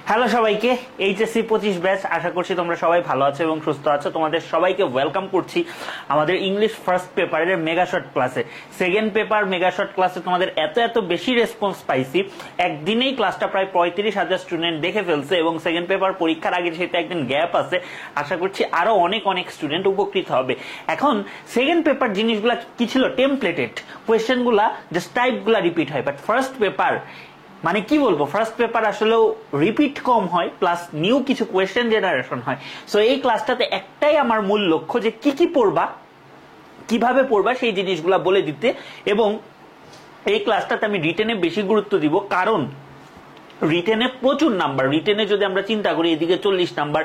Hello সবাইকে, HSC 25 batch. আশা করছি তোমরা সবাই ভালো আছো এবং সুস্থ আছো। তোমাদের সবাইকে ওয়েলকাম করছি আমাদের ইংলিশ ফার্স্ট পেপারের মেগা শর্ট ক্লাসে। সেকেন্ড পেপার মেগা শর্ট ক্লাসে তোমাদের এত বেশি রেসপন্স পাইছি, একদিনেই ক্লাসটা প্রায় 35,000 স্টুডেন্ট দেখে ফেলছে এবং সেকেন্ড পেপার পরীক্ষার আগে সেটা একদিন গ্যাপ আছে। আশা করছি আরো অনেক স্টুডেন্ট উপকৃত হবে। এখন সেকেন্ড পেপার জিনিসগুলা কি ছিল? টেমপ্লেটেড কোয়েশ্চেনগুলা, জাস্ট টাইপগুলা রিপিট হয়। বাট ফার্স্ট পেপার মানে কি বলবো, ফার্স্ট পেপার আসলেও রিপিট কম হয়, প্লাস নিউ কিছু কোয়েশ্চেন জেনারেশন হয়। সো এই ক্লাসটাতে একটাই আমার মূল লক্ষ্য, যে কি পড়বা, কিভাবে পড়বা সেই জিনিসগুলা বলে দিতে। এবং এই ক্লাসটাতে আমি রিটেনে বেশি গুরুত্ব দিব, কারণ রিটেনে প্রচুর নাম্বার। রিটেনে যদি আমরা চিন্তা করি, এদিকে 40 নাম্বার,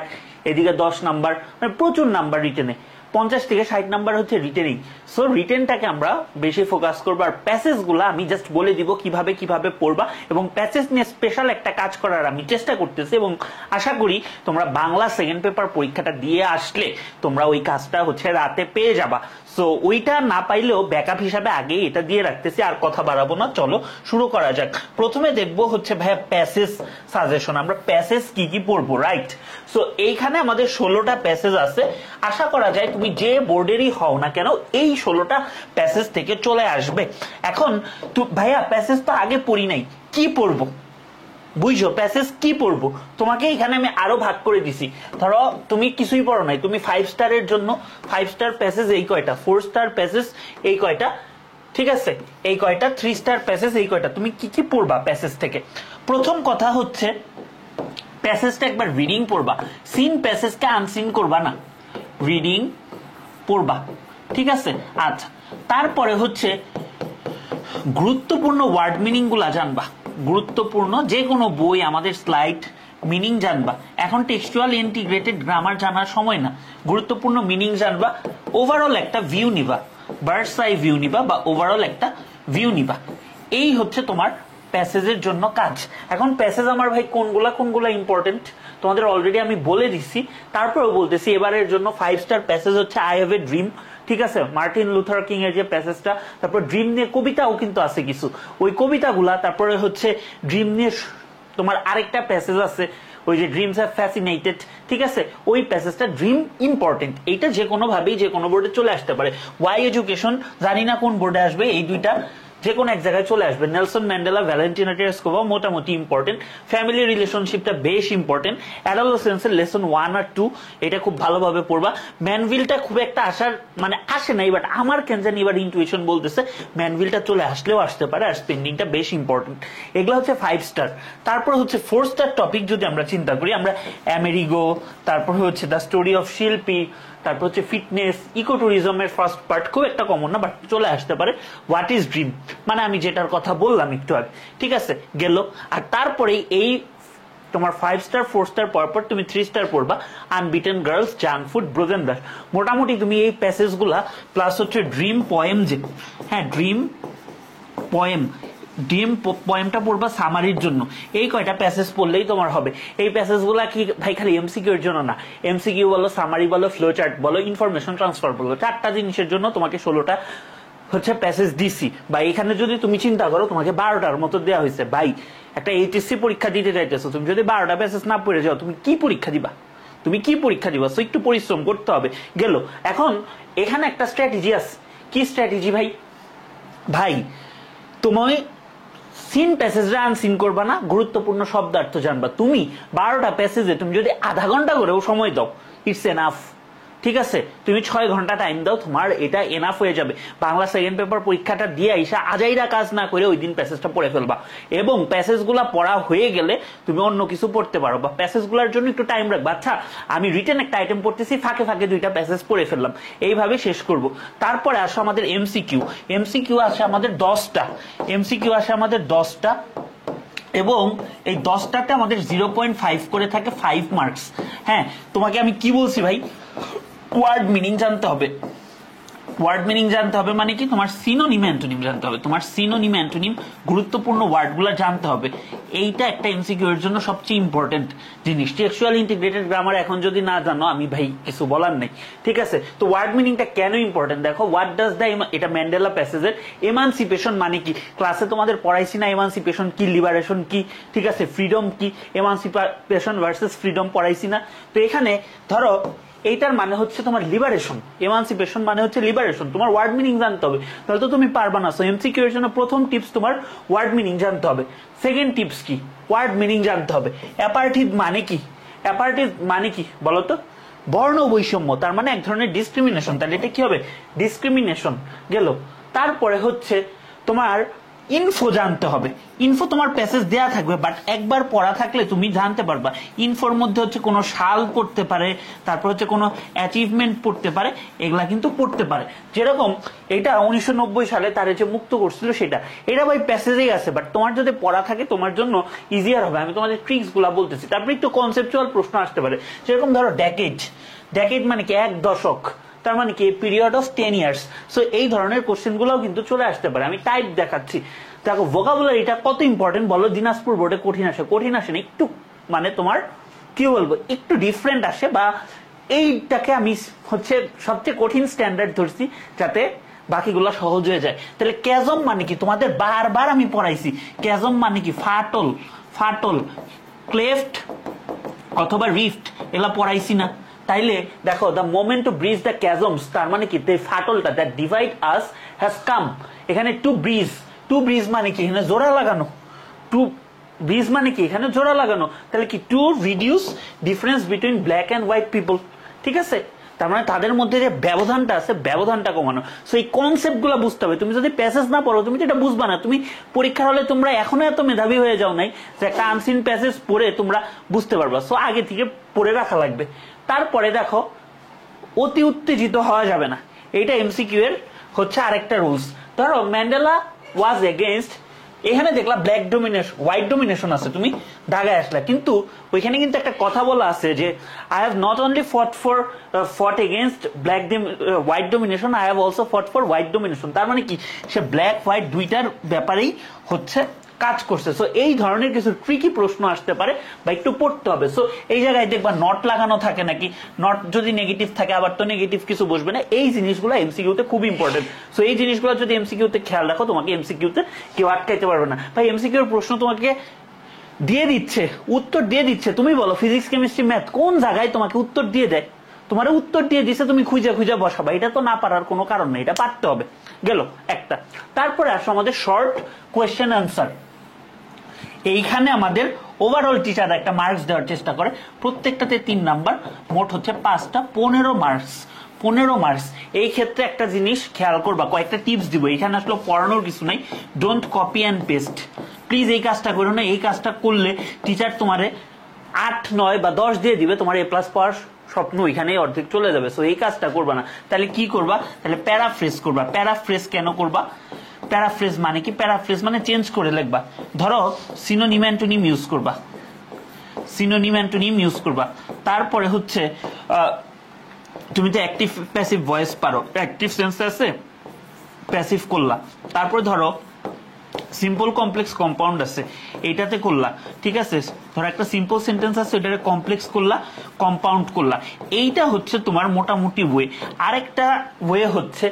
এদিকে 10 নাম্বার, মানে প্রচুর নাম্বার রিটেনে। 50 থেকে 60 নাম্বার হচ্ছে রিটেনিং। সো রিটেনটাকে আমরা বেশি ফোকাস করবো। আর প্যাসেজ গুলা আমি জাস্ট বলে দিব কিভাবে পড়বা, এবং প্যাসেজ নিয়ে স্পেশাল একটা কাজ করার আমি চেষ্টা করতেছি। এবং আশা করি তোমরা বাংলা সেকেন্ড পেপার পরীক্ষাটা দিয়ে আসলে তোমরা ওই কাজটা হচ্ছে রাতে পেয়ে যাবা। সো ওইটা না পাইলেও ব্যাকআপ হিসাবে আগে এটা দিয়ে রাখতেছি। আর কথা বাড়াবো না, চলো শুরু করা যাক। প্রথমে দেখবো হচ্ছে ভাইয়া প্যাসেজ সাজেশন। আমরা প্যাসেজ কি পড়বো, রাইট? সো এইখানে আমাদের 16টা প্যাসেজ আছে। আশা করা যায় তুমি যে বোর্ডেরই হও না কেন, এই 16টা প্যাসেজ থেকে চলে আসবে। এখন ভাইয়া প্যাসেজ তো আগে পড়ি নাই, কি পড়বো? বুঝছো, প্যাসেজ কি পড়বো? তোমাকে এখানে আমি আরো ভাগ করে দিছি। ধরো তুমি কিছুই পড়ো নাই, তুমি 5 স্টারের জন্য 5 স্টার প্যাসেজ এই কয়টা, 4 স্টার প্যাসেজ এই কয়টা, ঠিক আছে, এই কয়টা, 3 স্টার প্যাসেজ এই কয়টা। তুমি কি পড়বা প্যাসেজ থেকে? প্রথম কথা হচ্ছে প্যাসেজটা একবার রিডিং পড়বা। সিন প্যাসেজকে আনসিন করবা না, রিডিং পড়বা, ঠিক আছে? আচ্ছা, তারপরে হচ্ছে গুরুত্বপূর্ণ ওয়ার্ড মিনিং গুলা জানবা। গুরুত্বপূর্ণ যে কোনো বই, আমাদের স্লাইড, মিনিং জানবা। এখন টেক্সচুয়াল ইন্টিগ্রেটেড গ্রামার জানার সময় না, গুরুত্বপূর্ণ মিনিং জানবা। ওভারঅল একটা ভিউ নিবা, বার্ডস আই ভিউ নিবা, বা ওভারঅল একটা ভিউ নিবা। এই হচ্ছে তোমার প্যাসেজের জন্য কাজ। এখন প্যাসেজ আমার ভাই কোনগুলা ইম্পর্টেন্ট তোমাদের অলরেডি আমি বলে দিছি, তারপরেও বলতেছি। এবারের জন্য 5 স্টার প্যাসেজ হচ্ছে আই হ্যাভ এ ড্রিম, ঠিক আছে, মার্টিন লুথার কিং এর যে প্যাসেজটা। তারপর ড্রিম নিয়ে কবিতাও কিন্তু আছে কিছু, ওই কবিতাগুলা। তারপরে হচ্ছে ড্রিম নিয়ে তোমার আরেকটা প্যাসেজ আছে, ওই যে ড্রিমস হ্যাভ ফ্যাসিনেটেড, ঠিক আছে, ওই প্যাসেজটা ড্রিম ইম্পর্টেন্ট। এইটা যে কোনো ভাবেই যে কোনো বোর্ডে চলে আসতে পারে। ওয়াই এডুকেশন জানি না কোন বোর্ডে আসবে, এই দুইটা যে কোনো এক জায়গায় চলে আসবে। নেলসন ম্যান্ডেলা, ভ্যালেন্টিনা টেরেস্কোভা মোটামুটি ইম্পর্টেন্ট। ফ্যামিলি রিলেশনশিপটা বেশ ইম্পর্টেন্ট। অ্যাডোলেসেন্সের লেসন 1 আর 2 এটা খুব ভালোভাবে পড়বা। ম্যানভিলটা খুব একটা আসে নাই, বাট আমার কেন জানি এবার ইন্টুইশন বলতেছে ম্যানভিলটা চলে আসলেও আসতে পারে। আর স্পেন্ডিংটা বেশ ইম্পর্টেন্ট। এগুলো হচ্ছে 5 স্টার। তারপর হচ্ছে 4 স্টার টপিক যদি আমরা চিন্তা করি, আমরা আমেরিগো, তারপর হচ্ছে দ্য স্টোরি অফ শিল্পী, তারপর হচ্ছে ফিটনেস, ইকো ট্যুরিজমের ফার্স্ট পার্ট, খুব একটা কমন না বাট চলে আসতে পারে। হোয়াট ইজ ড্রিম, মানে আমি যেটার কথা বললাম একটু আগে, ঠিক আছে, গেল। আর তারপরে এই তোমার 5 স্টার 4 স্টার পরপর তুমি 3 স্টার পড়বা। Unbeaten girls, junk food, Brojen brush. মোটামুটি তুমি এই প্যাসেজ গুলা প্লাস হচ্ছে ড্রিম পয়েম, যে হ্যাঁ ড্রিম পয়েমটা পড়বা সামারির জন্য। এই কয়টা প্যাসেজ পড়লেই তোমার হবে। এই প্যাসেজ গুলা কি ভাই খালি এমসিকিউ এর জন্য না, এমসিকিউ বলো, সামারি বলো, ফ্লো চার্ট বলো, ইনফরমেশন ট্রান্সফার বলো, 4টা জিনিসের জন্য তোমাকে 16টা হচ্ছে প্যাসেজ দিছি। বা এখানে যদি তুমি চিন্তা করো তোমাকে 12টার মতো দেওয়া হয়েছে। ভাই একটা এইচএসসি পরীক্ষা দিতে চাইতেছো, তুমি যদি 12টা প্যাসেজ না পড়ে যাও, তুমি কি পরীক্ষা দিবা? সো একটু পরিশ্রম করতে হবে। গেল। এখন এখানে একটা স্ট্র্যাটেজি আছে। কি স্ট্র্যাটেজি ভাই তুমি সিন প্যাসেজটা আনসিন করবা না, গুরুত্বপূর্ণ শব্দার্থ জানবা। তুমি 12টা প্যাসেজে তুমি যদি আধা ঘন্টা করেও সময় দাও, ইটস এনাফ, ঠিক আছে? তুমি 6 ঘন্টা টাইম দাও, তোমার এটা এনাফ হয়ে যাবে। বাংলা সেকেন্ড পেপার পরীক্ষাটা দিয়ে আইসা আজাইরা কাজ না করে ওই দিন প্যাসেজটা পড়ে ফেলবা। এবং প্যাসেজগুলা পড়া হয়ে গেলে তুমি অন্য কিছু পড়তে পারো, বা প্যাসেজগুলোর জন্য একটু টাইম রাখবা। আচ্ছা, আমি রিটেন একটা আইটেম পড়তেছি, ফাঁকে 2টা প্যাসেজ পড়ে ফেললাম, এইভাবে শেষ করব। তারপরে আসে আমাদের এমসিকিউ আসে আমাদের 10টা। এবং এই 10টাতে আমাদের 0.5 করে থাকে 5 মার্কস। হ্যাঁ, তোমাকে আমি কি বলছি ভাই, ওয়ার্ড মিনিং জানতে হবে। ওয়ার্ড মিনিং জানতে হবে মানে কি, তোমার সিনোনিম অ্যান্টোনিম জানতে হবে, তোমার সিনোনিম অ্যান্টোনিম গুরুত্বপূর্ণ ওয়ার্ডগুলো জানতে হবে। এইটা একটা এমসিকিউ এর জন্য সবচেয়ে ইম্পর্টেন্ট জিনিস। টেক্সচুয়াল ইন্টিগ্রেটেড গ্রামার এখন যদি না জানো, আমি ভাই কিছু বলার নেই, ঠিক আছে? তো ওয়ার্ড মিনিংটা কেন ইম্পর্টেন্ট দেখো, হোয়াট ডাজ দ্য, এটা ম্যান্ডেলা প্যাসেজের এমানসিপেশন মানে কি, ক্লাসে তোমাদের পড়াইছি না এমানসিপেশন কি, লিবারেশন কি, ঠিক আছে, ফ্রিডম কি, এমানসিপেশন ভার্সেস ফ্রিডম পড়াইছি না? তো এখানে ধরো এইটার মানে হচ্ছে তোমার লিবারেশন, এমানসিপেশন মানে হচ্ছে লিবারেশন, তোমার ওয়ার্ড মিনিং জানতে হবে, তাহলে তো তুমি পারবা না। সো এমসিকিউ এর জন্য প্রথম টিপস তোমার ওয়ার্ড মিনিং জানতে হবে। সেকেন্ড টিপস কি, ওয়ার্ড মিনিং জানতে হবে। অ্যাপার্থিড মানে কি, অ্যাপার্থিড মানে কি বলো তো? বর্ণ বৈষম্য, তার মানে এক ধরনের ডিসক্রিমিনেশন, তাহলে এটা কি হবে? ডিসক্রিমিনেশন গেল। তারপরে হচ্ছে তোমার ইনফো জানতে হবে। ইনফো তোমার প্যাসেজ দেয়া থাকবে, বাট একবার পড়া থাকলে তুমি জানতে পারবা। ইনফোর মধ্যে হচ্ছে কোনো সাল পড়তে পারে, তারপর হচ্ছে কোনো অ্যাচিভমেন্ট পড়তে পারে, এগুলা কিন্তু পড়তে পারে। যেরকম এটা 1990 সালে তারা যে মুক্ত করছিল সেটা, এটা ভাই প্যাসেজেই আছে, বাট তোমার যদি পড়া থাকে তোমার জন্য ইজিয়ার হবে। আমি তোমাদের ট্রিক্স গুলা বলতেছি, তারপরে একটু কনসেপচুয়াল প্রশ্ন আসতে পারে। যেরকম ধরো ডেকেড, ডেকেড মানে কি? এক দশক, তার মানে কি? Period of 10 years. সো এই ধরনের কোশ্চেন গুলাও কিন্তু চলে আসতে পারে। আমি টাইপ দেখাচ্ছি, দেখো ভোকাবুলারিটা কত ইম্পর্টেন্ট বলো। দিনাজপুর বোর্ডে কঠিন আসে, কঠিন আসে না, একটু মানে তোমার কি বলবো, একটু ডিফারেন্ট আসে, বা এইটাকে আমি হচ্ছে সবচেয়ে কঠিন স্ট্যান্ডার্ড ধরছি যাতে বাকিগুলো সহজ হয়ে যায়। তাহলে ক্যাজম মানে কি? তোমাদের বারবার আমি পড়াইছি, ক্যাজম মানে কি? ফাটল, ফাটল, ক্লেফট অথবা রিফট, এগুলা পড়াইছি না? তাইলে দেখো, the moment to bridge the chasms, তার মানে কি? ফাটলটা that divide us has come. এখানে টু ব্রিজ, টু ব্রিজ মানে কি? এখানে জোড়া লাগানো। টু ব্রিজ মানে কি? এখানে জোড়া লাগানো। তাহলে কি? To reduce difference between black and white people, ঠিক আছে? তার মানে তাদের মধ্যে যে ব্যবধানটা আছে, ব্যবধানটা কমানো। সো এই কনসেপ্ট গুলো বুঝতে হবে। তুমি যদি প্যাসেজ না পড়ো তুমি তো এটা বুঝবা না। তুমি পরীক্ষার হলে তোমরা এখনো এত মেধাবী হয়ে যাও নাই যে একটা আনসিন প্যাসেজ পড়ে তোমরা বুঝতে পারবা। সো আগে থেকে পড়ে রাখা লাগবে। তারপরে দেখো, অতি উত্তেজিত হওয়া যাবে না, এইটা এমসিকিউ এর হচ্ছে আরেকটা রুলস। ধরো ম্যান্ডেলা ওয়াজ এগেইনস্ট, এখানে দেখলা ব্ল্যাক ডোমিনেশন, হোয়াইট ডোমিনেশন আছে, তুমি দাগায় আসলা, কিন্তু ওইখানে কিন্তু একটা কথা বলা আছে যে আই হ্যাভ নট অনলি ফট against black white domination, I have also fought for white domination. তার মানে কি? সে ব্ল্যাক হোয়াইট দুইটার ব্যাপারেই হচ্ছে কাজ করছে। সো এই ধরনের কিছু ট্রিকি প্রশ্ন আসতে পারে বা একটু পড়তে হবে। সো এই জায়গায় দেখবা নট লাগানো থাকে নাকি, নট যদি নেগেটিভ থাকে আবার তো নেগেটিভ কিছু বসবে না। এই জিনিসগুলো এমসিকিউতে খুব ইম্পর্টেন্ট। সো এই জিনিসগুলো যদি এমসিকিউতে খেয়াল রাখো, তোমাকে এমসিকিউতে কেউ আটকাইতে পারবে না। ভাই এমসিকিউর প্রশ্ন তোমাকে দিয়ে দিচ্ছে, উত্তর দিয়ে দিচ্ছে, তুমি বলো ফিজিক্স কেমিস্ট্রি ম্যাথ কোন জায়গায় তোমাকে উত্তর দিয়ে দেয়? তোমার উত্তর দিয়ে দিচ্ছে, তুমি খুঁজে খুঁজে বসাবা। এটা তো না পারার কোনো কারণ নেই, এটা পারতে হবে। গেল একটা। তারপরে আসো আমাদের শর্ট কোয়েশ্চেন আনসার। এইখানে আমাদের ওভারঅল টিচার একটা মার্কস দেওয়ার চেষ্টা করে, প্রত্যেকটাতে 3 নাম্বার, মোট হচ্ছে 5টা, 15 মার্কস। 15 মার্কস। এই ক্ষেত্রে একটা জিনিস খেয়াল করবা, কয়েকটা টিপস দিব। এখানে আসলে পড়ানোর কিছু নাই, don't copy and paste. Please এই কাজটা করো না। এই কাজটা করলে টিচার তোমারে 8, 9 বা 10 দিয়ে দিবে, তোমার এ প্লাস পাওয়ার স্বপ্ন এখানেই অর্ধেক চলে যাবে। সো এই কাজটা করবা না। তাহলে কি করবা? তাহলে প্যারাফ্রেজ করবা। প্যারাফ্রেজ কেন করবা? প্যারাফ্রেজ মানে কি? প্যারাফ্রেজ মানে চেঞ্জ করে লিখবা। ধরো সিনোনিম অ্যান্টোনিম ইউজ করবা, সিনোনিম অ্যান্টোনিম ইউজ করবা। তারপরে হচ্ছে তুমি তো অ্যাক্টিভ প্যাসিভ ভয়েস পারো, অ্যাক্টিভ সেন্স আছে, প্যাসিভ করলা। তারপরে ধরো সিম্পল কমপ্লেক্স কম্পাউন্ড আছে, এইটাতে করলা, ঠিক আছে? ধরো একটা সিম্পল সেন্টেন্স আছে, এটাকে কমপ্লেক্স করলা, কম্পাউন্ড করলা। এইটা হচ্ছে তোমার মোটামুটি ওয়ে। আরেকটা ওয়ে হচ্ছে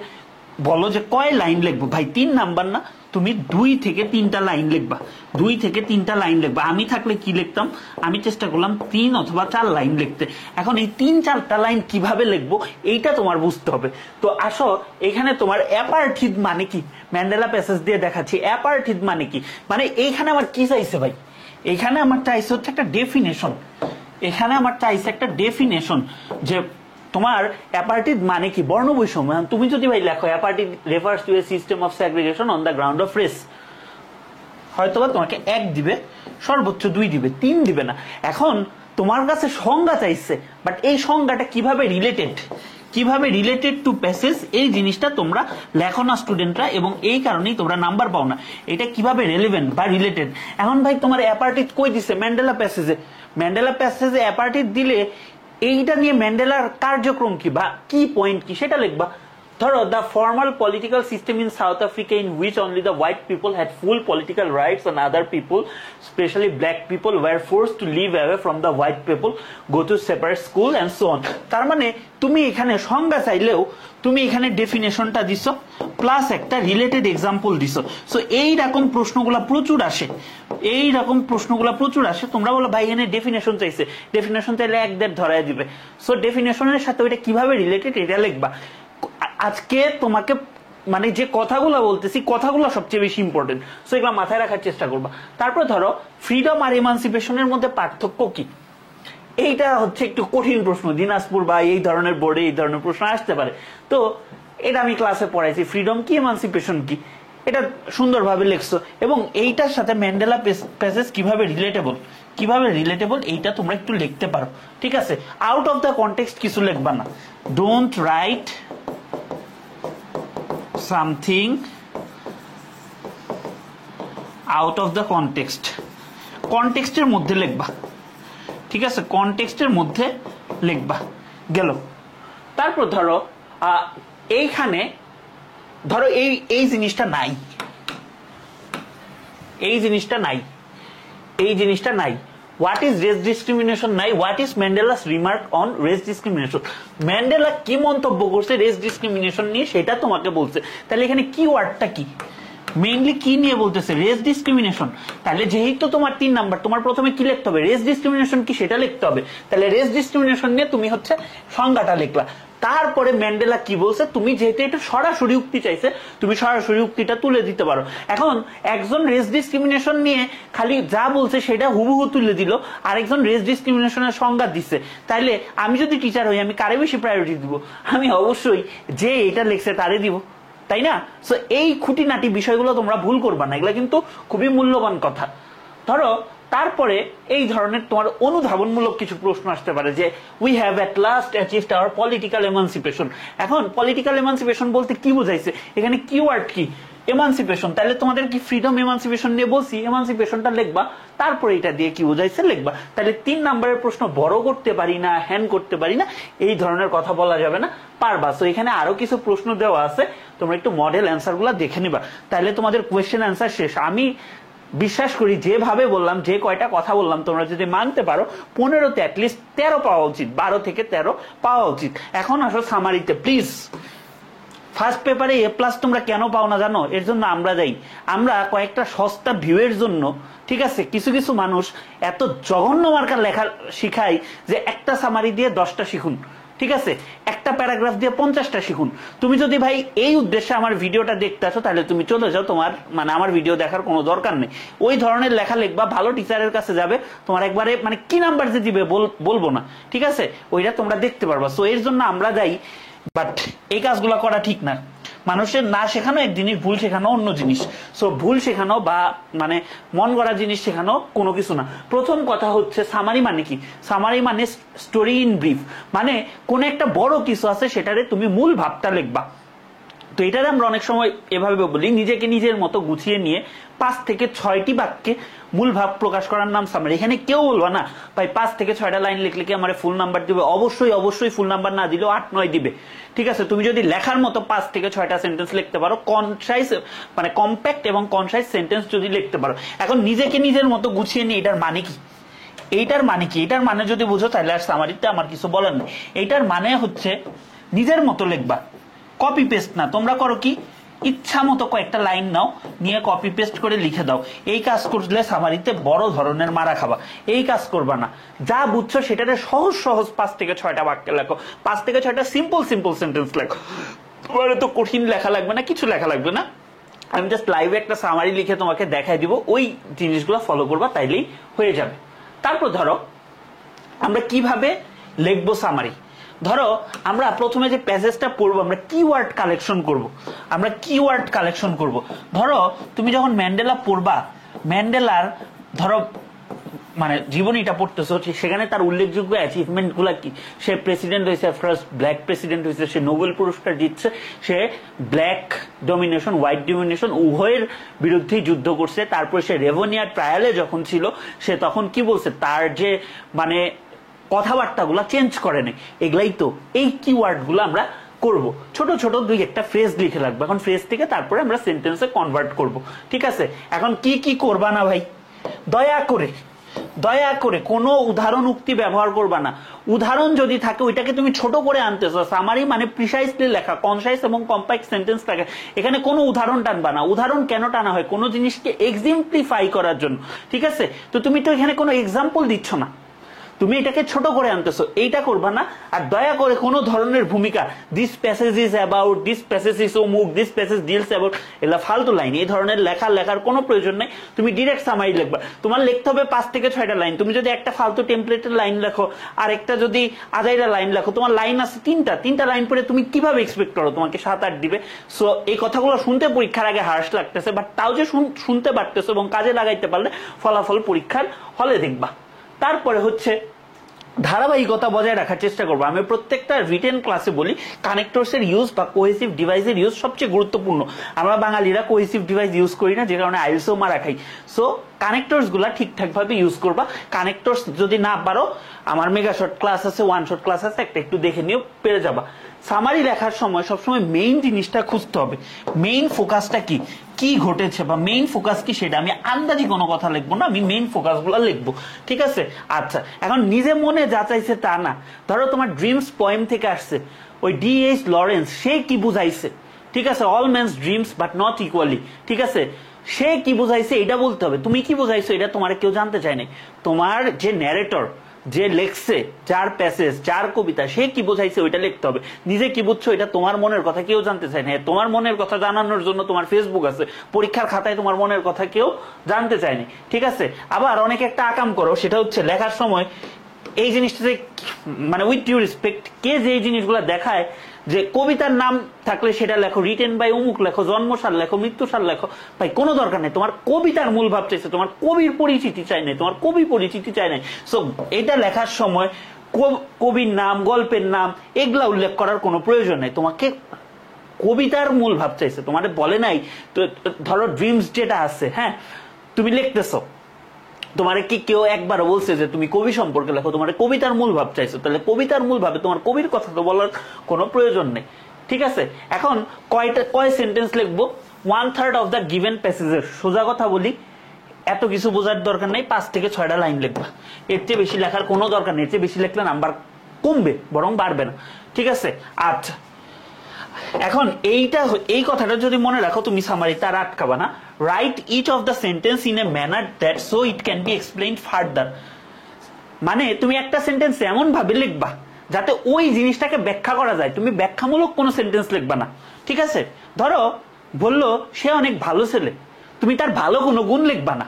বলো যে কয় লাইন লিখবো। ভাই 3 নাম্বার না, তুমি 2 থেকে 3টা লাইন লিখবা, 2 থেকে 3টা লাইন লিখবা। আমি থাকলে কি লিখতাম? আমি চেষ্টা করলাম 3 অথবা 4 লাইন লিখতে। এখন এই 3-4টা লাইন কিভাবে লিখবো এইটা তোমার বুঝতে হবে। তো আসো, এখানে তোমার অ্যাপার্থিড মানে কি ম্যান্ডেলা প্যাসেজ দিয়ে দেখাচ্ছি। অ্যাপার্থিড মানে কি? মানে এইখানে আমার কি চাইছে ভাই? এইখানে আমার চাইছে হচ্ছে একটা ডেফিনেশন। এখানে আমার চাইছে একটা ডেফিনেশন যে তোমার অ্যাপার্থিড মানে কি? বর্ণ বৈষম্য। তুমি যদি ভাই লেখো apartheid refers to a system of segregation on the ground of race, হয়তোবা তোমাকে 1 দিবে, সর্বোচ্চ 2 দিবে, 3 দিবে না। এখন তোমার কাছে সংজ্ঞা চাইছে, বাট এই সংজ্ঞাটা কিভাবে রিলেটেড, কিভাবে রিলেটেড টু প্যাসেজ, এই জিনিসটা তোমরা লেখো না স্টুডেন্টরা, এবং এই কারণেই তোমরা নাম্বার পাও না। এটা কিভাবে রেলেভেন্ট বা রিলেটেড। এখন ভাই তোমার অ্যাপার্থিড কই দিছে? ম্যান্ডেলা প্যাসেজে। ম্যান্ডেলা প্যাসেজে অ্যাপার্থিড দিলে এইটা নিয়ে ম্যান্ডেলার কার্যক্রম কি বা কি পয়েন্ট কি সেটা লিখবা। ধরো the formal political system in South Africa in which only the white people had full political rights and other people specially black people were forced to live away from the white people, go to separate school and so on. তার মানে তুমি এখানে সংজ্ঞা চাইলেও তুমি এখানে ডেফিনেশনটা দিছো plus একটা রিলেটেড এক্সাম্পল দিছো। সো এইরকম প্রশ্নগুলা প্রচুর আসে, এইরকম প্রশ্নগুলা প্রচুর আসে। তোমরা বলো ভাই এখানে ডেফিনেশন চাইছে, ডেফিনেশন চাইলে এক দেড় ধরায় দিবে। সো ডেফিনেশনের সাথে ওইটা কিভাবে রিলেটেড এটা লিখবা। আজকে তোমাকে মানে যে কথাগুলো বলতেছি কথাগুলো সবচেয়ে বেশি ইম্পর্টেন্ট, সো এগুলো মাথায় রাখার চেষ্টা করবা। তারপর ধরো ফ্রিডম আর ইমানসিপেশনের মধ্যে পার্থক্য কি, এইটা হচ্ছে একটু কঠিন প্রশ্ন, দিনাজপুর বা এই ধরনের বোর্ডে এই ধরনের প্রশ্ন আসতে পারে। তো এটা আমি ক্লাসে পড়াইছি, ফ্রিডম কি ইমানসিপেশন কি, এটা সুন্দরভাবে লিখছো। এবং এইটার সাথে ম্যান্ডেলা প্যাসেজ কিভাবে রিলেটেবল এইটা তোমরা একটু লিখতে পারো, ঠিক আছে। আউট অফ দ্য কনটেক্সট কিছু লিখবা না, don't write something out of the context, কনটেক্সটের মধ্যে লিখবা, ঠিক আছে, কনটেক্সটের মধ্যে লিখবা গেল। তারপর ধরো এইখানে ধরো এই জিনিসটা নাই, এই জিনিসটা নাই হোয়াট ইজ রেস ডিসক্রিমিনেশন নাই, what is Mandela's remark on race discrimination, Mandela কি মন্তব্য করছে রেস ডিসক্রিমিনেশন নিয়ে সেটা তোমাকে বলছে। তাহলে এখানে কি ওয়ার্ডটা কি, মেইনলি কি নিয়ে বলতেছে, রেস ডিসক্রিমিনেশন। তাহলে যেহেতু তোমার 3 নাম্বার, তোমার প্রথমে কি লিখতে হবে, রেস ডিসক্রিমিনেশন কি সেটা লিখতে হবে। তাহলে রেস ডিসক্রিমিনেশন নিয়ে তুমি হচ্ছে সংজ্ঞাটা লিখলা। তারপরে ম্যান্ডেলা কি বলছে, তুমি যেহেতু এটা সরাসরি উক্তি চাইছে তুমি সরাসরি উক্তিটা তুলে দিতে পারো। এখন একজন রেস ডিসক্রিমিনেশন নিয়ে খালি যা বলছে সেটা হুবহু তুলে দিল, আরেকজন রেস ডিসক্রিমিনেশনের সংজ্ঞা দিচ্ছে। তাইলে আমি যদি টিচার হই আমি কারে বেশি প্রায়োরিটি দিব, আমি অবশ্যই যে এটা লিখছে তারে দিব, তাই না। সো এই খুঁটিনাটি বিষয়গুলো তোমরা ভুল করবা না, এগুলো কিন্তু খুবই মূল্যবান কথা। ধরো তারপরে এই ধরনের তোমার অনুধাবনমূলক কিছু প্রশ্ন আসতে পারে যে we have at last achieved hour political এমানসিপেশন। এখন পলিটিক্যাল এমানসিপেশন বলতে কি বোঝাইছে, এখানে কিওয়ার্ড কি, এমানসিপেশন। তাহলে তোমাদের কি ফ্রিডম এমানসিপেশন নিয়ে বলছি, এমানসিপেশনটা লিখবা, তারপরে এটা দিয়ে কি বোঝাইছে লিখবা। তাহলে 3 নাম্বারের প্রশ্ন বড় করতে পারি না, হ্যান্ড করতে পারি না, এই ধরনের কথা বলা যাবে না, পারবা। তো এখানে আরো কিছু প্রশ্ন দেওয়া আছে, তোমরা একটু মডেল অ্যান্সার গুলা দেখে নিবা, তাহলে তোমাদের কোয়েশ্চেন অ্যান্সার শেষ। আমি বিশ্বাস করি যেভাবে বললাম, যে কয়টা কথা বললাম তোমরা যদি মানতে পারো 15তে অ্যাটলিস্ট 13 পাওয়া উচিত, 12 থেকে 13 পাওয়া উচিত। এখন আসো সামারিতে প্লিজ। ফার্স্ট পেপারে A+ তোমরা কেন পাও না জানো, এর জন্য আমরা যাই, আমরা কয়েকটা সস্তা ভিউয়ের জন্য, ঠিক আছে, কিছু কিছু মানুষ এত জঘন্য মার্কার লেখা শিখায় যে একটা সামারি দিয়ে 10টা শিখুন, ঠিক আছে, একটা প্যারাগ্রাফ দিয়ে 50টা শিখুন। তুমি যদি ভাই এই উদ্দেশ্যে আমার ভিডিওটা দেখতে আসো তাহলে তুমি চলে যাও, তোমার মানে আমার ভিডিও দেখার কোনো দরকার নেই। ওই ধরনের লেখা লিখবা, ভালো টিচারের কাছে যাবে, তোমার একবারে মানে কি নাম্বার যে দিবে বলবো না, ঠিক আছে, ওইটা তোমরা দেখতে পারবা। সো এর জন্য আমরা যাই, বাট এই কাজগুলো করা ঠিক না। মানুষের না শেখানো এক জিনিস, ভুল শেখানো অন্য জিনিস। সো ভুল শেখানো বা মানে মন গড়া জিনিস শেখানো কোনো কিছু না। প্রথম কথা হচ্ছে সামারি মানে কি, সামারি মানে স্টোরি ইন ব্রিফ, মানে কোন একটা বড় কিছু আছে সেটারে তুমি মূল ভাবটা লিখবা। তো এটারে আমরা অনেক সময় এভাবে বলি, নিজেকে নিজের মতো গুছিয়ে নিয়ে 5 থেকে 6টি বাক্যে মূল ভাব প্রকাশ করার নাম সামারি। এখানে কেউ বলবা না ভাই 5 থেকে 6টা লাইন লিখলে কি আমার ফুল নাম্বার দিবে, অবশ্যই ফুল নাম্বার না দিলেও 8-9 দিবে, ঠিক আছে। তুমি যদি লেখার মতো 5 থেকে 6টা সেন্টেন্স লিখতে পারো, কনসাইজ মানে কম্প্যাক্ট এবং কনসাইজ সেন্টেন্স যদি লিখতে পারো। এখন নিজেকে নিজের মতো গুছিয়ে নিয়ে এটার মানে কি, এইটার মানে কি, এটার মানে যদি বুঝো তাহলে আর সামারিতে আমার কিছু বলার নেই। এইটার মানে হচ্ছে নিজের মতো লিখবা, কপি পেস্ট না। তোমরা করো কি, ইচ্ছা মতো কয়েকটা লাইন নাও, নিয়ে কপি পেস্ট করে লিখে দাও। এই কাজ করলে সামারিতে বড় ধরনের মারা খাবা, এই কাজ করবা না। যা বুঝছো সেটাতে সহজ 5 থেকে 6টা বাক্য লেখো, 5 থেকে 6টা সিম্পল সেন্টেন্স লেখো। তোমার তো কঠিন লেখা লাগবে না, কিছু লেখা লাগবে না। আমি জাস্ট লাইভে একটা সামারি লিখে তোমাকে দেখাই দিব, ওই জিনিসগুলো ফলো করবা, তাইলেই হয়ে যাবে। তারপর ধরো আমরা কিভাবে লিখবো সামারি। ধরো আমরা প্রথমে যে প্যাসেজটা পড়বো আমরা কিওয়ার্ড কালেকশন করব। ধরো তুমি যখন ম্যান্ডেলা পড়বা, ম্যান্ডেলার ধরো মানে জীবনীটা পড়তেছো, সেখানে তার উল্লেখযোগ্য অ্যাচিভমেন্ট গুলা কি, সে প্রেসিডেন্ট হয়েছে, ফার্স্ট ব্ল্যাক প্রেসিডেন্ট হয়েছে, সে নোবেল পুরস্কার জিতছে, সে ব্ল্যাক ডমিনেশন হোয়াইট ডমিনেশন উভয়ের বিরুদ্ধেই যুদ্ধ করছে। তারপর সে রেভেনিয়ার ট্রায়ালে যখন ছিল সে তখন কি বলছে, তার যে মানে কথাবার্তাগুলো চেঞ্জ করে নেই, এগুলাই তো এই কিওয়ার্ড গুলো আমরা করব, ছোট ছোট দুই একটা ফ্রেজ লিখে রাখবো। এখন ফ্রেজ থেকে তারপরে আমরা সেন্টেন্সে কনভার্ট করব, ঠিক আছে? এখন কি কি করবা না ভাই, দয়া করে দয়া করে কোনো উদাহরণ উক্তি ব্যবহার করবা না। উদাহরণ যদি থাকে ওইটাকে তুমি ছোট করে আনতেছো। সামারি মানে প্রিসাইসলি লেখা, কনসাইজ এবং কম্প্যাক্ট সেন্টেন্স থাকে, এখানে কোনো উদাহরণ টানবা না। উদাহরণ কেন টানা হয়? কোনো জিনিসকে এক্সাম্পলিফাই করার জন্য, ঠিক আছে? তো তুমি তো এখানে কোনো এক্সাম্পল দিচ্ছ না, তুমি এটাকে ছোট করে আনতেছো, এইটা করবা না। আর দয়া করে কোনো ধরনের ভূমিকা, this passage is about, this passage is অমুক, দিস প্যাসেজ ডিলস অ্যাবাউট, এগুলা ফালতু লাইন। এই ধরনের লেখার কোনো প্রয়োজন নাই। তুমি ডিরেক্ট সামারি লিখবা। তোমার লিখতে হবে 5 থেকে 6টা লাইন। তুমি যদি একটা ফালতু টেমপ্লেটের লাইন লেখো আর একটা যদি আজাইরা লাইন লেখো, তোমার লাইন আছে তিনটা লাইন পরে তুমি কিভাবে এক্সপেক্ট করো তোমাকে 7-8 দিবে? সো এই কথাগুলো শুনতে পরীক্ষার আগে হার্শ লাগতেছে, বাট তাও যে শুনতে পারতেছো এবং কাজে লাগাইতে পারলে ফলাফল পরীক্ষার হলে দেখবা। তারপরে হচ্ছে ধারাবাহিকতা বজায় রাখার চেষ্টা করবো। আমি প্রত্যেকটা রিটেন ক্লাসে বলি কানেক্টরস এর ইউজ বা কোহেসিভ ডিভাইসের ইউজ সবচেয়ে গুরুত্বপূর্ণ। আমরা বাঙালিরা কোহেসিভ ডিভাইস ইউজ করি না, যে কারণে আইএলসও মারা খাই। সো কানেক্টরস গুলা ঠিকঠাক ভাবে ইউজ করবা। কানেক্টরস যদি না পারো, আমার মেগা শর্ট ক্লাস আছে, ওয়ান শর্ট ক্লাস আছে, একটা একটু দেখে নিও, পেরে যাবা। সামারি লেখার সময় সবসময় মেইন জিনিসটা খুঁজতে হবে। মেইন ফোকাসটা কি, কি ঘটেছে বা মেইন ফোকাস কি, সেটা আমি আন্দাজি কোনো কথা লিখবো না, আমি মেইন ফোকাস গুলো লিখবো, ঠিক আছে? আচ্ছা, এখন নিজে মনে যা চাইছে তা না। ধরো তোমার ড্রিমস পোয়েম থেকে আসছে, ওই D.H. লরেন্স সে কি বুঝাইছে, ঠিক আছে? All men's dreams but not equally, ঠিক আছে? সে কি বুঝাইছে এটা বলতে হবে। তুমি কি বুঝাইছো এটা তোমার কেউ জানতে চায় নাই। তোমার যে ন্যারেটর, যে লেখছে, যার প্যাসেজ, যার কবিতা, সে কি বোঝাইছে ওইটা লিখতে হবে। নিজে কি বুঝছো এটা তোমার মনের কথা কেউ জানতে চায় না। তোমার মনের কথা জানানোর জন্য তোমার ফেসবুক আছে, পরীক্ষার খাতায় তোমার মনের কথা কেউ জানতে চায়নি, ঠিক আছে? আবার অনেকে একটা আকাম করো, সেটা হচ্ছে লেখার সময় এই জিনিসটাতে, মানে উইথ ডিউ রেসপেক্ট, কে যে এই জিনিসগুলো দেখায় যে কবিতার নাম থাকলে সেটা লেখো, রিটেন বাই অমুক লেখো, জন্মসাল লেখো, মৃত্যুসাল লেখো। ভাই কোনো দরকার নেই। তোমার কবিতার মূল ভাব চাইছে, তোমার কবির পরিচিতি চাই নাই, তোমার কবি পরিচিতি চাই নাই। সো এটা লেখার সময় কবির নাম, গল্পের নাম এগুলা উল্লেখ করার কোনো প্রয়োজন নেই। তোমাকে কবিতার মূল ভাব চাইছে, তোমার বলে নাই। তো ধরো ড্রিমস যেটা আছে, হ্যাঁ, তুমি লিখতেছো, তোমার কি কেউ একবার বলছে যে তুমি কবি সম্পর্কে লেখো? তোমার কবিতার মূল ভাব চাইছো, তাহলে কবিতার মূল ভাবে তোমার কবির কথা তো বলার কোনো প্রয়োজন নেই, ঠিক আছে? এখন কয় সেন্টেন্স লিখবো? 1/3 অফ দ্য গিভেন প্যাসেজের। সোজা কথা বলি, এত কিছু বোঝার দরকার নেই, 5 থেকে 6টা লাইন লিখবা। এর চেয়ে বেশি লেখার কোনো দরকার নেই। এর চেয়ে বেশি লিখলে নাম্বার কমবে, বরং বাড়বে না, ঠিক আছে? আচ্ছা, এখন এই কথাটা যদি মনে রাখো তুমি সামারি, তার আটকাবা না। Write each of the sentence in a manner that so it can be explained further. মানে তুমি একটা সেন্টেন্স এমন ভাবে লিখবা যাতে ওই জিনিসটাকে ব্যাখ্যা করা যায়। তুমি ব্যাখ্যামূলক কোনো সেন্টেন্স লিখবা না, ঠিক আছে? ধরো বললো সে অনেক ভালো ছেলে, তুমি তার ভালো কোনো গুণ লিখবা না।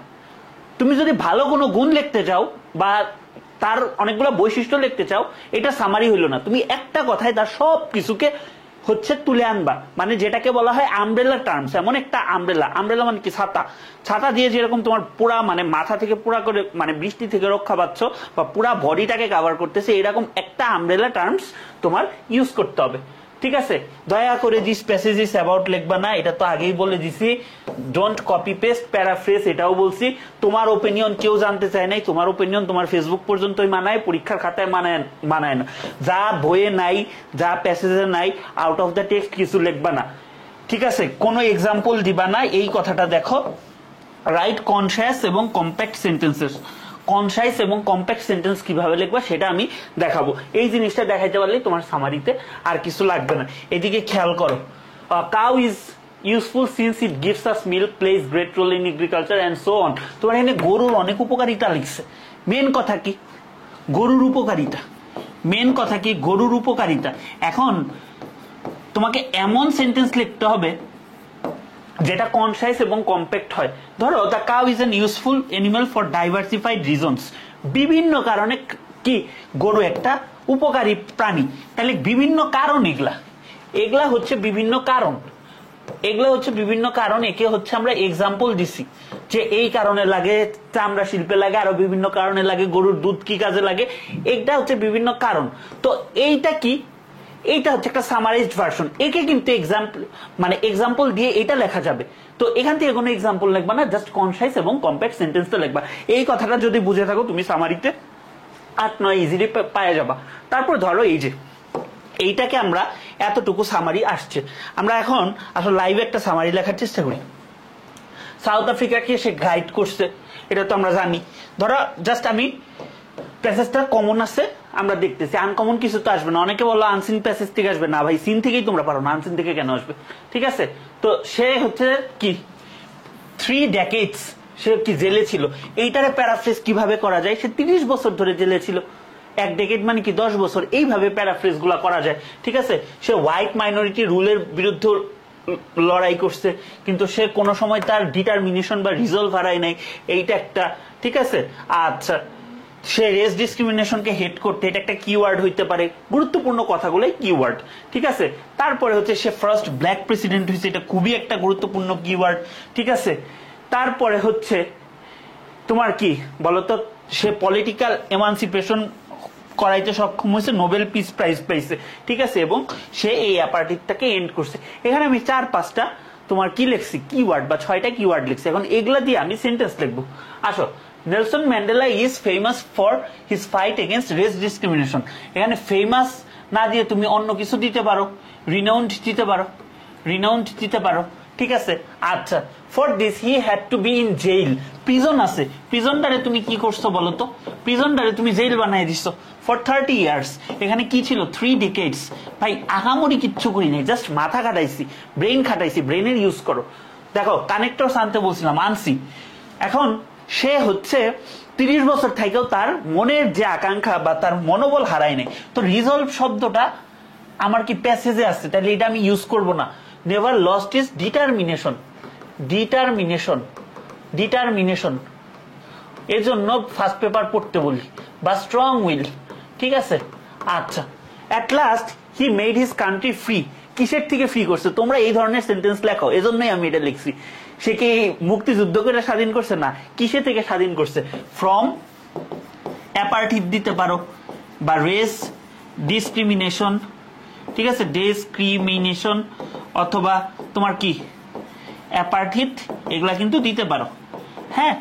তুমি যদি ভালো কোনো গুণ লিখতে চাও বা তার অনেকগুলো বৈশিষ্ট্য লিখতে চাও, এটা সামারি হইলো না। তুমি একটা কথায় তার সব কিছুকে হচ্ছে তুলে আনবা, মানে যেটাকে বলা হয় আমব্রেলা টার্মস। এমন একটা আমব্রেলা মানে কি? ছাতা দিয়ে যেরকম তোমার পুরা মানে মাথা থেকে পুরা করে মানে বৃষ্টি থেকে রক্ষা পাচ্ছ বা পুরা বডিটাকে কভার করতেছে, এরকম একটা আমব্রেলা টার্মস তোমার ইউজ করতে হবে, ঠিক আছে? দয়া করে দিস প্যাসেজ ইজ অ্যাবাউট লিখবা না, এটা তো আগেই বলে দিছি। ডোন্ট কপি পেস্ট, প্যারাফ্রেজ, এটাও বলছি। তোমার ওপিনিয়ন কেউ জানতে চায় নাই, তোমার ওপিনিয়ন তোমার ফেসবুক পর্যন্তই মানায়, পরীক্ষার খাতায় মানায় না। যা বইয়ে নাই, যা প্যাসেজে নাই, আউট অফ দ্য টেক্সট কিছু লিখবা না, ঠিক আছে? কোনো এক্সাম্পল দিবা না। এই কথাটা দেখো, রাইট কনসাস এবং কম্প্যাক্ট সেন্টেন্সেস। কনসাইস এবং কম্প্যাক্ট সেন্টেন্স কিভাবে লিখবা সেটা আমি দেখাবো। এই জিনিসটা দেখাইতে পারলেই তোমার সামারিতে আর কিছু লাগবে না। এদিকে খেয়াল করো, cow is useful since it gives us milk, plays great role in agriculture and so on. তোমার এখানে গরুর অনেক উপকারিতা লিখছে। মেন কথা কি? গরুর উপকারিতা। মেন কথা কি? গরুর উপকারিতা। এখন তোমাকে এমন সেন্টেন্স লিখতে হবে যেটা কনসাইস এবং কম্প্যাক্ট হয়। ধরো the cow is an useful animal for diversified reasons. বিভিন্ন কারণে কি গরু একটা উপকারী প্রাণী। তাহলে বিভিন্ন কারণ, এগুলা হচ্ছে বিভিন্ন কারণ, একে হচ্ছে আমরা এক্সাম্পল দিছি যে এই কারণে লাগে, চামড়া শিল্পে লাগে, আরো বিভিন্ন কারণে লাগে, গরুর দুধ কি কাজে লাগে, এটা হচ্ছে বিভিন্ন কারণ। তো এইটা কি? এইটা হচ্ছে একটা সামারাইজড ভার্সন। একে কিন্তু এক্সাম্পল দিয়ে এটা লেখা যাবে। তো এখান থেকে কোনো এক্সাম্পল লিখবা না, জাস্ট কনসাইস এবং কম্প্যাক্ট সেন্টেন্সটা লিখবা। এই কথাটা যদি বুঝে থাকো তুমি সামারিতে 8-9 ইজিলি পাওয়া যাবা। তারপর ধরো এই যে এইটাকে আমরা এতটুকু সামারি আসছে। আমরা এখন আসলে লাইভে একটা সামারি লেখার চেষ্টা করি। সাউথ আফ্রিকাকে সে গাইড করছে, এটা তো আমরা জানি। ধরো জাস্ট আমি প্যাসেজটা কমন আছে আমরা দেখতেছি, আনকমন কিছু তো আসবে না। অনেকে বললো আনসিন প্যাসেজ থেকে আসবে, না ভাই সিন থেকেই তোমরা পারো না, আনসিন থেকে কেন আসবে? ঠিক আছে, তো সে হচ্ছে কি 3 decades সে কি জেলে ছিল। এইটারে প্যারাফ্রেজ কিভাবে করা যায়, সে 30 বছর ধরে জেলে ছিল। 1 ডেকেড মানে কি 10 বছর, এইভাবে প্যারাফ্রেজ গুলা করা যায়। ঠিক আছে, সে হোয়াইট মাইনরিটি রুলের বিরুদ্ধে লড়াই করছে, কিন্তু সে কোনো সময় তার ডিটারমিনেশন বা রিজলভ হারায় নাই, এইটা একটা। ঠিক আছে, আচ্ছা সে রেস ডিসক্রিমিনেশনকে হেট করতে, এটা একটা কিওয়ার্ড হইতে পারে। গুরুত্বপূর্ণ কথাগুলোই কিওয়ার্ড। ঠিক আছে, তারপরে হচ্ছে সে ফার্স্ট ব্ল্যাক প্রেসিডেন্ট হয়েছে, এটা খুবই একটা গুরুত্বপূর্ণ কিওয়ার্ড। ঠিক আছে, তারপরে হচ্ছে তোমার কি বলতো, সে পলিটিক্যাল এমানসিপেশন করাইতে সক্ষম হয়েছে, নোবেল পিস প্রাইজ পাইছে। ঠিক আছে, এবং সে এই অ্যাপার্টিকটাকে এন্ড করছে। এখানে আমি 4-5টা তোমার কি লিখছি কিওয়ার্ড বা 6টা কিওয়ার্ড লিখছি। এখন এগুলা দিয়ে আমি সেন্টেন্স লিখবো। আসো, Nelson Mandela is famous for his fight against race discrimination. এখানে ফেমাস না দিয়ে তুমি অন্য কিছু দিতে পারো, রিনাউন্ড দিতে পারো, রিনাউন্ড দিতে পারো। ঠিক আছে, আচ্ছা for this he had to be in jail. Prison আছে, প্রিজনটারে তুমি কি করছো বলো তো? প্রিজনটারে তুমি জেল বানাই দিছো ফর 30 years। এখানে কি ছিল? 3 decades। ভাই আহামরি কিচ্ছু করি নাই, জাস্ট মাথা খাটাইছি, ব্রেন খাটাইছি, ব্রেনের ইউজ করো। দেখো কানেক্টরস আনতে বলছিলাম, আনছি। এখন সে হচ্ছে 30 বছর থেকেও তার মনের যে আকাঙ্ক্ষা বা তার মনোবল হারায় নাই। তো রিজলভ শব্দটা আমার কি প্যাসেজে আছে, তাহলে এটা আমি ইউজ করব না। Never lost is determination, determination, determination. এজন্য ফার্স্ট পেপার পড়তে বলি, বা স্ট্রং উইল। ঠিক আছে, আচ্ছা at last he made his country free. কিসের থেকে ফ্রি করছে? তোমরা এই ধরনের সেন্টেন্স লেখো, এজন্যই আমি এটা লিখছি। সে কি মুক্তিযুদ্ধ করে স্বাধীন করছে? না। কিসে থেকে স্বাধীন করছে? ফ্রম অ্যাপার্থিড দিতে পারো, বা রেস ডিসক্রিমিনেশন। ঠিক আছে, ডিসক্রিমিনেশন, অথবা তোমার কি অ্যাপার্থিড, এগুলা কিন্তু দিতে পারো। হ্যাঁ,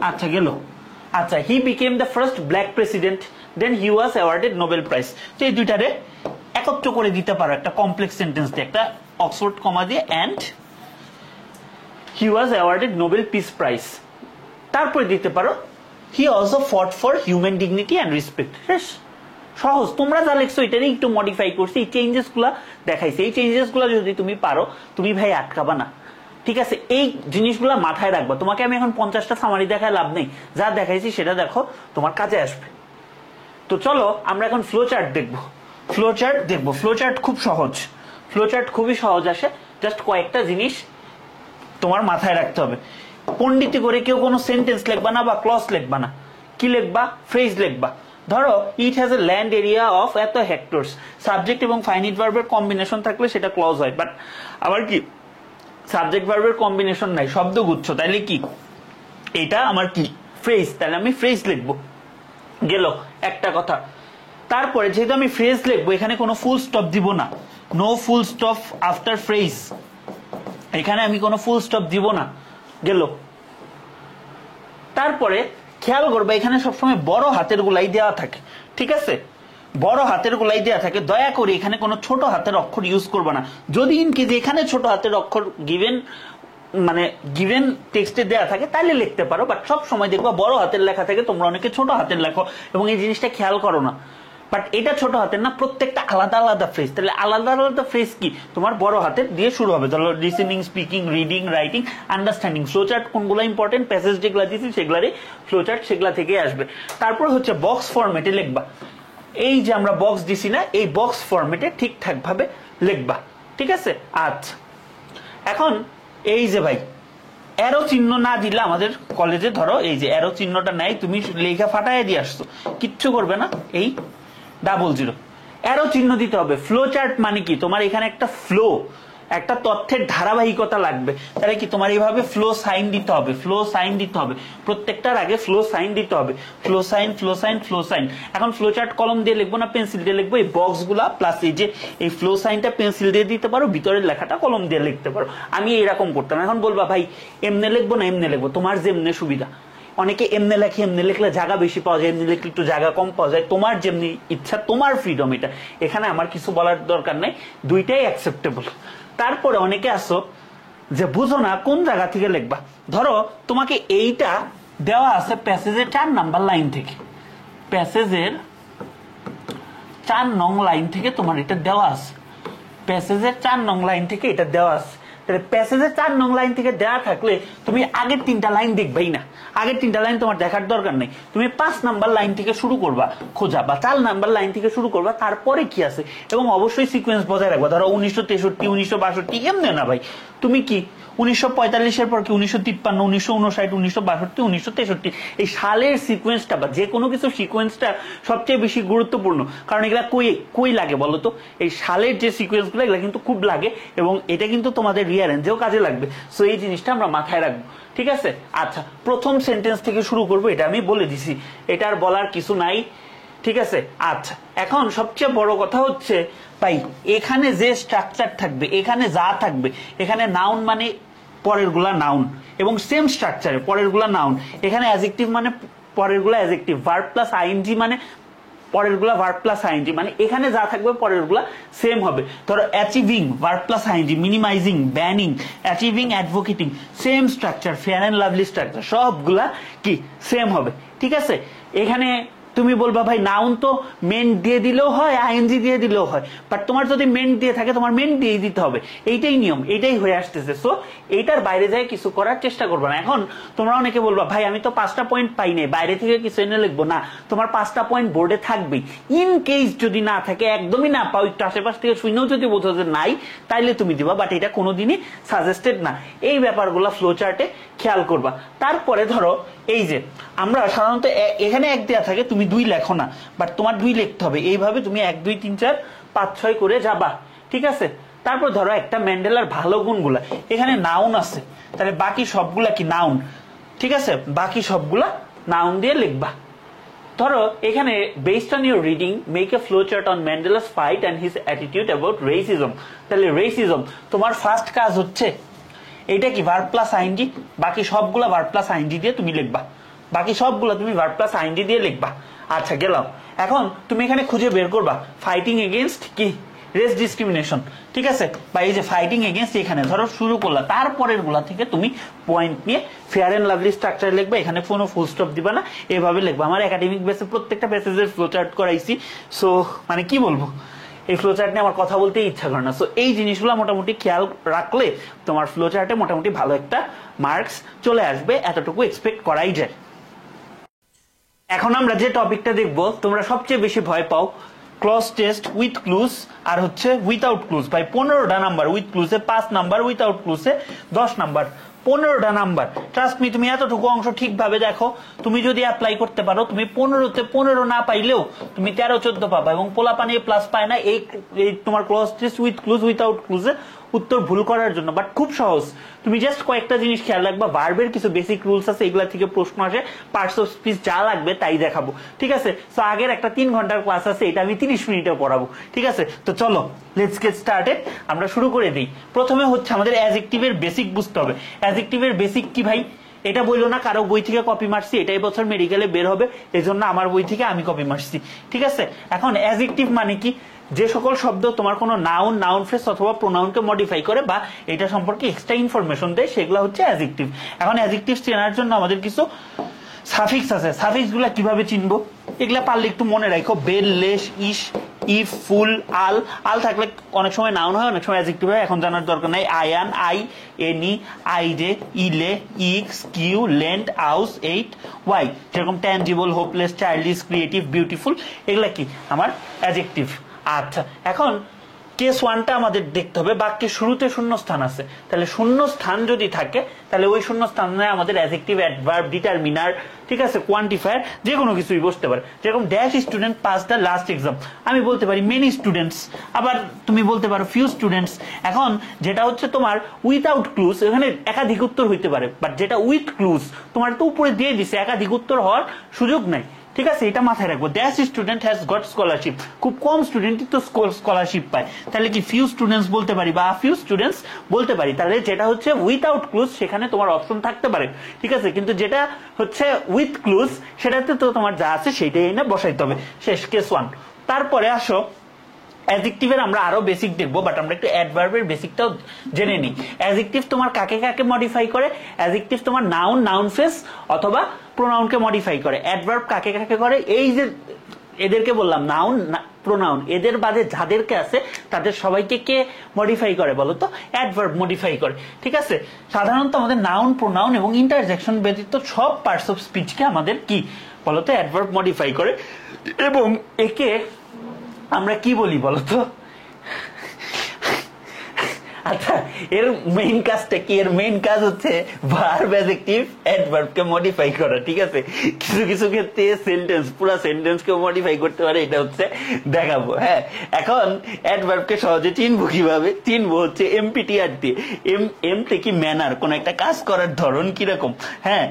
আচ্ছা গেল। আচ্ছা, he became the first black president, then he was awarded Nobel prize. তো এই দুইটারে একত্র করে দিতে পারো একটা কমপ্লেক্স সেন্টেন্স দিয়ে, একটা অক্সফোর্ড কমা দিয়ে, and he was awarded Nobel peace prize. তারপরে দিতে পারো he also fought for human dignity and respect. শেষ, সহজ। তোমরা যা লিখছো এটারই একটু মডিফাই করছি, এই চেঞ্জেস গুলা দেখাইছি। এই চেঞ্জেস গুলা যদি তুমি পারো, তুমি ভাই আটকাবা না। ঠিক আছে, এই জিনিসগুলো মাথায় রাখবা। তোমাকে আমি এখন 50টা সামারি দেখায় লাভ নেই, যা দেখাইছি সেটা দেখো, তোমার কাজে আসবে। তো চলো আমরা এখন ফ্লো চার্ট দেখবো। ফ্লো চার্ট দেখবো, ফ্লো চার্ট খুব সহজ, ফ্লো চার্ট খুবই সহজ আসে। জাস্ট কয়েকটা জিনিস তোমার মাথায় রাখতে হবে। পণ্ডিতি করে কেউ কোনো সেন্টেন্স লিখবা না বা ক্লজ লিখবা না। কি লিখবা? ফ্রেজ লিখবা। ধরো it has a land area of এত হেক্টরস। সাবজেক্ট এবং ফাইনিট ভার্বের কম্বিনেশন থাকলে সেটা ক্লজ হয়, বাট আবার কি সাবজেক্ট ভার্বের কম্বিনেশন নাই, শব্দগুচ্ছ, তাইলে কি এটা আমার কি ফ্রেজ, তাহলে আমি ফ্রেজ লিখবো। গেল একটা কথা। তারপরে যেহেতু আমি ফ্রেজ লিখবো, এখানে কোনো ফুল স্টপ দিব না, no full stop after phrase. এখানে আমি কোনো ফুল স্টপ দিব না। গেল। তারপরে খেয়াল করবে এখানে সবসময় বড় হাতের গুলাই দেওয়া থাকে। ঠিক আছে, বড় হাতের গুলাই দেওয়া থাকে। দয়া করে এখানে কোনো ছোট হাতের অক্ষর ইউজ করবে না। যদি ইনকেস এখানে ছোট হাতের অক্ষর গিভেন মানে গিভেন টেক্সটে দেওয়া থাকে তাহলে লিখতে পারো, বাট সব সময় দেখবা বড় হাতের লেখা থাকে। তোমরা অনেকে ছোট হাতের লেখো এবং এই জিনিসটা খেয়াল করো না, বাট এটা ছোট হাতের না, প্রত্যেকটা আলাদা আলাদা ফ্রেজ। তাহলে আলাদা আলাদা ফ্রেজ কি তোমার বড় হাতের দিয়ে শুরু হবে। ধরো listening, speaking, reading, writing, understanding. Flowchart কোনগুলো ইম্পর্টেন্ট, প্যাসেজ যেগুলো দিচ্ছি সেগুলারই ফ্লোচার্ট, সেগুলা থেকে আসবে। তারপর হচ্ছে বক্স ফরম্যাটে লিখবা। এই যে আমরা বক্স দিছি না, এই বক্স ফরম্যাটে ঠিকঠাক ভাবে লিখবা। ঠিক আছে, আচ্ছা এখন এই যে ভাই অ্যারো চিহ্ন না দিলে আমাদের কলেজে, ধরো এই যে অ্যারো চিহ্নটা নাই, তুমি লেখা ফাটায় দিয়ে আসছো, কিচ্ছু করবে না। এই 00 অ্যারো চিহ্ন দিতে হবে। ফ্লো চার্ট মানে কি তোমার এখানে একটা ফ্লো, একটা তথ্যের ধারাবাহিকতা লাগবে। তাহলে কি তোমার এইভাবে ফ্লো সাইন দিতে হবে, ফ্লো সাইন দিতে হবে, প্রত্যেকটার আগে ফ্লো সাইন দিতে হবে। Flow sign, flow sign, flow sign. এখন ফ্লো চার্ট কলম দিয়ে লিখবো না পেন্সিল দিয়ে লিখবো? এই বক্স গুলা প্লাস এই যে এই ফ্লো সাইনটা পেন্সিল দিয়ে দিতে পারো, ভিতরের লেখাটা কলম দিয়ে লিখতে পারো। আমি এইরকম করতাম। এখন বলবা ভাই এমনে লিখবো না এমনে লিখবো, তোমার যেমনে সুবিধা। অনেকে এমনি লেখে, এমনি লিখলে জায়গা বেশি পাওয়া যায়, এমনি লিখলে একটু জায়গা কম পাওয়া যায়, তোমার যেমনি ইচ্ছা, তোমার ফ্রিডম এটা, এখানে আমার কিছু বলার দরকার নাই, দুইটাই অ্যাকসেপ্টেবল। তারপরে অনেকে আসো যে বুঝো না কোন জায়গা থেকে লিখবা। ধরো তোমাকে এইটা দেওয়া আছে প্যাসেজের 4 নাম্বার লাইন থেকে, প্যাসেজের 4 নং লাইন থেকে তোমার এটা দেওয়া আছে, প্যাসেজের 4 নং লাইন থেকে এটা দেওয়া আছে। তাহলে প্যাসেজের 4 নং লাইন থেকে দেওয়া থাকলে তুমি আগের 3টা লাইন দেখবেই না, আগের 3টা লাইন তোমার দেখার দরকার নেই, তুমি 5 নাম্বার লাইন থেকে শুরু করবা খোঁজা, বা 4 নাম্বার লাইন থেকে শুরু করবা, তারপরে কি আছে, এবং অবশ্যই সিকোয়েন্স বজায় রাখবা। ধরো 1963, 1962 এমনি না ভাই, তুমি কি 1945 পর কি 1953, 1959, 1962, 1963 এই সালের সিকোয়েন্সটা বা যে কোনো কিছু সিকোয়েন্সটা সবচেয়ে বেশি গুরুত্বপূর্ণ, কারণ এগুলা কই লাগে বলো তো, এই সালের যে সিকোয়েন্সগুলো এগুলা কিন্তু খুব লাগে, এবং এটা কিন্তু তোমাদের রিয়ারেঞ্জেও কাজে লাগবে। সো এই জিনিসটা আমরা মাথায় রাখবো, ঠিক আছে? আচ্ছা, প্রথম সেন্টেন্স থেকে শুরু করবো, এটা আমি বলে দিছি, এটার বলার কিছু নাই, ঠিক আছে? আচ্ছা, এখন সবচেয়ে বড় কথা হচ্ছে ভাই, এখানে যে স্ট্রাকচার থাকবে, এখানে যা থাকবে, এখানে নাউন মানে পরের গুলা নাউন, এবং সেম স্ট্রাকচারে পরের গুলা নাউন, এখানে অ্যাডজেক্টিভ মানে পরের গুলা অ্যাডজেক্টিভ, ভার্ব প্লাস আইএনজি মানে পরের গুলা ভার্ব প্লাস আইএনজি, মানে এখানে যা থাকবে পরের গুলা সেম হবে। ধরো achieving verb plus ING, minimising, banning, achieving, advocating, same structure, fair and lovely structure, সবগুলা কি সেম হবে, ঠিক আছে? এখানে তুমি বলবা ভাই নাউন তো মেন দিয়ে দিলেও হয়, আইএনজি দিয়ে দিলেও হয়, বাট তোমার যদি মেন দিয়ে থাকে তোমার মেন দিয়ে দিতে হবে, এইটাই নিয়ম, এইটাই হয়ে আসতেছে। সো এইটার বাইরে যায় কিছু করার চেষ্টা করবে না। এখন তোমরা অনেকে বলবা ভাই আমি তো 5টা পয়েন্ট পাই নাই, বাইরে থেকে কিছু এনে লিখবো না, তোমার 5টা পয়েন্ট বোর্ডে থাকবেই। ইন কেস যদি না থাকে, একদমই না পাও, একটু আশেপাশ থেকে শুনেও যদি বোঝো যে নাই, তাইলে তুমি দিবা, বাট এটা কোনোদিনই সাজেস্টেড না। এই ব্যাপারগুলো ফ্লো চার্টে খেয়াল করবা। তারপরে ধরো এই যে আমরা সাধারণত এখানে 1 দেয়া থাকে, তুমি 2 লেখো না, বাট তোমার 2 লিখতে হবে, এইভাবে তুমি 1 2 3 4 5 6 করে যাবা, ঠিক আছে? তারপর ধরো একটা ম্যান্ডেলার ভালো গুণগুলা, এখানে নাউন আছে, তাহলে বাকি সবগুলা কি নাউন, ঠিক আছে? বাকি সবগুলা নাউন দিয়ে লিখবা। ধরো এখানে based on your reading make a flow chart on Mandela's fight and his attitude about racism. তাহলে রেসিজম তোমার ফার্স্ট কাজ হচ্ছে এটা কি ভার্ব প্লাস আইএনজি, বাকি সবগুলা ভার্ব প্লাস আইএনজি দিয়ে তুমি লিখবা, বাকি সবগুলা তুমি ভার্ব প্লাস আইএনজি দিয়ে লিখবা। আচ্ছা গেলাম, এখন তুমি এখানে খুঁজে বের করবা ফাইটিং এগেইনস্ট কি রেস ডিসক্রিমিনেশন, ঠিক আছে? বা এই যে ফাইটিং এগেইনস্ট, এখানে ধরো শুরু করলা, তারপরের গুলা থেকে তুমি পয়েন্ট নিয়ে ফেয়ার এন্ড লাভলি স্ট্রাকচার লিখবা, এখানে কোনো ফুল স্টপ দিবা না, এভাবে লিখবা। আমার একাডেমিক বেসে প্রত্যেকটা প্যাসেজের ফ্লো চার্ট করাইছি, সো মানে কি বলবো, এই ফ্লো চার্ট নিয়ে আমার কথা বলতে ইচ্ছা করে না। সো এই জিনিসগুলো মোটামুটি খেয়াল রাখলে তোমার ফ্লো চার্টে মোটামুটি ভালো একটা মার্কস চলে আসবে, এতটুকু এক্সপেক্ট করাই যায়। এখন আমরা যে টপিকটা দেখবো, তোমরা সবচেয়ে বেশি ভয় পাও ক্লজ টেস্ট উইথ ক্লুজ আর হচ্ছে উইথাউট ক্লুজ। ভাই 15টা নাম্বার উইথ ক্লুজে 5 নাম্বার, উইথাউট ক্লুজে 10 নাম্বার, 15টা নাম্বার। ট্রাস্ট মি, তুমি এতটুকু অংশ ঠিকভাবে দেখো, তুমি যদি অ্যাপ্লাই করতে পারো, তুমি 15তে 15 না পাইলেও তুমি 13 14 পাবা। এবং পোলাপানি প্লাস পায় না এই তোমার clause test with clues without ক্লুজে উত্তর ভুল করার জন্য, বাট খুব সহজ। তুমি জাস্ট কয়েকটা জিনিস খেয়াল রাখবা, ভার্বের কিছু বেসিক রুলস আছে, এগুলা থেকে প্রশ্ন আসে, পার্টস অফ স্পিচ যা লাগবে তাই দেখাবো, ঠিক আছে? সো আগের একটা 3 ঘন্টার ক্লাস আছে, এটা আমি 30 মিনিটে পড়াবো, ঠিক আছে? তো চলো লেটস গেট স্টার্টেড, আমরা শুরু করে দিই। প্রথমে হচ্ছে আমাদের অ্যাডজেক্টিভের বেসিক বুঝতে হবে। অ্যাডজেক্টিভের বেসিক কি ভাই? এটা বললো না কারো বই থেকে কপি মারছি, এটাই বছর মেডিকেলে বের হবে, এজন্য আমার বই থেকে আমি কপি মারছি, ঠিক আছে? এখন অ্যাডজেক্টিভ মানে কি? যে সকল শব্দ তোমার কোনো নাউন, নাউন ফ্রেজ অথবা প্রোনাউনকে মডিফাই করে বা এটা সম্পর্কে এক্সট্রা ইনফরমেশন দেয়, সেগুলো হচ্ছে অ্যাডজেক্টিভ। এখন অ্যাডজেক্টিভ চেনার জন্য আমাদের কিছু সাফিক্স আছে। সাফিক্স গুলা কিভাবে চিনবো? এগুলা পারলে একটু মনে রাখো, বেল, লেশ, ইস, ইফ, ফুল, আল। আল থাকলে অনেক সময় নাউন হয়, অনেক সময় অ্যাডজেক্টিভ হয়, এখন জানার দরকার নাই। আয়ান, আই, এনি, আইডে, ইলে, ইক্স, কিউ, লেন্ড, আউস, এইট, ওয়াই। যেরকম tangible, hopeless, childish, creative, beautiful, এগুলা কি আমার অ্যাডজেক্টিভ। আচ্ছা, এখন কেস 1টা আমাদের দেখতে হবে, বাক্যের শুরুতে শূন্যস্থান আছে, তাহলে শূন্যস্থান যদি থাকে তাহলে ওই শূন্যস্থানে আমাদের অ্যাডজেক্টিভ, অ্যাডভার্ব, ডিটারমিনার, ঠিক আছে, কোয়ান্টিফায়ার, যে কোনো কিছুই বসতে পারে। যেরকম dash student pass the last exam, আমি বলতে পারি মেনি স্টুডেন্টস, আবার তুমি বলতে পারো ফিউ স্টুডেন্টস। এখন যেটা হচ্ছে তোমার উইথাউট ক্লুজ, এখানে একাধিক উত্তর হইতে পারে, বাট যেটা উইথ ক্লুজ তোমার তো উপরে দিয়ে দিছে, একাধিক উত্তর হওয়ার সুযোগ নাই, ঠিক আছে, এটা মাথায় রাখবো। That student has got scholarship, খুব কম স্টুডেন্টই তো স্কলারশিপ পায়, তাহলে কি ফিউ স্টুডেন্টস বলতে পারি বা ফিউ স্টুডেন্টস বলতে পারি। তাহলে যেটা হচ্ছে উইথাউট ক্লুজ সেখানে তোমার অপশন থাকতে পারে, ঠিক আছে, কিন্তু যেটা হচ্ছে উইথ ক্লুজ সেটাতে তো তোমার যা আছে সেইটাই এনে বসাইতে হবে। শেষ, কেস 1। তারপরে আসো অ্যাডজেক্টিভের আমরা আরো বেসিক দেখবো, বাট আমরা একটু অ্যাডভার্বের বেসিকটাও জেনে নিই। অ্যাডজেক্টিভ তোমার কাকে কাকে মডিফাই করে? অ্যাডজেক্টিভ তোমার নাউন, নাউন ফ্রেজ অথবা প্রোনাউনকে মডিফাই করে। অ্যাডভার্ব কাকে কাকে করে? এই যে এদেরকে বললাম নাউন, প্রোনাউন, এদের বাদে যাদেরকে আছে তাদের সবাইকে কে মডিফাই করে বলো তো? অ্যাডভার্ব মডিফাই করে, ঠিক আছে। সাধারণত আমাদের নাউন, প্রোনাউন এবং ইন্টারজেকশন ব্যতীত সব পার্টস অফ স্পিচকে আমাদের কি বলতো? অ্যাডভার্ব মডিফাই করে। এবং একে আমরা কি বলি বলতো? আচ্ছা, এর মেইন কাজটা কি? এর মেইন কাজ হচ্ছে ভার্ব, অ্যাডজেক্টিভ, অ্যাডভার্বকে মডিফাই করা, ঠিক আছে। কিছু কিছু ক্ষেত্রে সেন্টেন্স, পুরো সেন্টেন্সকে মডিফাই করতে পারে, এটা হচ্ছে দেখাবো। হ্যাঁ, এখন অ্যাডভার্বকে সহজে চিনবো কিভাবে? চিনবো হচ্ছে এমপিটিআর দিয়ে। এমতে কি ম্যানার, কোন একটা কাজ করার ধরন কিরকম, হ্যাঁ,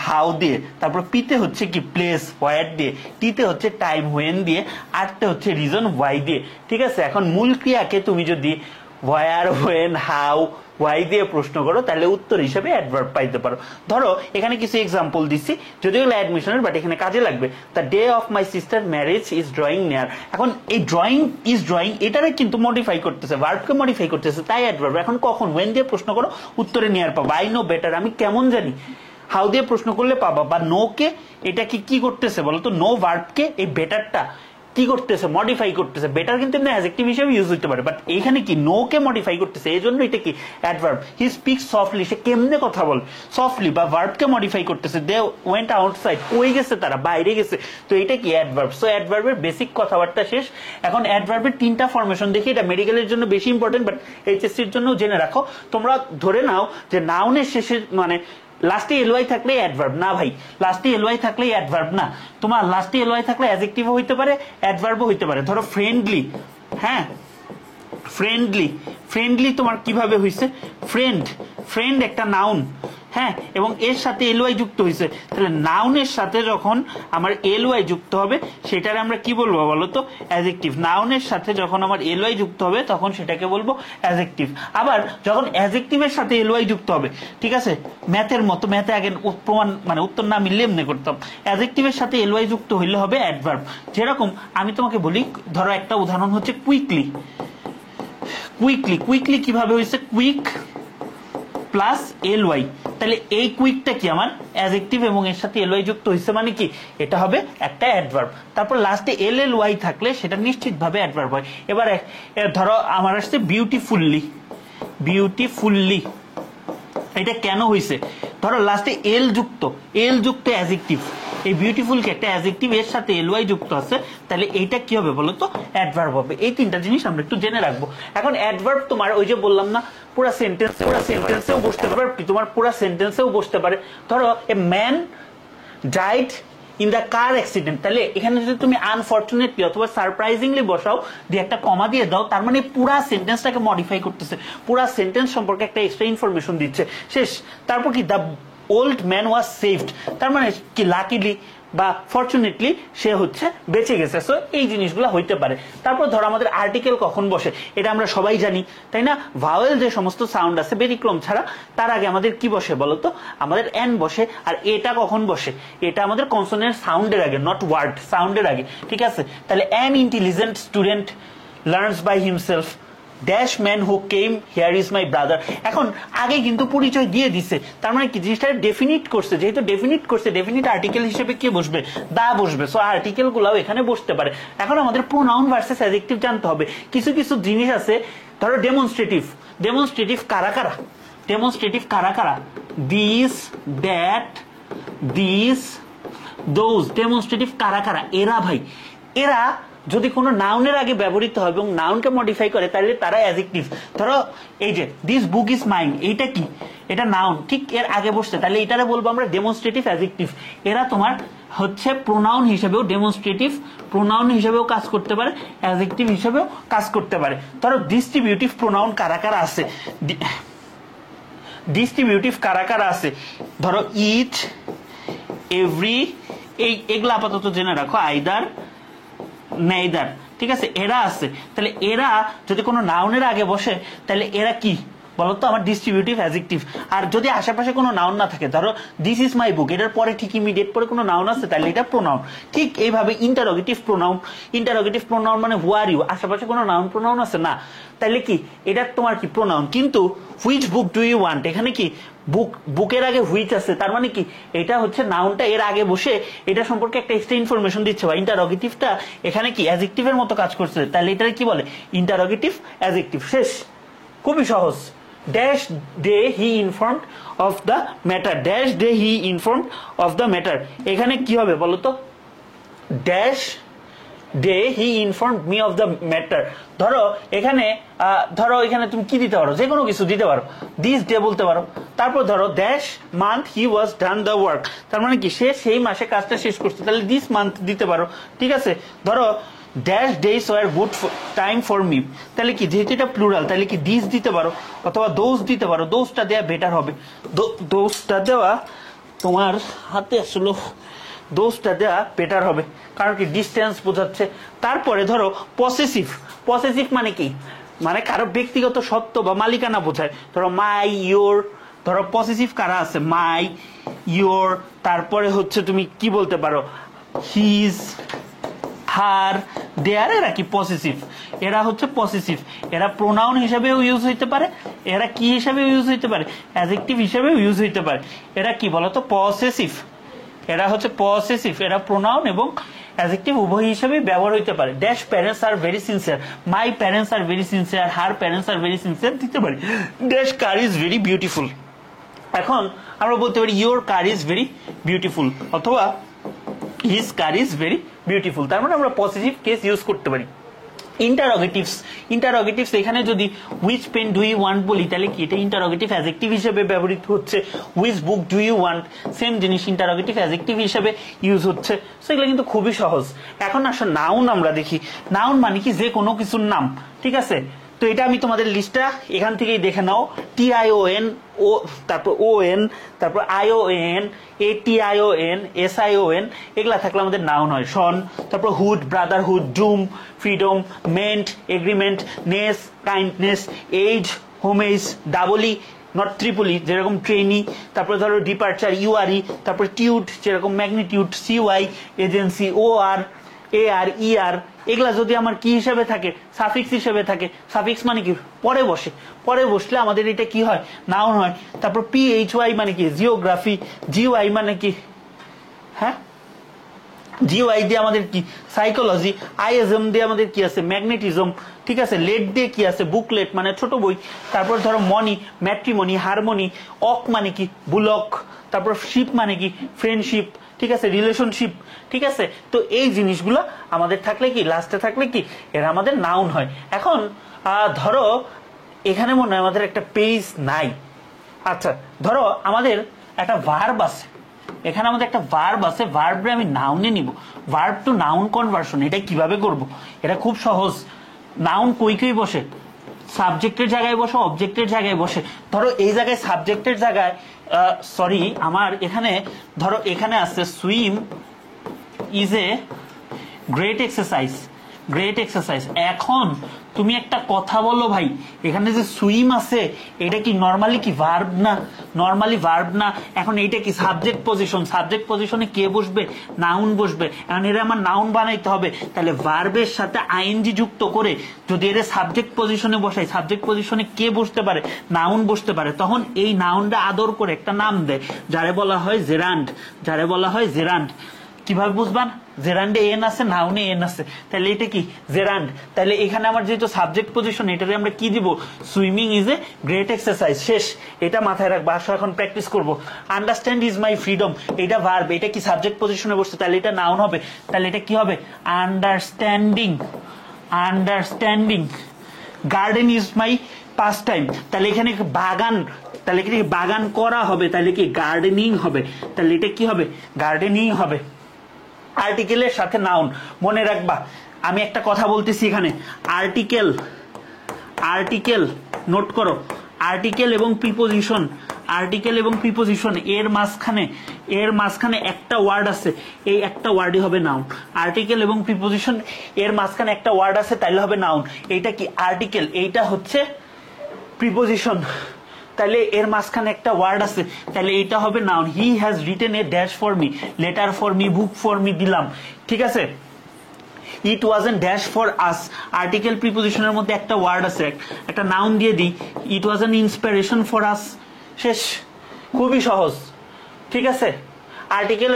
হাউ দিয়ে। তারপর পিতে হচ্ছে কি প্লেস, হোয়ার দিয়ে। টিতে হচ্ছে টাইম, হোয়েন দিয়ে। আরতে হচ্ছে রিজন, ওয়াই দিয়ে, ঠিক আছে। এখন মূল ক্রিয়াকে তুমি যদি হোয়ার, হোয়েন, হাউ, ওয়াই দিয়ে প্রশ্ন করো তাহলে উত্তর হিসেবে অ্যাডভার্ব পাইতে পারো। ধরো এখানে কিছু এক্সাম্পল দিচ্ছি, যদিও এগুলো অ্যাডমিশনের, বাট এখানে কাজে লাগবে। The day of my sister marriage is drawing near. এখন এই ড্রয়িং, ইজ ড্রয়িং, এটারে কিন্তু মডিফাই করতেছে, ভার্বকে মডিফাই করতেছে, তাই অ্যাডভার্ব। এখন কখন? ওয়েন দিয়ে প্রশ্ন করো, উত্তরে নিয়ার পাবা। আই নো বেটার, আমি কেমন জানি। হাউ দিয়ে প্রশ্ন করলে পাবা। বা নো কে এটা কি করতেছে বলতো? নো ভার্বকে এই বেটারটা কি করতেছে? মডিফাই করতেছে। বেটার কিন্তু অ্যাডজেক্টিভ হিসেবে ইউজ হতে পারে, বাট এইখানে কি নো কে মডিফাই করতেছে, এই জন্য এটা কি অ্যাডভার্ব। হি স্পিক্স সফটলি, সে কেমনে কথা বল, সফটলি। বা ভার্বকে মডিফাই করতেছে, দে ওয়েন্ট আউটসাইড, কই গেছে তারা, বাইরে গেছে, তো এটা কি অ্যাডভার্ব। সো অ্যাডভার্বের বেসিক কথাবার্তা শেষ। এখন অ্যাডভার্বের 3টা ফরমেশন দেখি, এটা মেডিকেলের জন্য বেশি ইম্পর্টেন্ট, বাট এইচএসসির জন্য জেনে রাখো। তোমরা ধরে নাও যে নাউনের শেষে মানে লাস্টে এলওয়াই থাকলে অ্যাডভার্ব না ভাই, লাস্টে এলওয়াই থাকলে অ্যাডভার্ব না। তোমার লাস্টে এলওয়াই থাকলে অ্যাডজেক্টিভও হইতে পারে, অ্যাডভার্বও হইতে পারে। ধরো ফ্রেন্ডলি, হ্যাঁ, ফ্রেন্ডলি, ফ্রেন্ডলি তোমার কিভাবে হইছে? ফ্রেন্ড, ফ্রেন্ড একটা নাউন, হ্যাঁ, এবং এর সাথে এলওয়াই যুক্ত হয়েছে। তাহলে নাউনের সাথে যখন আমার এলওয়াই যুক্ত হবে সেটারে আমরা কি বলবো বলতো? অ্যাডজেক্টিভ। নাউনের সাথে যখন আমার এলওয়াই যুক্ত হবে তখন সেটাকে বলবো অ্যাডজেক্টিভ। আবার যখন অ্যাডজেক্টিভের সাথে এলওয়াই যুক্ত হবে, ঠিক আছে, ম্যাথের মতো, ম্যাথে আগে প্রমাণ মানে উত্তর না মিললে এমনি করতাম, অ্যাডজেক্টিভের সাথে এলওয়াই যুক্ত হইলে হবে অ্যাডভার্ব। যেরকম আমি তোমাকে বলি, ধরো একটা উদাহরণ হচ্ছে কুইকলি। কুইকলি, কুইকলি কিভাবে হয়েছে? Quick plus LY. তাহলে এই কুইকটা কি আমার অ্যাডজেক্টিভ এবং এর সাথে এলওয়াই যুক্ত হয়েছে, মানে কি এটা হবে একটা অ্যাডভার্ব। তারপর লাস্টে এলএলওয়াই থাকলে সেটা নিশ্চিতভাবে অ্যাডভার্ব হয়। এবার ধরো আমার আসছে বিউটিফুল্লি, বিউটিফুল্লি, এটা কেন হয়েছে? ধরো লাস্টে এল যুক্ত, এল যুক্ত অ্যাডজেক্টিভ, এই বিউটিফুলকে একটা অ্যাডজেক্টিভ এর সাথে এলওয়াই যুক্ত আছে, তাহলে এইটা কি হবে বলো তো? অ্যাডভার্ব হবে। এই 3টা জিনিস আমরা একটু জেনে রাখবো। এখন অ্যাডভার্ব তোমার ওই যে বললাম না, পুরা সেন্টেন্সেও বসতে পারে, তোমার পুরা সেন্টেন্সেও বসতে পারে। ধরো a man died in the car accident, তাহলে এখানে যদি তুমি আনফরচুনেটলি অথবা সারপ্রাইজিংলি বসাও, দিয়ে একটা কমা দিয়ে দাও, তার মানে পুরা সেন্টেন্সটাকে মডিফাই করতেছে, পুরা সেন্টেন্স সম্পর্কে একটা এক্সট্রা ইনফরমেশন দিচ্ছে। শেষ। তারপর কি? The old man was saved, তার মানে কি লাকিলি বা ফরচুনেটলি সে হচ্ছে বেঁচে গেছে। সো এই জিনিসগুলো হইতে পারে। তারপর ধরো আমাদের আর্টিকেল কখন বসে এটা আমরা সবাই জানি, তাই না? ভাওয়েল যে সমস্ত সাউন্ড আছে ব্যতিক্রম ছাড়া, তার আগে আমাদের কি বসে বলতো? আমাদের এন বসে। আর এটা কখন বসে? এটা আমাদের কনসোনেন্ট সাউন্ডের আগে, নট ওয়ার্ড, সাউন্ডের আগে, ঠিক আছে। তাহলে an intelligent student learns by himself, dash man who came here is my brother. এখন আগে কিন্তু পরিচয় দিয়ে দিছে, তার মানে কি জিনিসটা ডেফিনিট করছে। যেহেতু ডেফিনিট করছে, ডেফিনিট আর্টিকেল হিসেবে কে বসবে? দা বসবে। সো আর্টিকেল গুলাও এখানে বসতে পারে। এখন আমাদের প্রোনাউন ভার্সেস অ্যাডজেক্টিভ জানতে হবে। কিছু কিছু জিনিস আছে, ধরো ডেমনস্ট্রেটিভ, ডেমনস্ট্রেটিভ কারা কারা? ডেমনস্ট্রেটিভ কারা কারা? This, that, this, those. Demonstrative কারা কারা? এরা ভাই, এরা যদি কোনো নাউনের আগে ব্যবহৃত হয় এবং নাউনকে মডিফাই করে তাহলে তারা অ্যাডজেক্টিভ। ধরো এই যে দিস বুক ইজ মাইন, এইটা কি? এটা নাউন, ঠিক এর আগে বসছে, তাহলে এটারে বলবো আমরা ডেমনস্ট্রেটিভ অ্যাডজেক্টিভ। এরা তোমার হচ্ছে প্রোনাউন হিসেবেও, ডেমনস্ট্রেটিভ প্রোনাউন হিসেবেও কাজ করতে পারে, অ্যাডজেক্টিভ হিসেবেও কাজ করতে পারে। ধরো ডিস্ট্রিবিউটিভ প্রোনাউন কারা কারা আছে? ডিস্ট্রিবিউটিভ কারা কারা আছে? ধরো ইচ, এভরি, এগুলা আপাতত জেনে রাখো, আইদার নেইদার, ঠিক আছে, এরা আছে। তাহলে এরা যদি কোনো নাউনের আগে বসে তাহলে এরা কি বলতো, আমার ডিস্ট্রিবিউটিভ অ্যাডজেক্টিভ। আর যদি আশেপাশে কোনো নাউন না থাকে, ধরো দিস ইজ মাই বুক, এটার পরে ঠিক ইমিডিয়েট পরে কোনো নাউন আছে, তাহলে এটা প্রোনাউন। ঠিক এইভাবে ইন্টারোগেটিভ প্রোনাউন, ইন্টারোগেটিভ প্রোনাউন মানে হু আর ইউ, আশেপাশে কোনো নাউন প্রোনাউন আছে না, তাহলে কি এটা তোমার কি প্রোনাউন। কিন্তু which book do you want, এখানে কি বুকের আগে হুইচ আছে, তার মানে কি এটা হচ্ছে নাউনটা এর আগে বসে এটা সম্পর্কে একটা এক্সট্রা ইনফরমেশন দিচ্ছে, বা ইন্টারোগেটিভটা এখানে কি অ্যাডজেক্টিভের মতো কাজ করছে, তাহলে এটা কি বলে ইন্টারোগেটিভ অ্যাডজেক্টিভ। শেষ, খুবই সহজ। Dash day he informed of the matter, dash day he informed of the matter, এখানে কি হবে বলতো, dash day he informed me of the matter। ধরো এখানে তুমি কি দিতে পারো, যে কোনো কিছু দিতে পারো, this day বলতে পারো, তারপর ধরো dash month he was done the work, তার মানে কি সে সেই মাসে কাজটা শেষ করছে, তাহলে this month দিতে পারো, ঠিক আছে। ধরো dash days were good time for me, তাহলে কি যেহেতু এটা প্লুরাল তাহলে কি দিস দিতে পারো, অথবা দোজ দিতে পারো, দোজটা দেওয়া বেটার হবে, দোজটা দেওয়া তোমার হাতে আসলে দোজটা দেওয়া বেটার হবে, কারণ কি ডিস্টেন্স বোঝাচ্ছে। তারপরে ধরো পসেসিভ, পসেসিভ মানে কি, মানে কারো ব্যক্তিগত সত্ত্ব বা মালিকানা বোঝায়, ধরো মাই ইয়োর, ধরো পসেসিভ কারা আছে, মাই ইয়োর, তারপরে হচ্ছে তুমি কি বলতে পারো হিজ, হার, দেয়ার, এরা কি পসেসিভ, এরা হচ্ছে পসেসিভ, এরা প্রোনাউন হিসেবেও ইউজ হইতে পারে, এরা কি হিসেবে ইউজ হইতে পারে, অ্যাডজেক্টিভ হিসেবেও ইউজ হইতে পারে। এরা কি বলতো পসেসিভ, এরা হচ্ছে পসেসিভ, এরা প্রোনাউন এবং অ্যাডজেক্টিভ উভয় হিসেবে ব্যবহার হইতে পারে। Dash parents are very sincere, my parents are very sincere, her parents are very sincere দিতে পারি। Dash car is very beautiful, এখন আমরা বলতে পারি your car is very beautiful, অথবা his car is very beautiful, তার মানে আমরা পজিটিভ কেস ইউজ করতে পারি। ইন্টারোগেটিভস এখানে যদি which pen do you want বলি, তাহলে কি এটা ইন্টারোগেটিভ অ্যাডজেক্টিভ হিসেবে ব্যবহৃত হচ্ছে। Which book do you want, same জিনিস ইন্টারোগেটিভ অ্যাডজেক্টিভ হিসেবে ইউজ হচ্ছে। সেগুলো কিন্তু খুবই সহজ। এখন আসলে নাউন আমরা দেখি, নাউন মানে কি যে কোনো কিছুর নাম, ঠিক আছে। তো এটা আমি তোমাদের লিস্টটা এখান থেকেই দেখে নাও, TION, ও তারপর ON, তারপর ION, ATION, SION, এগুলা থাকলে আমাদের নাউন হয়। শন, তারপর hood, brotherhood, dom, freedom, ment, agreement, ness, kindness, age, homage, doubly, not triply যেরকম ট্রেনি, তারপরে ধরো ডিপার্চার, URE, তারপর টিউড যেরকম magnitude, CY, agency, OR, AR, ER, এগুলা যদি আমার কি হিসেবে থাকে, সাফিক্স হিসেবে থাকে। সাফিক্স মানে কি পরে বসে, পরে বসলে আমাদের এটা কি হয়, নাউন হয়। তারপর PHY মানে কি জিওগ্রাফি, GY মানে কি, হ্যাঁ GY দিয়ে আমাদের কি সাইকোলজি, ISM দিয়ে আমাদের কি আছে ম্যাগনেটিজম, ঠিক আছে। লেট দিয়ে কি আছে বুকলেট মানে ছোট বই। তারপর ধরো মনি, ম্যাট্রিমনি, হারমোনি, অক মানে কি বুলক, তারপর শিপ মানে কি ফ্রেন্ডশিপ, ঠিক আছে, রিলেশনশিপ, ঠিক আছে। তো এই জিনিসগুলো আমাদের থাকলে কি লাস্টে থাকলে কি এরা আমাদের নাউন হয়। এখন ধরো এখানে মনে হয় আমাদের একটা পেজ নাই, আচ্ছা ধরো আমাদের একটা ভার্ব আছে, এখানে আমাদের একটা ভার্ব আছে, ভার্বরে আমি নাউনে নিব, ভার্ব টু নাউন কনভার্সন, এটা কিভাবে করব, এটা খুব সহজ। নাউন কই কই বসে, সাবজেক্টের জায়গায় বসে, অবজেক্টের জায়গায় বসে। ধরো এই জায়গায় সাবজেক্টের জায়গায়, সরি আমার এখানে ধরো এখানে আছে swim is a great exercise, great exercise. এখন তুমি একটা কথা বলো ভাই, এখানে যে সুইম আছে এটা কি নরমালি কি ভার্ব না, নরমালি ভার্ব না। এখন এইটা কি সাবজেক্ট পজিশন, সাবজেক্ট পজিশনে কে বসবে, নাউন বসবে। এখন এটা আমার নাউন বানাইতে হবে, তাহলে ভার্বের সাথে আইএনজি যুক্ত করে যদি এটা সাবজেক্ট পজিশনে বসাই, সাবজেক্ট পজিশনে কে বসতে পারে, নাউন বসতে পারে। তখন এই নাউনটা আদর করে একটা নাম দেয়, যারে বলা হয় জেরান্ড, যারে বলা হয় জেরান্ড। কিভাবে বুঝবান, জেরান্ডে এন আছে, নাউনে এন আছে, তাহলে এটা কি জেরান্ড। তাহলে এখানে আমার যেহেতু সাবজেক্ট পজিশন, এটারে আমরা কি দিব, swimming is a great exercise. শেষ, এটা মাথায় রাখবা। আসো এখন প্র্যাকটিস করব। আন্ডারস্ট্যান্ড ইজ মাই ফ্রিডম, এটা ভার্ব, এটা কি সাবজেক্ট পজিশনে বসছে, তাহলে এটা নাউন হবে। তাহলে এটা কি হবে, understanding, understanding. Garden is my pass time, তাহলে এখানে বাগান, তাহলে কি বাগান করা হবে, তাহলে কি গার্ডেনিং হবে, তাহলে এটা কি হবে, গার্ডেনিং হবে। আর্টিকেলের সাথে নাউন, মনে রাখবা আমি একটা কথা বলতেছি এখানে, আর্টিকেল, আর্টিকেল নোট করো, আর্টিকেল এবং প্রিপোজিশন, আর্টিকেল এবং প্রিপোজিশন এর মাঝখানে একটা ওয়ার্ড আছে, এই একটা ওয়ার্ডই হবে নাউন। আর্টিকেল এবং প্রিপোজিশন এর মাঝখানে একটা ওয়ার্ড আছে, তাইলে হবে নাউন। এইটা কি আর্টিকেল, এইটা হচ্ছে প্রিপোজিশন, তাহলে এর মাঝখানে একটা ওয়ার্ড আছে, তাহলে এইটা হবে noun. He has written a dash for me, letter for me, book for me দিলাম, ঠিক আছে। It was an dash for us, article প্রিপোজিশনের মধ্যে একটা ওয়ার্ড আছে, একটা নাউন দিয়ে দিই, it was an inspiration for us, শেষ। খুবই সহজ, ঠিক আছে। আর্টিকেল,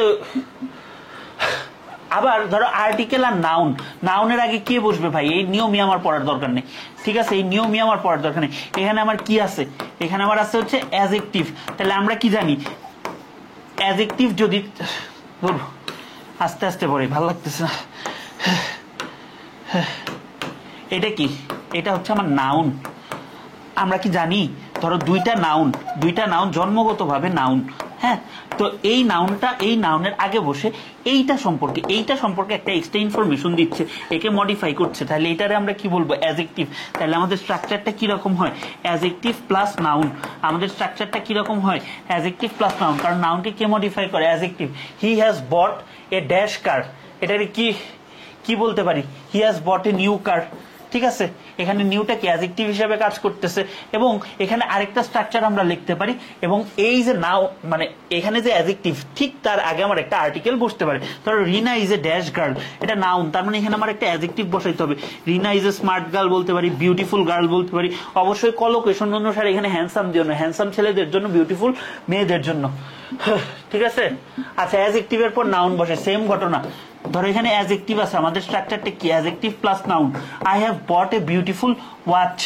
আবার ধরো আর্টিকেল আর নাউন, নাউনের আগে কে বসবে ভাই, এই নিয়মই আমার পড়ার দরকার নেই, ঠিক আছে, এই নিয়মই আমার পড়ার দরকার নেই। এখানে আমার কি আছে, এখানে আমার আছে হচ্ছে অ্যাডজেক্টিভ, তাহলে আমরা কি জানি অ্যাডজেক্টিভ যদি আস্তে আস্তে পড়ে ভালো লাগতেছে না, এটা কি, এটা হচ্ছে আমার নাউন। আমরা কি জানি ধরো দুইটা নাউন জন্মগতভাবে নাউন, হ্যাঁ, তো এই নাউনটা এই নাউনের আগে বসে এইটা সম্পর্কে একটা এক্সট্রা ইনফরমেশন দিচ্ছে, একে মডিফাই করছে, তাহলে এটারে আমরা কি বলবো, অ্যাডজেক্টিভ। তাহলে আমাদের স্ট্রাকচারটা কি রকম হয়, অ্যাডজেক্টিভ প্লাস নাউন। আমাদের স্ট্রাকচারটা কি রকম হয়, অ্যাডজেক্টিভ প্লাস নাউন, কারণ নাউনকে কে মডিফাই করে, adjective. He has bought a dash car, এটারে কি বলতে পারি, হি has bought a new car, ঠিক আছে। এখানে নিউটা কি অ্যাডজেক্টিভ হিসেবে কাজ করতেছে, এবং এখানে আরেকটা স্ট্রাকচার আমরা লিখতে পারি, এবং এই যে নাও মানে এখানে যে অ্যাডজেক্টিভ ঠিক তার আগে আমার একটা আর্টিকেল বসতে পারে। ধরো রিনা ইজ এ ড্যাশ গার্ল, এটা নাউন, তার মানে এখানে আমার একটা অ্যাডজেক্টিভ বসাইতে হবে। রিনা ইজ এ স্মার্ট গার্ল বলতে পারি, বিউটিফুল গার্ল বলতে পারি, অবশ্যই কলোকেশন অনুসারে এখানে হ্যান্ডসাম জন্য, হ্যান্ডসাম ছেলেদের জন্য, বিউটিফুল মেয়েদের জন্য, ঠিক আছে। আচ্ছা, অ্যাডজেক্টিভের পর নাউন বসে, সেম ঘটনা। ধরো এখানে অ্যাডজেক্টিভ আছে, আমাদের স্ট্রাকচারটা কি, adjective plus noun. I have bought a beautiful watch,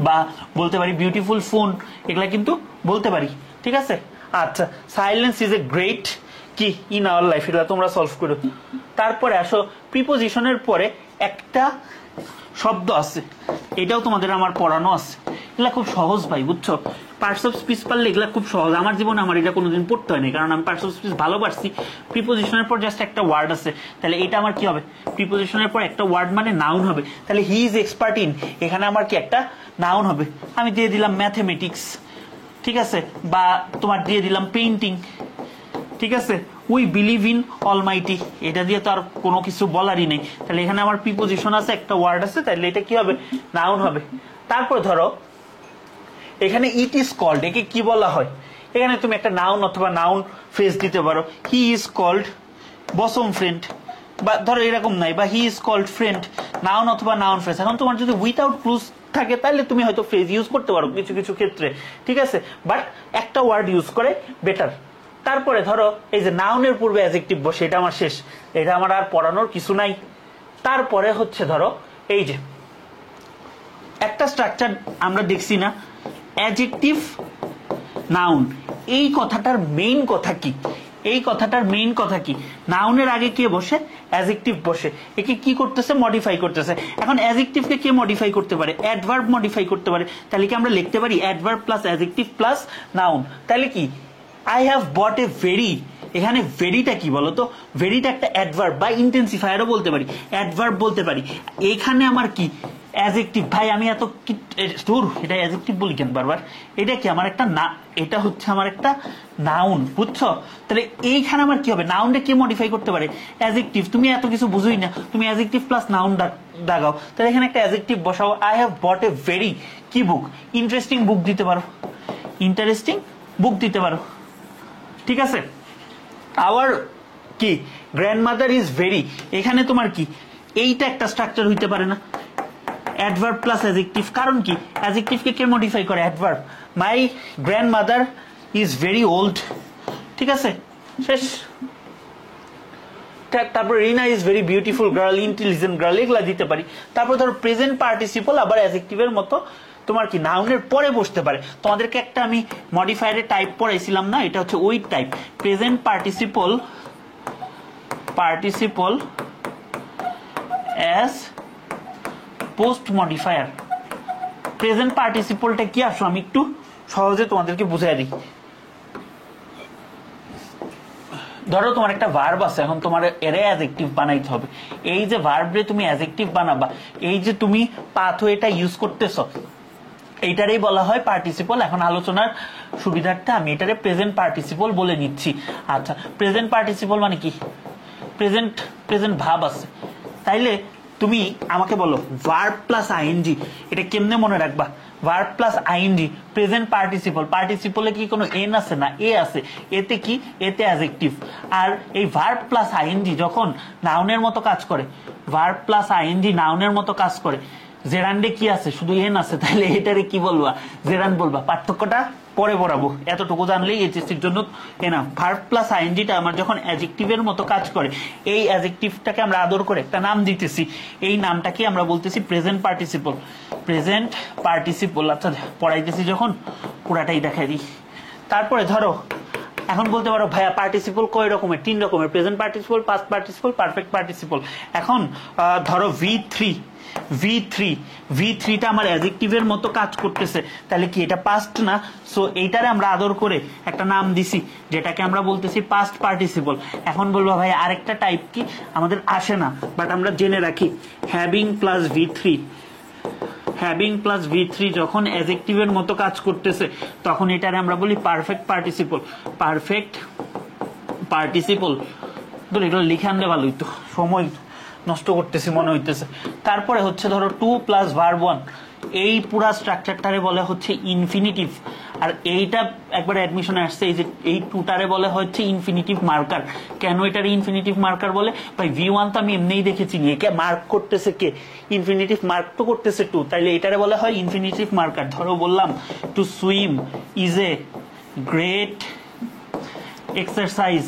বা বলতে পারি বিউটিফুল ফোন, এগুলা কিন্তু বলতে পারি, ঠিক আছে। আচ্ছা, সাইলেন্স ইজ এ গ্রেট কি ইন আওয়ার লাইফ, এটা তোমরা সলভ করো। তারপরে আসো প্রিপোজিশনের পরে একটা শব্দ আছে, এটাও তোমাদের আমার পড়ানো আছে, এগুলা খুব সহজ ভাই, বুঝছো। পার্টস অফ স্পিচ পারলে এগুলা খুব সহজ, আমার জীবনে আমার এটা কোনোদিন পড়তে হয়নি, কারণ আমি পার্টস অফ স্পিচ ভালো পারছি। প্রিপোজিশনের পর জাস্ট একটা ওয়ার্ড আছে, তাহলে এটা আমার কি হবে, প্রিপোজিশনের পর একটা ওয়ার্ড মানে নাউন হবে, তাহলে হি ইজ এক্সপার্ট ইন, এখানে আমার কি একটা নাউন হবে। আমি দিয়ে দিলাম ম্যাথমেটিক্স, ঠিক আছে, বা তোমার দিয়ে দিলাম পেইন্টিং, ঠিক আছে। উই বিলিভ ইন অলমাইটি, এটা দিয়ে তো আর কোনো কিছু বলারই নেই, তাহলে এখানে আমার প্রিপোজিশন আছে, একটা ওয়ার্ড আছে, তাহলে এটা কি হবে, নাউন হবে। তারপর ধরো এখানে ইট ইজ কল্ড, একে কি বলা হয়, এখানে তুমি একটা নাউন অথবা নাউন ফ্রেজ দিতে পারো, he is called bosom friend, বা ধরো এরকম নাই, বা he is called friend, noun অথবা নাউন ফ্রেজ। এখন তোমার যদি উইথাউট ক্লুজ থাকে তাহলে তুমি হয়তো ফ্রেজ ইউজ করতে পারো কিছু কিছু ক্ষেত্রে, ঠিক আছে, বাট একটা ওয়ার্ড ইউজ করে বেটার। তারপরে ধরো এই যে নাউনের পূর্বে অ্যাডজেক্টিভ বসে, এটা আমার শেষ, এটা আমার আর পড়ানোর কিছু নাই। তারপরে হচ্ছে ধরো এই যে একটা স্ট্রাকচার আমরা দেখছি না, অ্যাডজেক্টিভ নাউন, এই কথাটার মেইন কথা কি, এই কথাটার মেইন কথা কি, নাউনের আগে কে বসে, অ্যাডজেক্টিভ বসে, একে কি করতেছে, মডিফাই করতেছে। এখন অ্যাডজেক্টিভকে কে মডিফাই করতে পারে, অ্যাডভার্ব মডিফাই করতে পারে, তাহলে কি আমরা লিখতে পারি adverb plus adjective plus noun, তাহলে কি I have bought a very, এখানে ভেরিটা কি বলতো, ভেরিটা একটা অ্যাডভার্ব বা ইন্টেন্সিফায়ারও বলতে পারি, অ্যাডভার্ব বলতে পারি। এইখানে আমার কি অ্যাডজেক্টিভ, ভাই আমি এত দূর, এটা অ্যাডজেক্টিভ বলি কেন বারবার, এটা কি আমার একটা না, এটা হচ্ছে আমার একটা নাউন, বুঝছো। তাহলে এইখানে আমার কি হবে, নাউনটা কে মডিফাই করতে পারে, অ্যাডজেক্টিভ। তুমি এত কিছু বুঝোই না, তুমি অ্যাডজেক্টিভ প্লাস নাউন দাগাও, তাহলে এখানে একটা অ্যাডজেক্টিভ বসাও, I have bought a very কি বুক, ইন্টারেস্টিং বুক দিতে পারো, ইন্টারেস্টিং বুক দিতে পারো, ঠিক আছে। আওয়ার কি গ্র্যান্ডমাদার ইজ ভেরি, এখানে তোমার কি এইটা একটা স্ট্রাকচার হইতে পারে না, অ্যাডভার্ব প্লাস অ্যাডজেক্টিভ, কারণ কি অ্যাডজেক্টিভকে কে মডিফাই করে, adverb. My grandmother is very old, ঠিক আছে, শেষ। তারপর Rina is very beautiful girl, intelligent girl, এগুলা দিতে পারি। তারপর ধরো প্রেজেন্ট পার্টিসিপল আবার অ্যাডজেক্টিভের মতো তোমার কি নাউনের পরে বসতে পারে। তোমাদেরকে একটা আমি মডিফায়ারের টাইপ পড়াইছিলাম না, এটা হচ্ছে ওই type, present participle as post modifier. Present পার্টিসিপলটা কি আসো আমি একটু সহজে তোমাদেরকে বুঝাই দিই। ধরো তোমার একটা ভার্ব আছে, এখন তোমার এর অ্যাডজেক্টিভ বানাইতে হবে। এই যে ভার্ব রে তুমি অ্যাডজেক্টিভ বানাবা, এই যে তুমি পাথওয়েটা ইউজ করতেছ, এইটারই বলা হয় পার্টিসিপল। এখন আলোচনার সুবিধার্থে আমি এটারে প্রেজেন্ট পার্টিসিপল বলে নিচ্ছি। আচ্ছা, প্রেজেন্ট পার্টিসিপল মানে কি? প্রেজেন্ট প্রেজেন্ট ভাব আছে, তাইলে তুমি আমাকে বলো ভার্ব প্লাস আইএনজি এটা কেমনে মনে রাখবা? Verb plus I N G present participle, পার্টিসিপলে কি কোনো এন আছে? না, এ আছে। এতে কি? এতে অ্যাডজেক্টিভ। আর এই ভার্ব প্লাস আইএনজি যখন নাউনের মতো কাজ করে, ভার্ব প্লাস আইএনজি নাউনের মতো কাজ করে, জেরান্ডে কি আছে? শুধু এন আছে, তাহলে এটারে কি বলবা? জেরান্ড বলবা। পার্থক্যটা পরে পড়াবো, এতটুকু জানলেই এইচএসসির জন্য এনাফ। ভার্ব প্লাস আইএনজিটা আমার যখন অ্যাডজেক্টিভের মতো কাজ করে, এই অ্যাডজেক্টিভটাকে আমরা আদর করে একটা নাম দিতেছি, এই নামটাকে আমরা বলতেছি প্রেজেন্ট পার্টিসিপল। Present participle. আচ্ছা, পড়াইতেছি যখন পুরাটাই দেখাই দিই। তারপরে ধরো এখন বলতে পারো ভাইয়া পার্টিসিপল কয় রকমের? 3 রকমের, present participle, past participle, perfect participle. এখন ধরো V3টা আমার অ্যাডজেক্টিভের মতো কাজ করতেছে, তাহলে কি এটা পাস্ট না? সো এইটারে আমরা আদর করে একটা নাম দিছি, যেটাকে আমরা বলতেছি পাস্ট পার্টিসিপল। এখন বলবো ভাই আরেকটা টাইপ কি আমাদের আসে না, বাট আমরা জেনে রাখি, হ্যাভিং প্লাস V3 যখন অ্যাডজেক্টিভের মতো কাজ করতেছে, তখন এটারে আমরা বলি পারফেক্ট পার্টিসিপল। ধরো এগুলো লিখে আনলে ভালো হইতো, সময় নষ্ট করতেছি মনে হইতেছে। তারপরে হচ্ছে ধরো 2 প্লাস ভার্ব 1, এই পুরা স্ট্রাকচারটারে বলে হচ্ছে ইনফিনিটিভ। আর এইটা একবার অ্যাডমিশনে আসছে, এই যে এই 2টারে বলে হচ্ছে ইনফিনিটিভ মার্কার। কেন এটারে ইনফিনিটিভ মার্কার বলে? ভাই V1 তো আমি এমনিই দেখেছি, একে মার্ক করতেছে কে? ইনফিনিটিভ মার্ক তো করতেছে 2, তাইলে এটারে বলা হয় ইনফিনিটিভ মার্কার। ধরো বললাম to swim is a great exercise,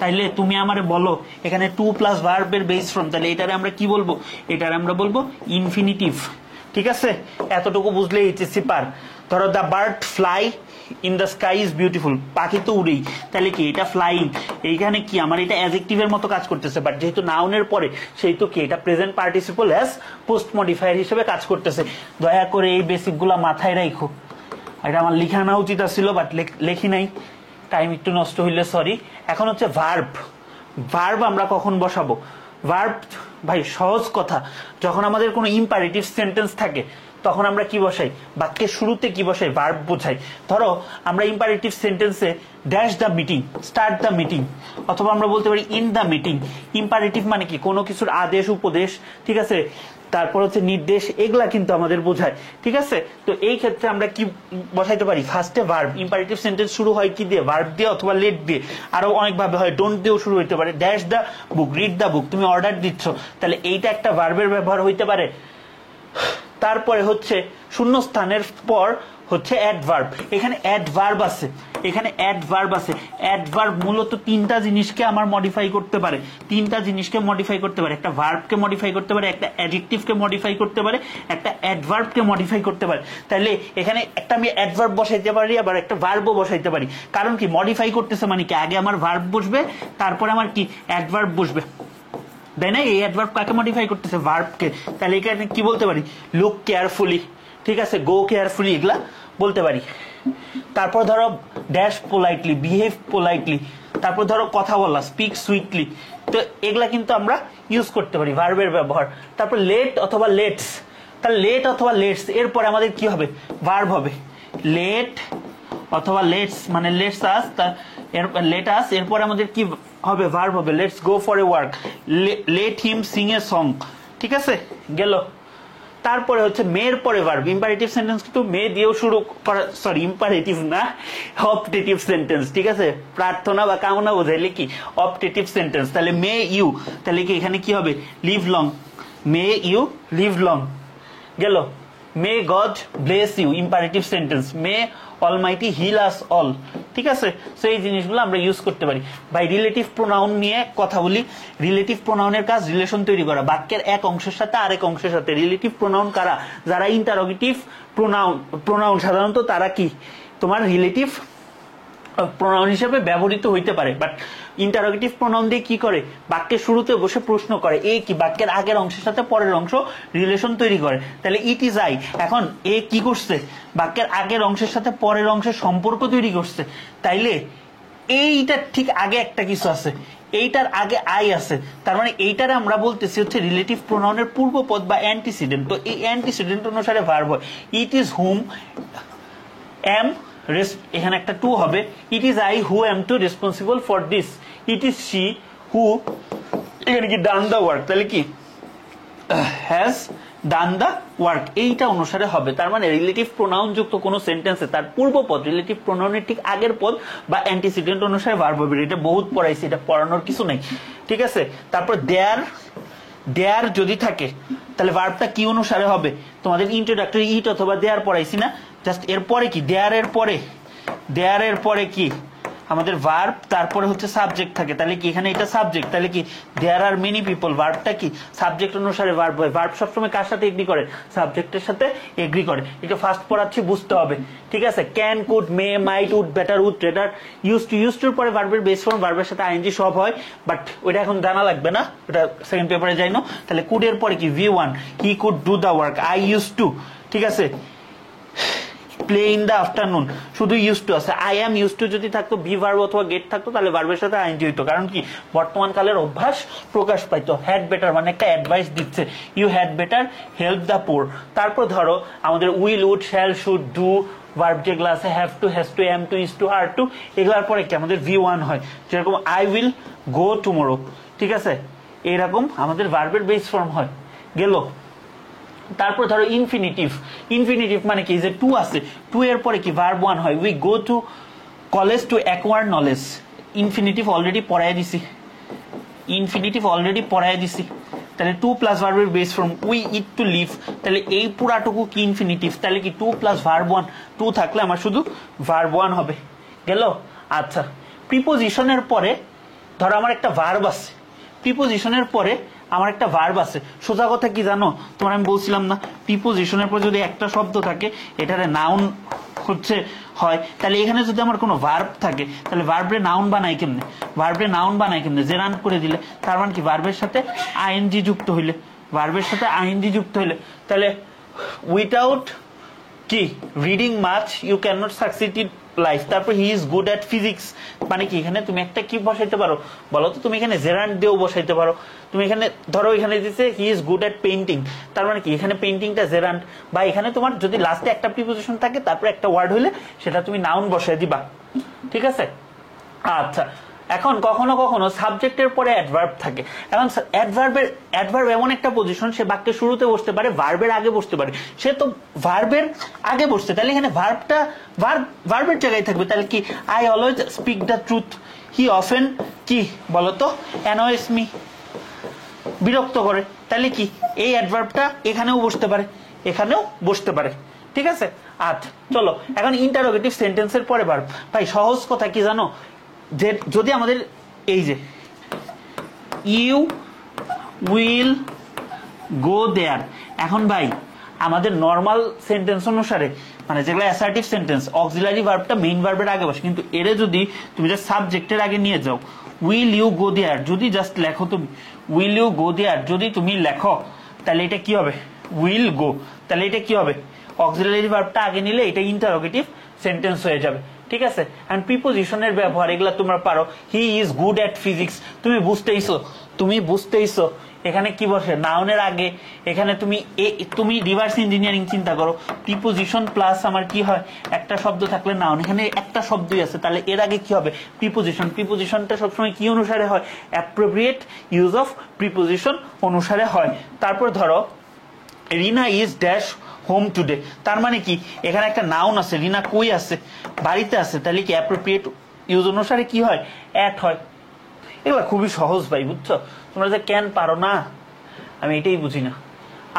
তাইলে তুমি আমারে বলো এখানে 2 প্লাস ভার্বের বেস ফর্ম, তাহলে এটারে আমরা কি বলবো? এটারে আমরা বলবো ইনফিনিটিভ। ঠিক আছে, এতটুকু বুঝলে এইচএসসি পার। ধরো the bird fly in the sky is beautiful, পাখি তো উড়েই, তাহলে কি এটা ফ্লাইং? এইখানে কি আমার এটা অ্যাডজেক্টিভের মতো কাজ করতেছে, বাট যেহেতু নাউনের পরে সেহেতু কি এটা present participle as post modifier হিসেবে কাজ করতেছে। দয়া করে এই বেসিকগুলো মাথায় রাখো। এটা আমার লিখে আনা উচিত ছিল, বাট লেখি নাই, টাইম একটু নষ্ট হইলে সরি। এখন হচ্ছে ভার্ব আমরা কখন বসাবো? ভার্ব ভাই সহজ কথা, যখন আমাদের কোনো ইম্পারেটিভ সেন্টেন্স থাকে তখন আমরা কি বসাই? বাক্যের শুরুতে কি বসাই? ভার্ব বোঝাই। ধরো আমরা ইম্পারেটিভ সেন্টেন্সে dash the meeting, start the meeting, অথবা আমরা বলতে পারি ইন দ্য মিটিং। ইম্পারেটিভ মানে কি? কোনো কিছুর আদেশ, উপদেশ, ঠিক আছে, তারপর হচ্ছে নির্দেশ, এগুলা কিন্তু আমাদের বোঝায়। ঠিক আছে, তো এই ক্ষেত্রে আমরা কি বসাইতে পারি? ফার্স্টে ভার্ব। ইম্পারেটিভ সেন্টেন্স শুরু হয় কি দিয়ে? ভার্ব দিয়ে অথবা লেট দিয়ে। আরো অনেক ভাবে হয়, ডোন্ট দিয়েও শুরু হইতে পারে। Dash the book, read the book, তুমি অর্ডার দিচ্ছ, তাহলে এইটা একটা ভার্বের ব্যবহার হইতে পারে। তারপরে হচ্ছে শূন্যস্থানের পর হচ্ছে অ্যাডভার্ব। এখানে অ্যাডভার্ব আছে, অ্যাডভার্ব মূলত 3টা জিনিসকে আমার মডিফাই করতে পারে। একটা ভার্বকে মডিফাই করতে পারে, একটা অ্যাডজেক্টিভকে মডিফাই করতে পারে, একটা অ্যাডভার্বকে মডিফাই করতে পারে। তাহলে এখানে একটা আমি অ্যাডভার্ব বসাইতে পারি, আবার একটা ভার্বও বসাইতে পারি। কারণ কি? মডিফাই করতেছে মানে কি? আগে আমার ভার্ব বসবে, তারপরে আমার কি অ্যাডভার্ব বসবে, তাই না? এই অ্যাডভার্ব কাকে মডিফাই করতেছে? ভার্বকে। তাহলে এখানে কি বলতে পারি? লুক কেয়ারফুলি, ঠিক আছে, গো কেয়ারফুলি, এগুলা বলতে পারি। তারপর ধরো ড্যাশ পোলাইটলি, বিহেভ পোলাইটলি। তারপর ধরো কথা বলা, স্পিক সুইটলি। তো এগুলা কিন্তু আমরা ইউজ করতে পারি, ভার্বের ব্যবহার। তারপর লেট অথবা লেটস, তাহলে লেট অথবা লেটস এরপরে আমাদের কি হবে? ভার্ব হবে। লেট অথবা লেটস মানে লেটস আস, লেট আস, এরপর আমাদের কি হবে? ভার্ব হবে। Let's go for a work, let him Singh a song. ঠিক আছে, গেল। তারপরে হচ্ছে মেয়ের পরে ভার্ব। ইম্পারেটিভ সেন্টেন্স কিন্তু মে দিয়েও শুরু করা, সরি ইম্পারেটিভ না, অপটেটিভ সেন্টেন্স। ঠিক আছে, প্রার্থনা বা কামনা বোঝাইলে কি? Optative sentence. তাহলে মে ইউ, তাহলে কি এখানে কি হবে? Live long, may you live long, গেল। May God bless you, imperative sentence. May almighty heal us all. ঠিক আছে, সো এই জিনিসগুলো আমরা ইউজ করতে পারি। ভাই রিলেটিভ প্রোনাউন নিয়ে কথা বলি। রিলেটিভ প্রোনাউনের কাজ রিলেশন তৈরি করা, বাক্যের এক অংশের সাথে আরেক অংশের সাথে। রিলেটিভ প্রোনাউন কারা? যারা ইন্টারোগেটিভ প্রোনাউন সাধারণত তারা কি তোমার রিলেটিভ প্রোনাউন হিসেবে ব্যবহৃত হইতে পারে, বাট ইন্টারোগেটিভ প্রোনাউন দিয়ে কি করে? বাক্যের শুরুতে বসে প্রশ্ন করে। এই কি? বাক্যের আগের অংশের সাথে পরের অংশ রিলেশন তৈরি করে। তাহলে ইট ইজ আই, এখন এ কি করছে? বাক্যের আগের অংশের সাথে পরের অংশের সম্পর্ক তৈরি করছে। তাইলে এইটা ঠিক আগে একটা কিছু আছে, এইটার আগে আই আছে, তার মানে এইটারে আমরা বলতেছি হচ্ছে রিলেটিভ প্রোনাউনের পূর্বপদ বা অ্যান্টিসিডেন্ট। তো এই অ্যান্টিসিডেন্ট অনুসারে ভার্ব হয়। ইট ইজ হুম এম, এখানে একটা টু হবে। It is I who am to responsible for this. It is she who, এখানে কি ডান দ্য ওয়ার্ক, তাহলে কি হ্যাজ ডান দ্য ওয়ার্ক, এইটা অনুসারে হবে। তার মানে রিলেটিভ প্রোনাউন যুক্ত কোন সেন্টেন্সে তার পূর্বপদ রিলেটিভ প্রোনাউনের ঠিক আগের পদ বা অ্যান্টিসিডেন্ট অনুসারে ভার্ব হবে। এটা বহুত পড়াইছি, এটা পড়ানোর কিছু নেই, ঠিক আছে। তারপর দেয়ার যদি থাকে তাহলে ভার্বটা কি অনুসারে হবে, তোমাদের ইন্ট্রোডাক্টরি ইট অথবা দেয়ার পড়াইছি না, জাস্ট এরপরে কি দেয়ার এর পরে কি আমাদের ভার্ব, তারপরে হচ্ছে সাবজেক্ট থাকে, তাহলে কি এখানে এটা সাবজেক্ট, তাহলে কি দেয়ার আর মেনি পিপল, ভার্বটা কি সাবজেক্ট অনুসারে ভার্ব হয়। ভার্ব সবসময় কার সাথে এগ্রি করে, সাবজেক্টের সাথে এগ্রি করে। এটা ফার্স্ট পড়াচ্ছি, বুঝতে হবে, ঠিক আছে। Can, could, may, might, would, better, would, rather, use টুর পরে ভার্বের বেস ফর্ম, ভার্বের সাথে আইএনজি সব হয়, বাট ওইটা এখন জানা লাগবে না, ওটা সেকেন্ড পেপারে যাই না। তাহলে কুড এর পরে কি V1, he could do the work, I use to, ঠিক আছে। প্লে ইন দ্য আফটারনুন, শুধু ইউজ টু আছে। আই এম ইউজ টু যদি থাকতো, বি ভার্ব অথবা গেট থাকতো, তাহলে ভার্বের সাথে আইএনজি হইতো, কারণ কি বর্তমান কালের অভ্যাস প্রকাশ পাইতো। হ্যাড বেটার মানে একটা অ্যাডভাইস দিচ্ছে, you had better help the poor. তারপর ধরো আমাদের will, would, shall, should, do verb যেগুলো আছে, have to, has to, am to, is to, are to, এগুলোর পরে কি আমাদের V1 হয়। যেরকম আই উইল গো টুমোরো, ঠিক আছে, এরকম আমাদের ভার্বের বেস ফর্ম হয়, গেল। তারপর ধরো ইনফিনিটিভ মানে কি, যে টু আছে, টু এর পরে কি ভার্ব 1 হয়। We go to college to acquire knowledge, infinitive already পড়ায় দিছি, তাহলে টু প্লাস ভার্বের base form. We eat to live, তাহলে এই পুরাটুকু কি ইনফিনিটিভ, তাহলে কি টু প্লাস ভার্ব 1, টু থাকলে আমার শুধু ভার্ব 1 হবে, গেল। আচ্ছা, প্রিপোজিশনের পরে ধরো আমার একটা ভার্ব আছে, প্রিপোজিশনের পরে আমার একটা ভার্ব আছে। সোজা কথা কি জানো, তোমার আমি বলছিলাম না, প্রিপোজিশনের পর যদি একটা শব্দ থাকে এটারে নাউন হচ্ছে হয়, তাহলে এখানে যদি আমার কোনো ভার্ব থাকে তাহলে ভার্বরে নাউন বানাই কেমনে, জেরান্ট করে দিলে, তার মানে কি ভার্বের সাথে আইএনজি যুক্ত হইলে, তাহলে উইথাউট কি reading much you can not succeed in life. তারপর he is good at physics, মানে কি এখানে তুমি একটা কি বসাইতে পারো বলো তো, তুমি এখানে জেরান্ট দিয়েও বসাইতে পারো। তুমি এখানে ধরো এখানে দিচ্ছে হি ইজ গুড অ্যাট পেইন্টিং, তার মানে কি এখানে পেইন্টিংটা জেরান্ট, বা এখানে তোমার যদি লাস্টে একটা প্রিপোজিশন থাকে তারপর একটা ওয়ার্ড হইলে সেটা তুমি নাউন বসাই দিবা, ঠিক আছে। আচ্ছা, এখন কখনো কখনো সাবজেক্টের পরে অ্যাডভার্ব থাকে। এখন অ্যাডভার্ব এমন একটা পজিশন, সে বাক্যের শুরুতে বসতে পারে, ভার্বের আগে বসতে পারে, সে তো ভার্বের আগে বসছে, তাহলে এখানে ভার্বের জায়গায় থাকবে। তাহলে কি I always speak the truth, he often কি বলতো অ্যানয়েস মি, বিরক্ত করে, তাহলে কি এই অ্যাডভার্বটা এখানেও বসতে পারে, ঠিক আছে। আচ্ছা চলো, এখন ইন্টারোগেটিভ সেন্টেন্সের পরে ভার্ব। ভাই সহজ কথা কি জানো, যে যদি আমাদের এই যে ইউ উইল গো দেয়ার, এখন ভাই আমাদের নর্মাল সেন্টেন্স অনুসারে মানে যেগুলো অ্যাসার্টিভ সেন্টেন্স, অক্সিলারি ভার্বটা মেইন ভার্বের আগে বসে, কিন্তু এরে যদি তুমি যে সাবজেক্টের আগে নিয়ে যাও, উইল ইউ গো দেয়ার যদি জাস্ট লেখো, তুমি উইল ইউ গো দেয়ার যদি তুমি লেখো, তাহলে এটা কি হবে, উইল গো, তাহলে এটা কি হবে, অক্সিলারি ভার্বটা আগে নিলে এটা ইন্টারোগেটিভ সেন্টেন্স হয়ে যাবে, ঠিক আছে। এন্ড প্রিপোজিশনের ব্যবহার এগুলা তোমরা পারো। He is good at physics, তুমি বুঝতেইছো এখানে কি বসে, নাউনের আগে। এখানে তুমি রিভার্স ইঞ্জিনিয়ারিং চিন্তা করো, প্রিপোজিশন প্লাস আমার কি হয়, একটা শব্দ থাকলে নাউন, এখানে একটা শব্দই আছে, তাহলে এর আগে কি হবে, প্রিপোজিশনটা সবসময় কি অনুসারে হয়, অ্যাপ্রোপ্রিয়েট ইউজ অফ প্রিপোজিশন অনুসারে হয়। তারপর ধরো রিনা ইজ ড্যাশ হোম টুডে, তার মানে কি এখানে একটা নাউন আছে, রিনা কই আছে, বাড়িতে আছে, তাহলে কি অ্যাপ্রোপ্রিয়েট ইউজ অনুসারে কি হয়, অ্যাট হয়। এগুলো খুবই সহজ ভাই, বুঝছো, তোমরা যে কেন পারো না আমি এটাই বুঝি না।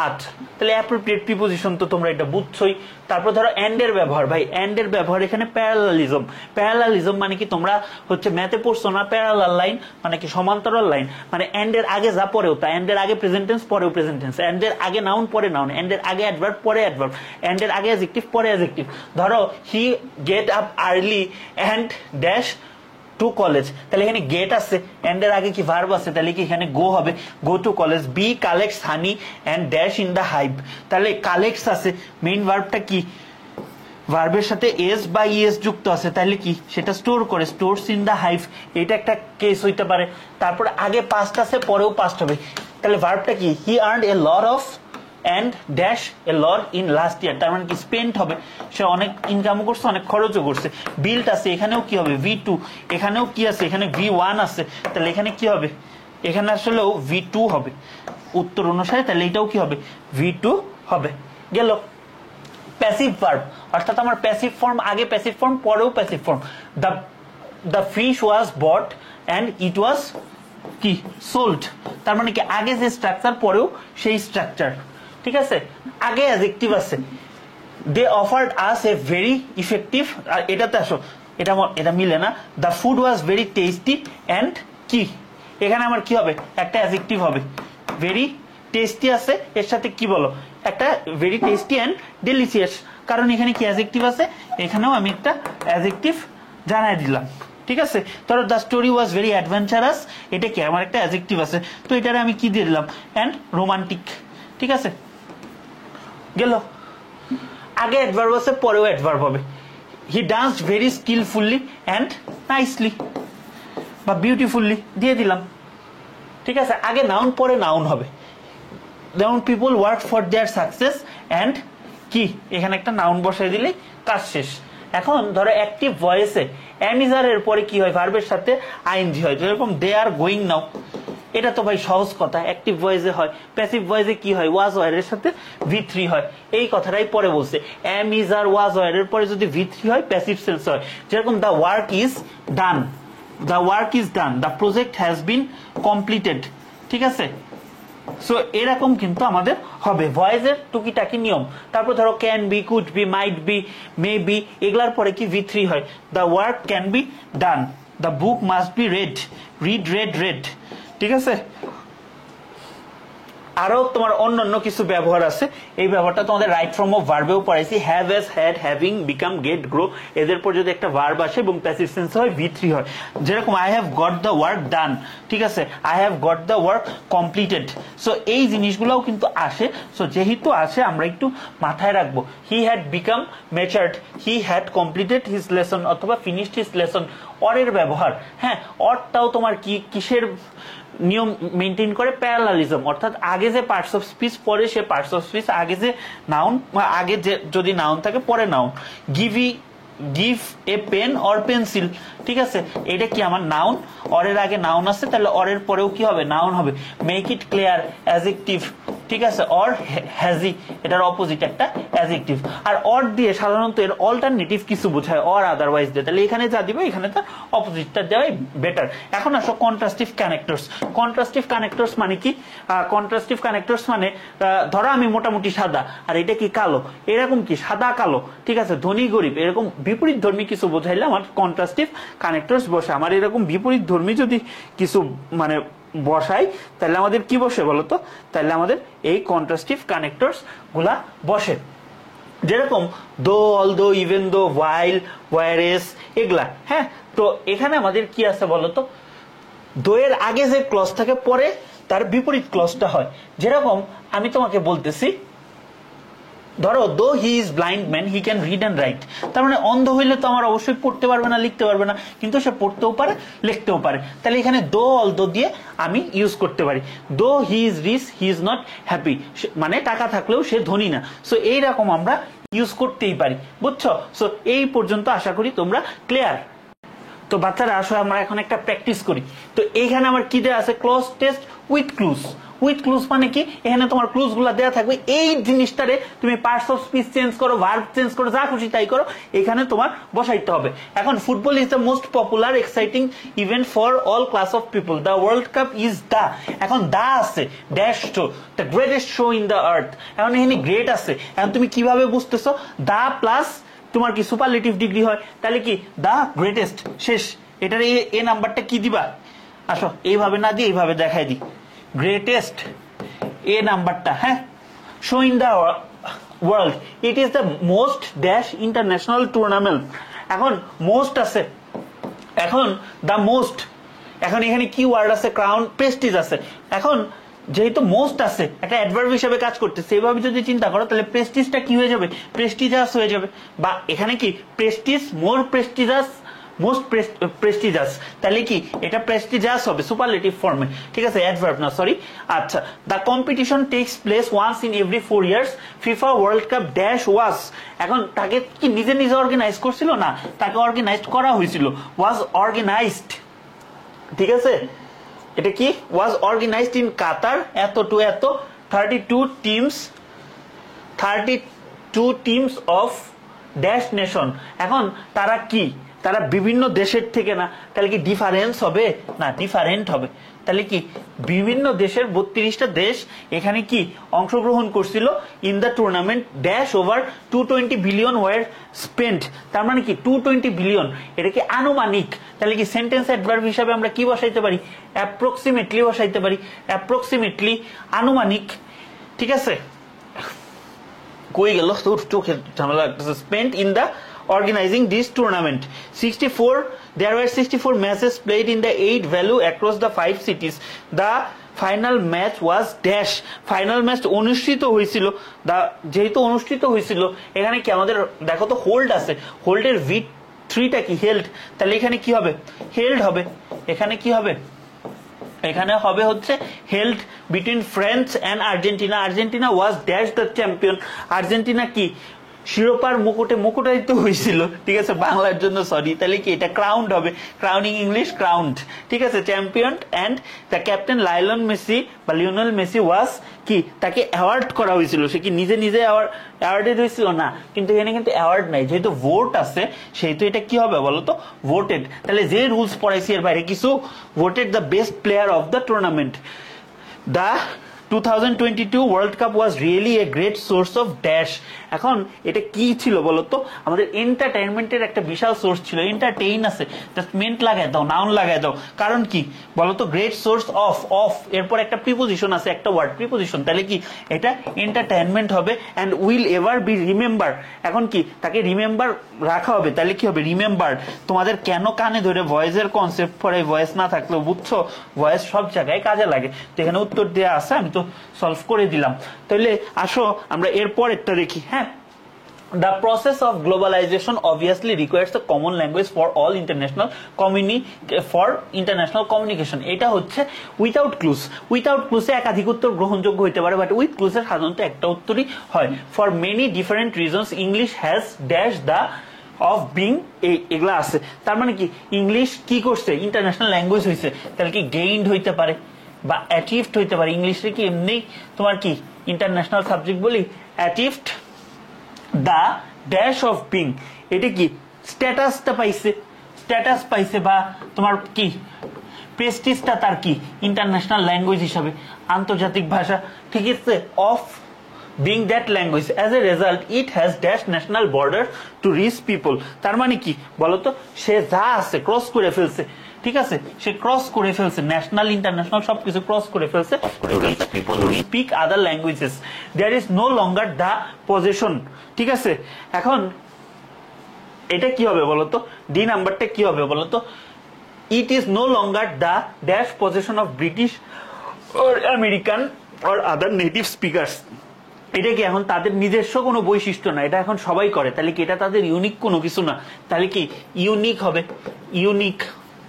আচ্ছা, তাহলে অ্যাপ্রোপ্রিয়েট প্রিপোজিশন তো তোমরা এটা বুঝছোই। তারপর ধরো এন্ড এর ব্যবহার, ভাই এন্ড এর ব্যবহার এখানে প্যারালালিজম মানে কি, তোমরা হচ্ছে ম্যাথে পড়ছো না, প্যারালাল লাইন মানে কি সমান্তরাল লাইন, মানে এন্ড এর আগে যা পরেও তা, এন্ড এর আগে প্রেজেন্ট টেন্স পরেও প্রেজেন্ট টেন্স, এন্ড এর আগে নাউন পরে নাউন, এন্ড এর আগে অ্যাডভার্ব পরে অ্যাডভার্ব, এন্ড এর আগে অ্যাডজেক্টিভ পরে অ্যাডজেক্টিভ। ধরো he get up early and dash to college, তাহলে এখানে গেট আছে, এন্ড এর আগে কি ভার্ব আছে, তাহলে কি এখানে গো হবে, go to college. Bee collects honey and dash in the hive, তাহলে কালেক্টস আছে, মেইন ভার্বটা কি ভার্বের সাথে এস বা ইএস যুক্ত আছে, তাহলে কি সেটা স্টোর করে, স্টোরস ইন দা হাইভ, এটা একটা কেস হইতে পারে। তারপরে আগে পাস্ট আছে, পরেও পাস্ট হবে, তাহলে ভার্বটা কি, he earned a lot of and dash a lot in last year, তার মানে কি স্পেন্ট হবে, সে অনেক ইনকামও করছে, অনেক খরচও করছে। বিল্ট আছে, এখানেও কি হবে V2, এখানেও কি আছে, এখানে V1 আছে, তাহলে এখানে কি হবে, এখানে আসলেও V2 হবে উত্তর অনুসারে, তাহলে এটাও কি হবে, V2 হবে। গেল প্যাসিভ ভার্ব, অর্থাৎ আমার প্যাসিভ ফর্ম আগে প্যাসিভ ফর্ম, পরেও passive form. The fish was bought and it was কি সোল্ড, তার মানে কি আগে যে স্ট্রাকচার পরেও সেই স্ট্রাকচার, ঠিক আছে। আগে অ্যাডজেক্টিভ আছে, they offered us a very effective, আর এটাতে আসো, এটা মিলে না, the food was very tasty and কি, এখানে আমার কি হবে, একটা অ্যাডজেক্টিভ হবে, ভেরি টেস্টি আছে, এর সাথে কি বলো, একটা ভেরি টেস্টি অ্যান্ড ডেলিশিয়াস, কারণ এখানে কি অ্যাডজেক্টিভ আছে, এখানেও আমি একটা অ্যাডজেক্টিভ জানাই দিলাম, ঠিক আছে। ধরো the story was very adventurous, এটা কি আমার একটা অ্যাডজেক্টিভ আছে, তো এটারে আমি কি দিয়ে দিলাম, অ্যান্ড রোমান্টিক, ঠিক আছে। গেল আগে অ্যাডভার্ব আছে, পরেও অ্যাডভার্ব হবে, he danced very skilfully and nicely বা বিউটিফুলি দিয়ে দিলাম, ঠিক আছে। আগে নাউন, পরে নাউন হবে, যেমন people work for their success and কি, এখানে একটা নাউন বসাই দিলেই কাজ শেষ। এখন ধরো অ্যাক্টিভ ভয়েসে অ্যামিজারের পরে কি হয়, ভার্বের সাথে আইএনজি হয়, যেরকম দে আর গোয়িং নাও, এটা তো ভাই সহজ কথা, অ্যাক্টিভ ভয়েসে হয়। প্যাসিভ ভয়েসে কি হয়, ওয়াজ ওয়ারের সাথে V3 হয়, এই কথাটাই পরে বলছে, অ্যামিজার ওয়াজ ওয়ারের পরে যদি V3 হয় প্যাসিভ সেন্স হয়, যেরকম the work is done, the work is done, the project has been completed, ঠিক আছে। সো এরকম কিন্তু আমাদের হবে ভয়েসের টুকিটাকি নিয়ম। তারপর ধরো can be, could be, might be, may be, এগুলার পরে কি V3 হয়, the work can be done, the book must be red, read red red, ঠিক আছে। আরো তোমার অন্যান্য কিছু ব্যবহার আছে, এই ব্যবহারটা তোমাদের রাইট ফর্ম অফ ভার্বেও পড়াইছি, have, has, had, having, become, get, grow, এদের পর যদি একটা ভার্ব আসে এবং প্যাসিভ সেন্স হয় V3 হয়, যেরকম I have got the work done, ঠিক আছে, I have got the work completed. So এই জিনিসগুলোও কিন্তু আসে, সো যেহেতু আসে আমরা একটু মাথায় রাখবো, he had become matured, he had completed his lesson অথবা ফিনিশড হিজ লেসন, অরের ব্যবহার, হ্যাঁ অরটাও তোমার কি কিসের নিয়ম মেনটেন করে, প্যারালালিজম, অর্থাৎ আগে যে পার্টস অফ স্পিচ, পরে সে পার্টস অফ স্পিচ, আগে যে নাউন, আগে যে যদি নাউন থাকে পরে noun. Give a pen or pencil, ঠিক আছে, এটা কি আমার নাউন, অরের আগে নাউন আছে, তাহলে অরের পরেও কি হবে, নাউন হবে। মেক ইট ক্লিয়ার, অ্যাডজেক্টিভ, ঠিক আছে, অর হ্যাজি, এটার অপোজিট একটা অ্যাডজেক্টিভ। আর অর দিয়ে সাধারণত এর অল্টারনেটিভ কিছু বোঝায়, অর আদারওয়াইজ দিয়ে, তাহলে এখানে যা দিবে এখানে তার অপোজিটটা দেওয়াই বেটার। এখন আসো কন্ট্রাস্টিভ কানেক্টরস। কন্ট্রাস্টিভ কানেক্টরস মানে কি, কন্ট্রাস্টিভ কানেক্টরস মানে ধরো আমি মোটামুটি সাদা আর এটা কি কালো, এরকম কি সাদা কালো, ঠিক আছে, ধনী গরিব, এরকম বিপরীত ধর্মী কিছু বোঝাইলে আমার কন্ট্রাস্টিভ কানেক্টরস বসে। আমার এরকম বিপরীত ধর্মী যদি কিছু মানে বসাই, তাহলে আমাদের কি বসে বলতো, তাহলে আমাদের এই কন্ট্রাস্টিভ কানেক্টরস গুলা বসে, যেরকম দো, অল দো, ইভেন দো, ওয়াইল, ওয়ারেস, এগুলা। হ্যাঁ, তো এখানে আমাদের কি আছে বলতো, দো এর আগে যে ক্লজ থাকে পরে তার বিপরীত ক্লজটা হয়। যেরকম আমি তোমাকে বলতেছি, ধরো দো he is blind man he can read and right, তার মানে অন্ধ হইলে তো আমার অবশ্যই পড়তে পারবে না, লিখতে পারবে না, কিন্তু সে পড়তেও পারে, লিখতেও পারে, তাহলে এখানে দো, অল দো দিয়ে আমি ইউজ করতে পারি। Though he is rich he is not happy, মানে টাকা থাকলেও সে ধনী না। সো এইরকম আমরা ইউজ করতেই পারি, বুঝছো। সো এই পর্যন্ত আশা করি তোমরা ক্লিয়ার। তো বাচ্চারা আসলে আমরা এখন একটা প্র্যাকটিস করি। তো এইখানে আমার কি দেওয়া আছে, cloze test with clues. With clues মানে কি, এখানে তোমার ক্লুজ গুলা দেওয়া থাকবে, এই জিনিসটারে তুমি পার্টস অফ স্পিচ চেঞ্জ করো, ভার্ব চেঞ্জ করো, যা খুশি তাই করো, এখানে তোমার বসাইতে হবে। এখন football is the most popular exciting event for all class of people, the world cup is the, এখন দা আছে, dash show, the greatest show in the earth, এখন এখানে গ্রেট আছে, এখন তুমি কিভাবে বুঝতেছো, দা প্লাস তোমার কি সুপারলেটিভ ডিগ্রি হয়, তাহলে কি দা গ্রেটেস্ট, শেষ। এটার এ নাম্বারটা কি দিবা, আসো এইভাবে না দিয়ে এইভাবে দেখাই দিই, গ্রেটেস্ট এ নাম্বারটা, হ্যাঁ, show in the world, it is the most dash international tournament, এখন মোস্ট আছে, এখন দ্য মোস্ট, এখন এখানে কি ওয়ার্ড আছে, ক্রাউন, প্রেস্টিজ আছে, এখন যেহেতু মোস্ট আছে একটা অ্যাডভার্ব হিসেবে কাজ করতেছে, এইভাবে যদি চিন্তা করো তাহলে প্রেস্টিজটা কি হয়ে যাবে, প্রেস্টিজাস হয়ে যাবে। বা এখানে কি প্রেস্টিজ মোর প্রেস্টিজাস, মোস্ট প্রেস্টিজাস, তাহলে কি এটা প্রেস্টিজাস হবে সুপারলেটিভ ফর্মে, ঠিক আছে, অ্যাডভার্ব না, সরি। আচ্ছা, the competition takes place once in every 4 years, FIFA World Cup dash was. এখন তাকে কি নিজে নিজে অর্গানাইজ করছিল না, তাকে অর্গানাইজ করা হয়েছিল, ওয়াজ অর্গানাইজড, ঠিক আছে। এটা কি ওয়াজ অর্গানাইজড ইন কাতার, এত টু এত 32 টিমস অফ ড্যাশ নেশন। এখন তারা কি, তারা বিভিন্ন দেশের থেকে না, তাহলে কি ডিফারেন্স হবে না, ডিফারেন্ট হবে। তাহলে কি বিভিন্ন দেশের 32টা দেশ এখানে কি অংশগ্রহণ করছিল in the tournament dash over 220 billion were spent. তার মানে কি 220 বিলিয়ন, এটা কি আনুমানিক, তাহলে কি সেন্টেন্স অ্যাডভার্ব হিসাবে আমরা কি বসাইতে পারি, অ্যাপ্রক্সিমেটলি বসাইতে পারি, অ্যাপ্রক্সিমেটলি, আনুমানিক, ঠিক আছে। কই গেল তোর চোখের ঝামেলা লাগতেছে। Spent in the organizing this tournament, 64 there were 64 matches played in the 8 value across the 5 cities. The final match was dash, final match অনুষ্ঠিত হয়েছিল, যেহেতু অনুষ্ঠিত হয়েছিল এখানে কি আমাদের দেখো তো হোল্ড আছে, হোল্ডের V3টা কি হেল্ড, তাহলে এখানে কি হবে হেল্ড হবে, এখানে কি হবে, এখানে হবে হচ্ছে held between France and Argentina. Argentina was dash the champion, Argentina কি শিরোপার মুকুটায়িত হয়েছিল, ঠিক আছে, বাংলার জন্য সরি, তাহলে কি এটা ক্রাউন্ড হবে, ক্রাউনিং ইংলিশ ক্রাউন্ড, ঠিক আছে, champion. And the captain Lionel Messi was কি, তাকে অ্যাওয়ার্ড করা হয়েছিল, সে কি নিজে নিজে অ্যাওয়ার্ডেড হয়েছিল না, কিন্তু এখানে কিন্তু অ্যাওয়ার্ড নাই, যেহেতু ভোট আছে সেহেতু এটা কি হবে বলতো ভোটেড। তাহলে যে রুলস পড়াইছি এর বাইরে কিছু, voted the best player of the tournament. The 2022 world cup was really a great source of dash. এখন এটা কি ছিল বলতো, আমাদের এন্টারটেইনমেন্টের একটা বিশাল সোর্স ছিল, এন্টারটেইন আছে, জাস্ট মেন্ট লাগাই দাও, নাউন লাগাই দাও, কারণ কি বলতো গ্রেট সোর্স অফ, এরপর একটা প্রিপোজিশন আছে, একটা ওয়ার্ড প্রিপোজিশন, তাহলে কি এটা এন্টারটেইনমেন্ট হবে। And will ever be remember, এখন কি তাকে রিমেম্বার রাখা হবে, তাহলে কি হবে রিমেম্বার। তোমাদের কেন কানে ধরে ভয়েসের কনসেপ্ট পড়ে, ভয়েস না থাকলেও বুঝছো, ভয়েস সব জায়গায় কাজে লাগে, তো এখানে উত্তর দেওয়া আছে, আমি তো সলভ করে দিলাম। তাহলে আসো আমরা এরপর একটা দেখি। হ্যাঁ, the process of globalization obviously requires a common language for all international communication. এটা হচ্ছে উইথাউট ক্লুজ, উইথাউট ক্লুজে একাধিক উত্তর গ্রহণযোগ্য হতে পারে, বাট উইথ ক্লুজে সাধারণত একটা উত্তরই হয়। For many different reasons English has dash the of being, এগুলা আছে। তার মানে কি ইংলিশ কি করছে, ইন্টারন্যাশনাল ল্যাঙ্গুয়েজ হয়েছে, তাহলে কি গেইনড হইতে পারে বা অ্যাচিভড হইতে পারে। ইংলিশে কি এমনি তোমার কি ইন্টারন্যাশনাল সাবজেক্ট বলি, achieved the dash of being, এটা কি স্ট্যাটাসটা পাইছে, স্ট্যাটাস পাইছে, বা তোমার কি প্রেস্টিজটা তার কি ইন্টারন্যাশনাল ল্যাঙ্গুয়েজ হিসাবে, আন্তর্জাতিক ভাষা, ঠিক আছে, of being that language. As a result it has dash national border to reach people. তার মানে কি বলতো, সে যা আছে ক্রস করে ফেলছে, ঠিক আছে, সে ক্রস করে ফেলছে, ন্যাশনাল ইন্টারন্যাশনাল সবকিছু ক্রস করে ফেলছে। People speak other languages, there is no longer the possession, ঠিক আছে। এখন এটা কি হবে বলতো, ডি নাম্বারটা কি হবে বলতো, it is no longer the dash possession of British or American or other native speakers. এটা কি এখন তাদের নিজস্ব কোনো বৈশিষ্ট্য না, এটা এখন সবাই করে, তাহলে কি এটা তাদের ইউনিক কোনো কিছু না, তাহলে কি ইউনিক হবে, ইউনিক,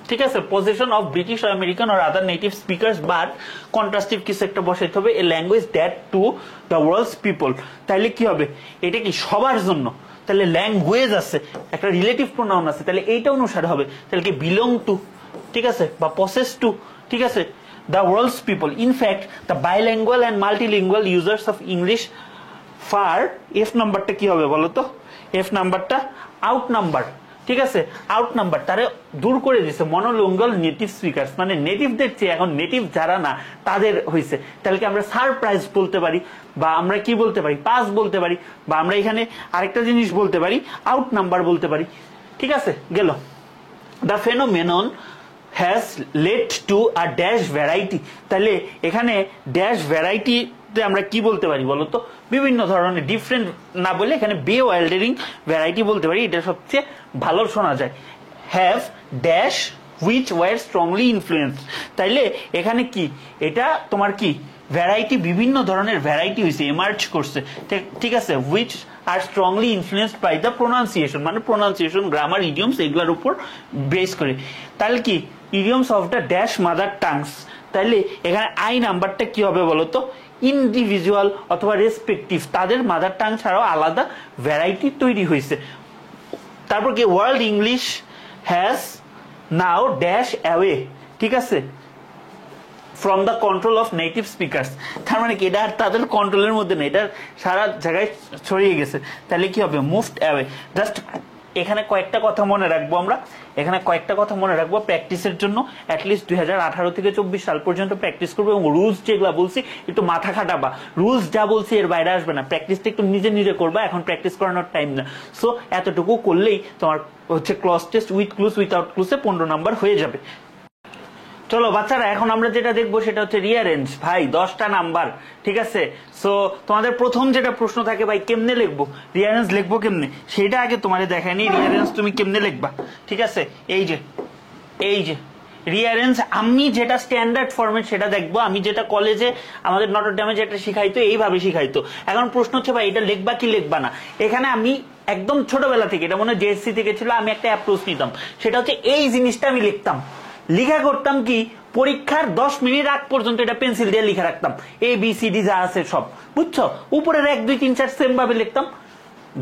ঠিক আছে। Position of British or American or other native speakers, but contrastive কিছু একটা বসাইতে হবে, a language that to the world's people. তাহলে কি হবে, এটা কি সবার জন্য, তাহলে ল্যাঙ্গুয়েজ আছে, একটা রিলেটিভ প্রোনাউন আছে, তাহলে এইটা অনুসারে হবে, তাহলে কি বিলং টু, ঠিক আছে, বা পসেস টু, ঠিক আছে, the world's people. In fact, the bilingual and multilingual users of English far, F নাম্বারটা কি হবে বলো তো, F নাম্বারটা আউট নাম্বার, ঠিক আছে, আউট নাম্বার, তারে দূর করে দিছে মনোলিঙ্গুয়াল নেটিভ স্পিকার্স, মানে নেটিভদের চেয়ে এখন নেটিভ যারা না তাদের হয়েছে। তাহলে কি আমরা সারপ্রাইজ বলতে পারি, বা আমরা কি বলতে পারি, পাস বলতে পারি, বা আমরা এখানে আরেকটা জিনিস বলতে পারি, আউট নাম্বার বলতে পারি, ঠিক আছে, গেল। The phenomenon has led to a dash variety, তাহলে এখানে ড্যাশ ভ্যারাইটিতে আমরা কি বলতে পারি বলতো, বিভিন্ন ধরনের, ডিফারেন্ট না বলে এখানে বে ওয়াইল্ডারিং ভ্যারাইটি বলতে পারি, এটা সবচেয়ে ভালো শোনা যায়। Have dash which were strongly influenced, তাইলে এখানে কি এটা তোমার কি ভ্যারাইটি, বিভিন্ন ধরনের ভ্যারাইটি হয়েছে, এমার্জ করছে, ঠিক আছে, which are strongly influenced by the pronunciation, মানে প্রোনাউন্সিয়েশন, গ্রামার, ইডিয়মস এগুলোর উপর বেস করে। তাহলে কি idioms of the dash mother tongues, তাহলে এখানে আই নাম্বারটা কি হবে বলতো, ইন্ডিভিজুয়াল অথবা রেসপেক্টিভ, তাদের মাদার টাং ছাড়াও আলাদা ভ্যারাইটি তৈরি হয়েছে। তারপর কি world English has now dash away, ঠিক আছে, from the control of native speakers, তার মানে কি এটা আর তাদের কন্ট্রোলের মধ্যে নেই, এটা সারা জায়গায় ছড়িয়ে গেছে। তাহলে কি হবে, মুভড অ্যাওয়ে। জাস্ট এখানে কয়েকটা কথা মনে রাখবো, আমরা এখানে কয়েকটা কথা মনে রাখবো প্র্যাকটিসের জন্য। অ্যাটলিস্ট 2018 থেকে 24 সাল পর্যন্ত প্র্যাকটিস করবো, এবং রুলস যেগুলো বলছি একটু মাথা খাটাবা, রুলস যা বলছি এর বাইরে আসবে না, প্র্যাকটিসটা একটু নিজে নিজে করবা, এখন প্র্যাকটিস করানোর টাইম না। সো এতটুকু করলেই তোমার হচ্ছে clause test with clues without ক্লুজে 15 নাম্বার হয়ে যাবে। চলো বাচ্চারা, এখন আমরা যেটা দেখবো সেটা হচ্ছে রিয়ারেঞ্জ। ভাই 10টা নাম্বার, ঠিক আছে। সো তোমাদের প্রথম যেটা প্রশ্ন থাকে, ভাই কেমনে লিখবো, রিয়ারেঞ্জ লিখবো কেমনে, সেটা আগে তোমাদের দেখায়নি। রিয়ারেঞ্জ তুমি কেমনে লিখবা, ঠিক আছে, এই যে রিয়ারেঞ্জ, আমি যেটা স্ট্যান্ডার্ড ফরম্যাট সেটা দেখবো, আমি যেটা কলেজে আমাদের নটরডেমে যেটা শিখাইতো এইভাবে শিখাইতো। এখন প্রশ্ন হচ্ছে ভাই এটা লিখবা কি লিখবা না। এখানে আমি একদম ছোটবেলা থেকে, এটা মনে হয় জেএসসি থেকে ছিল, আমি একটা অ্যাপ্রোচ নিতাম, সেটা হচ্ছে এই জিনিসটা আমি লিখতাম, লিখা করতাম কি পরীক্ষার 10 মিনিট আগ পর্যন্ত এটা পেন্সিল দিয়ে লিখে রাখতাম, ABCD যা আছে সব, বুঝছো, উপরের 1 2 3 4 সেম ভাবে লিখতাম।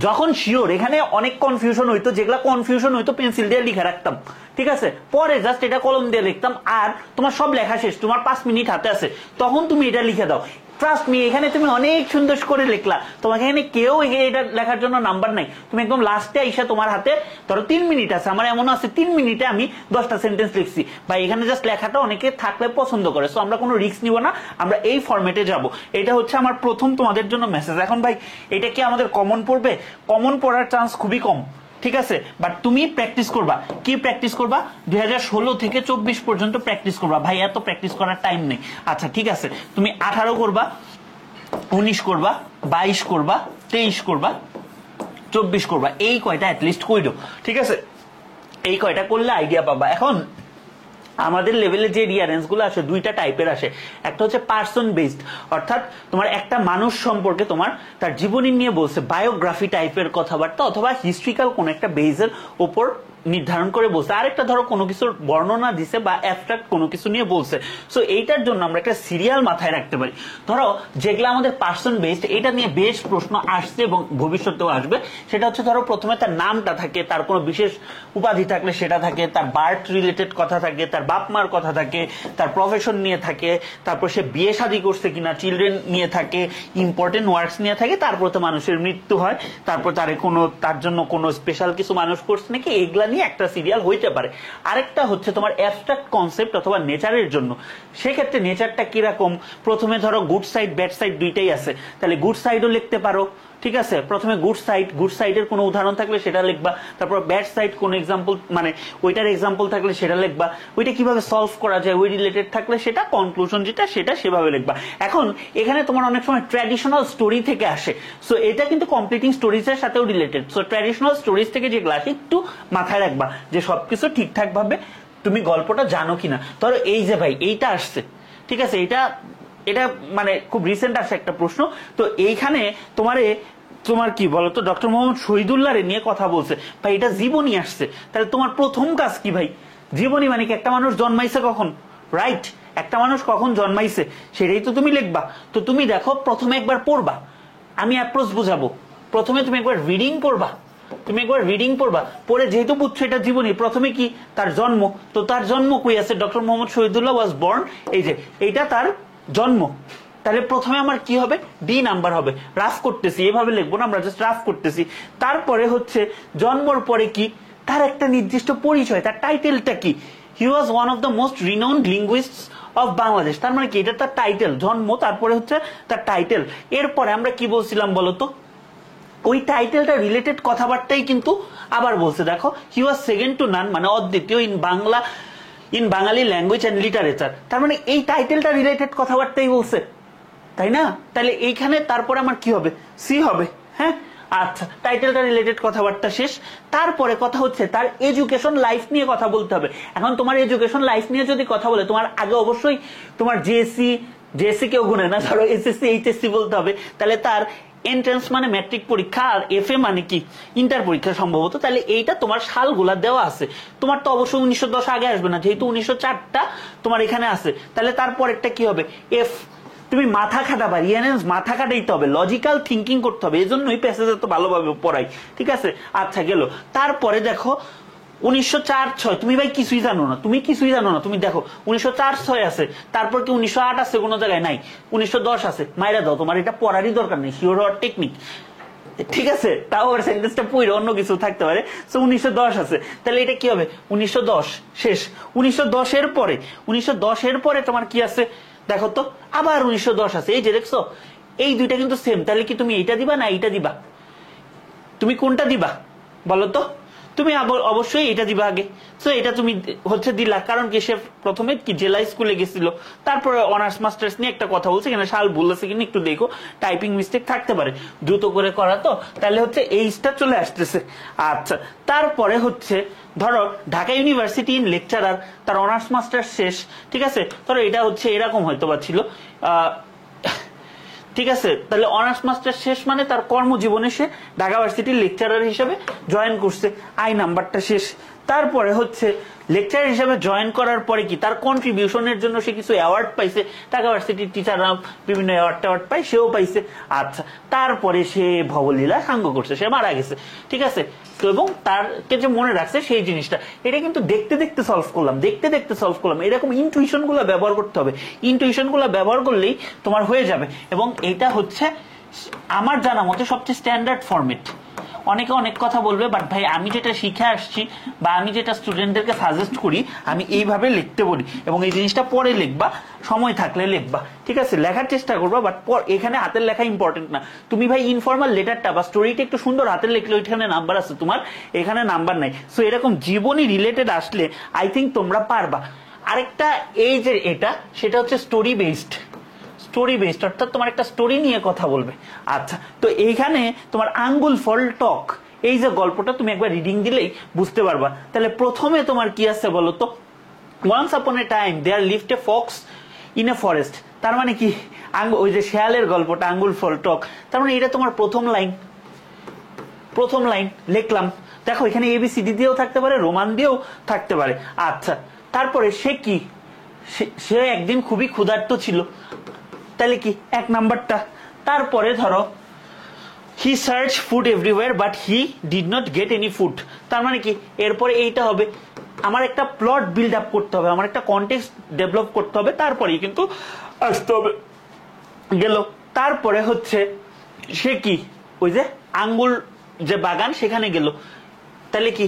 যখন শিওর এখানে অনেক কনফিউশন হইতো, যেগুলা কনফিউশন হইতো পেন্সিল দিয়ে লিখে রাখতাম, ঠিক আছে, পরে জাস্ট এটা কলম দিয়ে লিখতাম। আর তোমার সব লেখা শেষ, তোমার 5 মিনিট হাতে আছে, তখন তুমি এটা লিখে দাও। ট্রাস্ট মি, এখানে তুমি অনেক সুন্দর করে লিখলা, তোমাকে এখানে কেউ এটা লেখার জন্য নাম্বার নাই, তুমি একদম লাস্টে আইসা তোমার হাতে ধরো 3 মিনিট আছে, আমার এমন আছে 3 মিনিটে আমি 10টা সেন্টেন্স লিখছি। ভাই এখানে জাস্ট লেখাটা অনেকে থাকলে পছন্দ করে, সো আমরা কোনো রিস্ক নিব না, আমরা এই ফরম্যাটে যাব। এটা হচ্ছে আমার প্রথম তোমাদের জন্য মেসেজ। এখন ভাই এটা কি আমাদের কমন পড়বে, কমন পড়ার চান্স খুবই কম, ঠিক আছে, বাট তুমি প্র্যাকটিস করবা। কি প্র্যাকটিস করবা, 2016 থেকে 24 পর্যন্ত প্র্যাকটিস করবা। ভাই এত প্র্যাকটিস করার টাইম নেই। আচ্ছা ঠিক আছে, তুমি 18 করবা, 19 করবা, 22 করবা, 23 করবা, 24 করবা, এই কয়টা অ্যাটলিস্ট কইরো, ঠিক আছে, এই কয়টা করলে আইডিয়া পাবা। এখন আমাদের লেভেলে যে রিয়ারেঞ্জ গুলো আসে দুইটা টাইপের আসে, একটা হচ্ছে পার্সন বেসড, অর্থাৎ তোমার একটা মানুষ সম্পর্কে তোমার তার জীবনী নিয়ে বলছে, বায়োগ্রাফি টাইপের কথাবার্তা, অথবা হিস্ট্রিক্যাল কোন একটা বেসের উপর নির্ধারণ করে বলছে। আরেকটা ধরো কোনো কিছুর বর্ণনা দিছে বা অ্যাবস্ট্রাক্ট কোনো কিছু নিয়ে বলছে। সো এইটার জন্য আমরা একটা সিরিয়াল মাথায় রাখতে পারি। ধরো যেগুলো আমাদের পার্সন বেসড, এটা নিয়ে বেশ প্রশ্ন আসছে এবং ভবিষ্যতেও আসবে। সেটা হচ্ছে ধরো প্রথমে তার নামটা থাকে, তার কোনো বিশেষ উপাধি থাকলে সেটা থাকে, তার বার্থ রিলেটেড কথা থাকে, তার বাপ মার কথা থাকে, তার প্রফেশন নিয়ে থাকে, তারপর সে বিয়ে শাদী করছে কিনা, চিলড্রেন নিয়ে থাকে, ইম্পর্টেন্ট ওয়ার্কস নিয়ে থাকে, তারপর তো মানুষের মৃত্যু হয়, তারপর তার জন্য কোনো স্পেশাল কিছু মানুষ করছে নাকি, এগুলা নিয়ে একটা সিরিয়াল হইতে পারে। আরেকটা হচ্ছে তোমার অ্যাবস্ট্রাক্ট কনসেপ্ট অথবা নেচারের জন্য। সেক্ষেত্রে নেচারটা কিরকম, প্রথমে ধরো গুড সাইড ব্যাড সাইড দুইটাই আছে, তাহলে গুড সাইডও লিখতে পারো, ঠিক আছে, প্রথমে গুড সাইডের কোনো উদাহরণ থাকলে সেটা লিখবা, তারপর ব্যাড সাইড কোন এক্সাম্পল, মানে ওইটার এক্সাম্পল থাকলে সেটা লিখবা, ওইটা কিভাবে সলভ করা যায় ওই রিলেটেড থাকলে সেটা, কনক্লুশন যেটা সেটা সেভাবে লিখবা। এখন এখানে তোমার অনেক সময় ট্র্যাডিশনাল স্টোরি থেকে আসে, সো এটা কিন্তু কমপ্লিটিং স্টোরিজের সাথেও রিলেটেড। সো ট্র্যাডিশনাল স্টোরিজ থেকে যেগুলো আসে একটু মাথায় রাখবা যে সবকিছু ঠিকঠাক ভাবে তুমি গল্পটা জানো কিনা। ধরো এই যে ভাই এইটা আসছে, ঠিক আছে, এটা মানে খুব রিসেন্ট আসে একটা প্রশ্ন, তো এইখানে তোমার কি বলতো ডক্টর মোহাম্মদ শহীদুল্লাহ নিয়ে কথা বলছে, ভাই এটা জীবনী আসছে, তাহলে তোমার প্রথম কাজ কি ভাই, জীবনী মানে কি একটা মানুষ জন্মাইছে কখন, রাইট, একটা মানুষ কখন জন্মাইছে সেটাই তো তুমি লিখবা। তো তুমি দেখো প্রথমে একবার পড়বা, আমি অ্যাপ্রোচ বুঝাবো, প্রথমে তুমি একবার রিডিং পড়বা, পড়ে যেহেতু বুঝছো এটা জীবনী, প্রথমে কি তার জন্ম, তো তার জন্ম কই আছে, doctor Mohammad Shahidullah was born, এই যে এইটা তার জন্ম, তাহলে প্রথমে আমার কি হবে, ডি নাম্বার হবে। রাফ করতেছি, এভাবে লিখবো না, আমরা জাস্ট রাফ করতেছি। তারপরে হচ্ছে জন্মর পরে কি, তার একটা নির্দিষ্ট পরিচয়, তার টাইটেলটা কি, he was one of the most renowned linguists of Bangladesh, তার মানে কি এটা তার টাইটেল, জন্ম, তারপরে হচ্ছে তার টাইটেল। এরপরে আমরা কি বলছিলাম বলতো, ওই টাইটেলটা রিলেটেড কথাবার্তাই কিন্তু আবার বলছে, দেখো হি ওয়াজ সেকেন্ড টু নান, মানে অদ্বিতীয় in Bangali language and literature, তার মানে এই টাইটেলটা রিলেটেড কথাবার্তাই বলছে, তাই না? তাহলে এইখানে তারপরে আমার কি হবে, সি হবে, হ্যাঁ। আচ্ছা, টাইটেলটা রিলেটেড কথাবার্তা শেষ। তারপরে কথা হচ্ছে তার এডুকেশন লাইফ নিয়ে কথা বলতে হবে। এখন তোমার এডুকেশন লাইফ নিয়ে যদি কথা বলে, তোমার আগে অবশ্যই তোমার জেএসসি জেএসসি কেউ গুনে না, ধরো এসএসসি এইচএসসি বলতে হবে, তাহলে তার এন্ট্রান্স মানে ম্যাট্রিক পরীক্ষা, আর এফএ মানে কি ইন্টার পরীক্ষা সম্ভবত। তাহলে এইটা তোমার সালগুলা দেওয়া আছে, তোমার তো অবশ্যই 1910 আগে আসবে না, যেহেতু 1904টা তোমার এখানে আছে। তাহলে তারপরেরটা কি হবে, এফ। তুমি মাথা খাটাবা, রিয়ানেন্স মাথা খাটাইতে হবে, লজিক্যাল থিঙ্কিং করতে হবে, এজন্যই প্যাসেজে তো ভালোভাবে পড়াই, ঠিক আছে। আচ্ছা গেল, তারপরে দেখো 1904-06, তুমি ভাই কিছুই জানো না, তুমি কিছুই জানো না, তুমি দেখো 1904-06 আছে, তারপর কি 1908 আছে, কোনো জায়গায় নাই, 1910 আছে, মাইরা দাও, তোমার এটা পড়ারই দরকার নেই, শিওর হওয়ার টেকনিক, ঠিক আছে। তাও ওর সেন্টেন্সটা পড়ে অন্য কিছু থাকতে পারে। সো 1910 আছে, তাহলে এটা কি হবে, 1910 শেষ। 1910 এর পরে, 1910 এর পরে তোমার কি আছে দেখো তো, আবার 1910 আছে, এই যে দেখছো, এই দুইটা কিন্তু সেম। তাহলে কি তুমি এইটা দিবা না এইটা দিবা, তুমি কোনটা দিবা বলো তো, তুমি অবশ্যই এটা দিবা আগে। সো এটা তুমি হচ্ছে দিলা, কারণ কি সে প্রথমে কি জেলা স্কুলে গেছিল, তারপরে অনার্স মাস্টার্স নিয়ে একটা কথা বলছে, এখানে সাল ভুল আছে কিনা একটু দেখো, টাইপিং মিস্টেক থাকতে পারে, দ্রুত করে করা তো। তাহলে হচ্ছে এইচটা চলে আসতেছে। আচ্ছা, তারপরে হচ্ছে ধরো ঢাকা ইউনিভার্সিটি ইন লেকচারার, তার অনার্স মাস্টার্স শেষ, ঠিক আছে। ধরো এটা হচ্ছে এরকম হয়তো বা ছিল, ঠিক আছে। তাহলে অনার্স মাস্টার শেষ মানে তার কর্মজীবনে সে ঢাকা ভার্সিটির লেকচারার হিসেবে জয়েন করছে, আই নাম্বারটা শেষ। তারপরে হচ্ছে লেকচার হিসেবে জয়েন করার পরে কি তার কন্ট্রিবিউশনের জন্য সে কিছু অ্যাওয়ার্ড পাইছে, ঢাকা ভার্সিটির টিচাররা বিভিন্ন অ্যাওয়ার্ড পায়, সেও পাইছে। আচ্ছা, তারপরে সে ভবলীলা সাঙ্গ করছে, সে মারা গেছে, ঠিক আছে। এবং তারকে যে মনে রাখছে সেই জিনিসটা, এটা কিন্তু দেখতে দেখতে সলভ করলাম, দেখতে দেখতে সলভ করলাম। এরকম ইনটুইশন গুলো ব্যবহার করতে হবে, ইনটুইশন গুলো ব্যবহার করলেই তোমার হয়ে যাবে। এবং এটা হচ্ছে আমার জানা মতে সবচেয়ে স্ট্যান্ডার্ড ফরম্যাট। অনেকে অনেক কথা বলবে, বাট ভাই আমি যেটা শিখে আসছি বা আমি যেটা স্টুডেন্টদেরকে সাজেস্ট করি, আমি এইভাবে লিখতে বলি, এবং এই জিনিসটা পরে লিখবা, সময় থাকলে লিখবা, ঠিক আছে, লেখার চেষ্টা করবা। বাট এখানে হাতের লেখা ইম্পর্টেন্ট না। তুমি ভাই ইনফর্মাল লেটারটা বা স্টোরিটা একটু সুন্দর হাতের লিখলে ওইখানে নাম্বার আছে, তোমার এখানে নাম্বার নাই। সো এরকম জীবনী রিলেটেড আসলে আই থিঙ্ক তোমরা পারবা। আরেকটা এই যে এটা, সেটা হচ্ছে স্টোরি বেসড, স্টোরি বেসড, অর্থাৎ তোমার একটা স্টোরি নিয়ে কথা বলবে। আচ্ছা, তো এইখানে তোমার আঙ্গুল ফল টক, এই যে গল্পটা তুমি একবার রিডিং দিলেই বুঝতে পারবা। তাহলে প্রথমে তোমার কি আছে বলো তো, once upon a time there lived a fox in a forest. তার মানে কি, ওই যে শেয়ালের গল্পটা আঙ্গুল ফল টক, তার মানে এটা তোমার প্রথম লাইন, প্রথম লাইন লিখলাম। দেখো এখানে এবিসিডি দিয়েও থাকতে পারে, রোমান দিয়েও থাকতে পারে। আচ্ছা, তারপরে সে কি, সে একদিন খুবই ক্ষুধার্ত ছিল, তাহলে কি এক নাম্বারটা। তারপরে ধরো হি search food everywhere but he did not get any food, তার মানে কি এরপরে এইটা হবে, আমার একটা প্লট বিল্ড আপ করতে হবে, আমার একটা কনটেক্সট ডেভেলপ করতে হবে, তারপরেই কিন্তু আসতে হবে। গেল, তারপরে হচ্ছে সে কি, ওই যে আঙ্গুর যে বাগান সেখানে গেল, তাহলে কি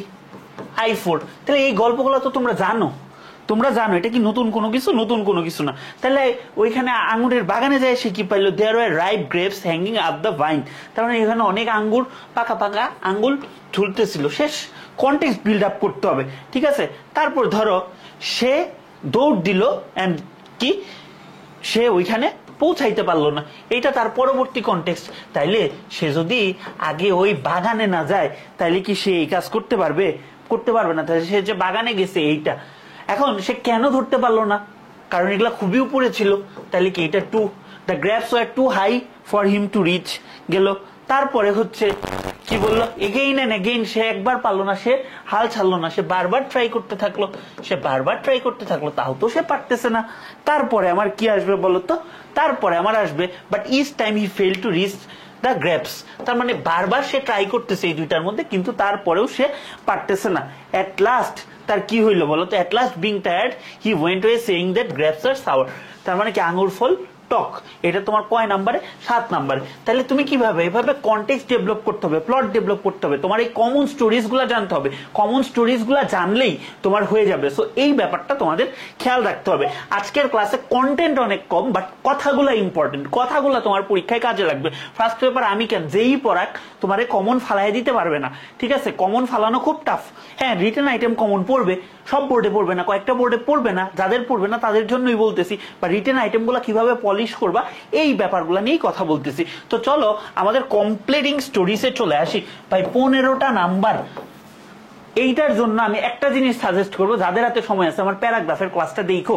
I4। তাহলে এই গল্পগুলো তো তোমরা জানো, তোমরা জানো, এটা কি নতুন কোনো কিছু, নতুন কোনো কিছু না। তাহলে ওইখানে আঙ্গুরের বাগানে যায় সে কি পাইলো, there were ripe grapes hanging up the vine, তার মানে এখানে অনেক আঙ্গুর, পাকা পাকা আঙ্গুর ঝুলতেছিল। শেষ, কন্টেক্সট বিল্ড আপ করতে হবে, ঠিক আছে। তারপর ধরো সে দৌড় দিল এন্ড কি, সে ওইখানে পৌঁছাইতে পারলো না, এটা তার পরবর্তী কনটেক্সট। তাইলে সে যদি আগে ওই বাগানে না যায়, তাইলে কি সে এই কাজ করতে পারবে, করতে পারবে না। তাহলে সে যে বাগানে গেছে এইটা, এখন সে কেন ধরতে পারলো না, কারণ এগুলা খুবই উপরে ছিল। তাহলে কি এটা to, the grapes were too high for him to reach. গেল, তারপরে হচ্ছে কি বললো, এগেইন এন্ড এগেইন, সে একবার পারলো না, সে হাল ছাড়লো না, সে বারবার ট্রাই করতে থাকলো, সে বারবার ট্রাই করতে থাকলো, তাও তো সে পারতেছে না। তারপরে আমার কি আসবে বলতো, তারপরে আমার আসবে but each time he fail to reach the grapes, তার মানে বারবার সে ট্রাই করতেছে এই দুইটার মধ্যে, কিন্তু তারপরেও সে পারতেছে না। এট লাস্ট তার কি হইলো বলতো, at last being tired he went way saying that grapes are sour, তার মানে কি আঙ্গুর ফল টক। এটা তোমার কয় নাম্বারে, 7 নাম্বারে। তাহলে তুমি কিভাবে, এভাবে কনটেক্সট ডেভেলপ করতে হবে, প্লট ডেভেলপ করতে হবে, তোমার এই কমন স্টোরিজ গুলা জানতে হবে, কমন স্টোরিজ গুলা জানলেই তোমার হয়ে যাবে। সো এই ব্যাপারটা তোমাদের খেয়াল রাখতে হবে। আজকের ক্লাসে কন্টেন্ট অনেক কম, বাট কথাগুলো ইম্পর্টেন্ট, কথাগুলো তোমার পরীক্ষায় কাজে লাগবে। ফার্স্ট পেপার আমি কেন, যেই পড়াক তোমারে কমন ফালাই দিতে পারবে না, ঠিক আছে, কমন ফালানো খুব টাফ। হ্যাঁ, রিটেন আইটেম কমন পড়বে, সব বোর্ডে পড়বে না, কয়েকটা বোর্ডে পড়বে না, যাদের পড়বে না তাদের জন্যই বলতেছি। বা রিটেন আইটেম গুলা কিভাবে পলিশ করবা, এই ব্যাপারগুলো নিয়েই কথা বলতেছি। তো চলো আমাদের কমপ্লিটিং স্টোরিজে চলে আসি। ভাই 15টা নাম্বার, এইটার জন্য আমি একটা জিনিস সাজেস্ট করবো, যাদের হাতে সময় আছে আমার প্যারাগ্রাফের ক্লাসটা দেখো,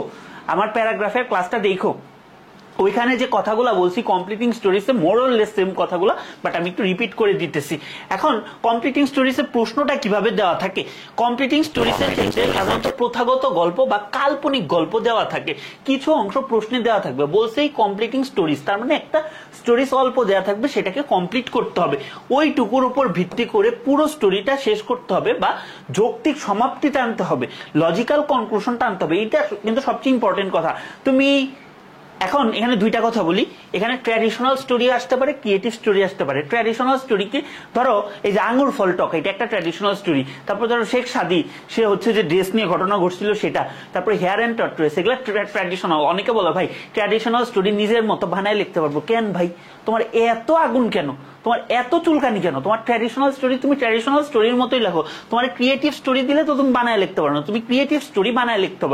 আমার প্যারাগ্রাফের ক্লাসটা দেখো। ওইখানে যে কথাগুলো বলছি কমপ্লিটিং স্টোরিজে মোরলেস সেম কথাগুলো, বাট আমি একটু রিপিট করে দিতেছি। এখন কমপ্লিটিং স্টোরিজে প্রশ্নটা কিভাবে দেওয়া থাকে, কমপ্লিটিং স্টোরিজের ক্ষেত্রে সাধারণত প্রথাগত গল্প বা কাল্পনিক গল্প দেওয়া থাকে, কিছু অংশ প্রশ্নে দেওয়া থাকবে। বলছে এই কমপ্লিটিং স্টোরিজ, তার মানে একটা স্টোরিজ অল্প দেওয়া থাকবে, সেটাকে কমপ্লিট করতে হবে, ওইটুকুর উপর ভিত্তি করে পুরো স্টোরিটা শেষ করতে হবে বা যৌক্তিক সমাপ্তিটা আনতে হবে, লজিক্যাল কনক্লুশনটা আনতে হবে। এটা কিন্তু সবচেয়ে ইম্পর্টেন্ট কথা। তুমি এখন এখানে দুইটা কথা বলি, এখানে ট্র্যাডিশনাল স্টোরি আসতে পারে, ক্রিয়েটিভ স্টোরি আসতে পারে। ট্র্যাডিশনাল স্টোরি কি, ধরো এই যে আঙ্গুর ফল টক, এটা একটা ট্র্যাডিশনাল স্টোরি। তারপর ধরো শেখ সাদি, সে হচ্ছে যে ড্রেস নিয়ে ঘটনা ঘটছিল সেটা। তারপরে হেয়ার অ্যান্ড টর্ট্রেস, এগুলো ট্র্যাডিশনাল। অনেকে বলো ভাই ট্র্যাডিশনাল স্টোরি নিজের মতো বানায় লিখতে পারবো। কেন ভাই, তোমার এত আগুন কেন, তোমার এত চুলকানি কেন? তোমার ট্র্যাডিশনাল স্টোরি তুমি ট্র্যাডিশনাল স্টোরির মতোই লেখো। তোমার ক্রিয়েটিভ স্টোরি দিলে তো তুমি বানায় লিখতে পারো না, তুমি ক্রিয়েটিভ স্টোরি বানায় লিখতে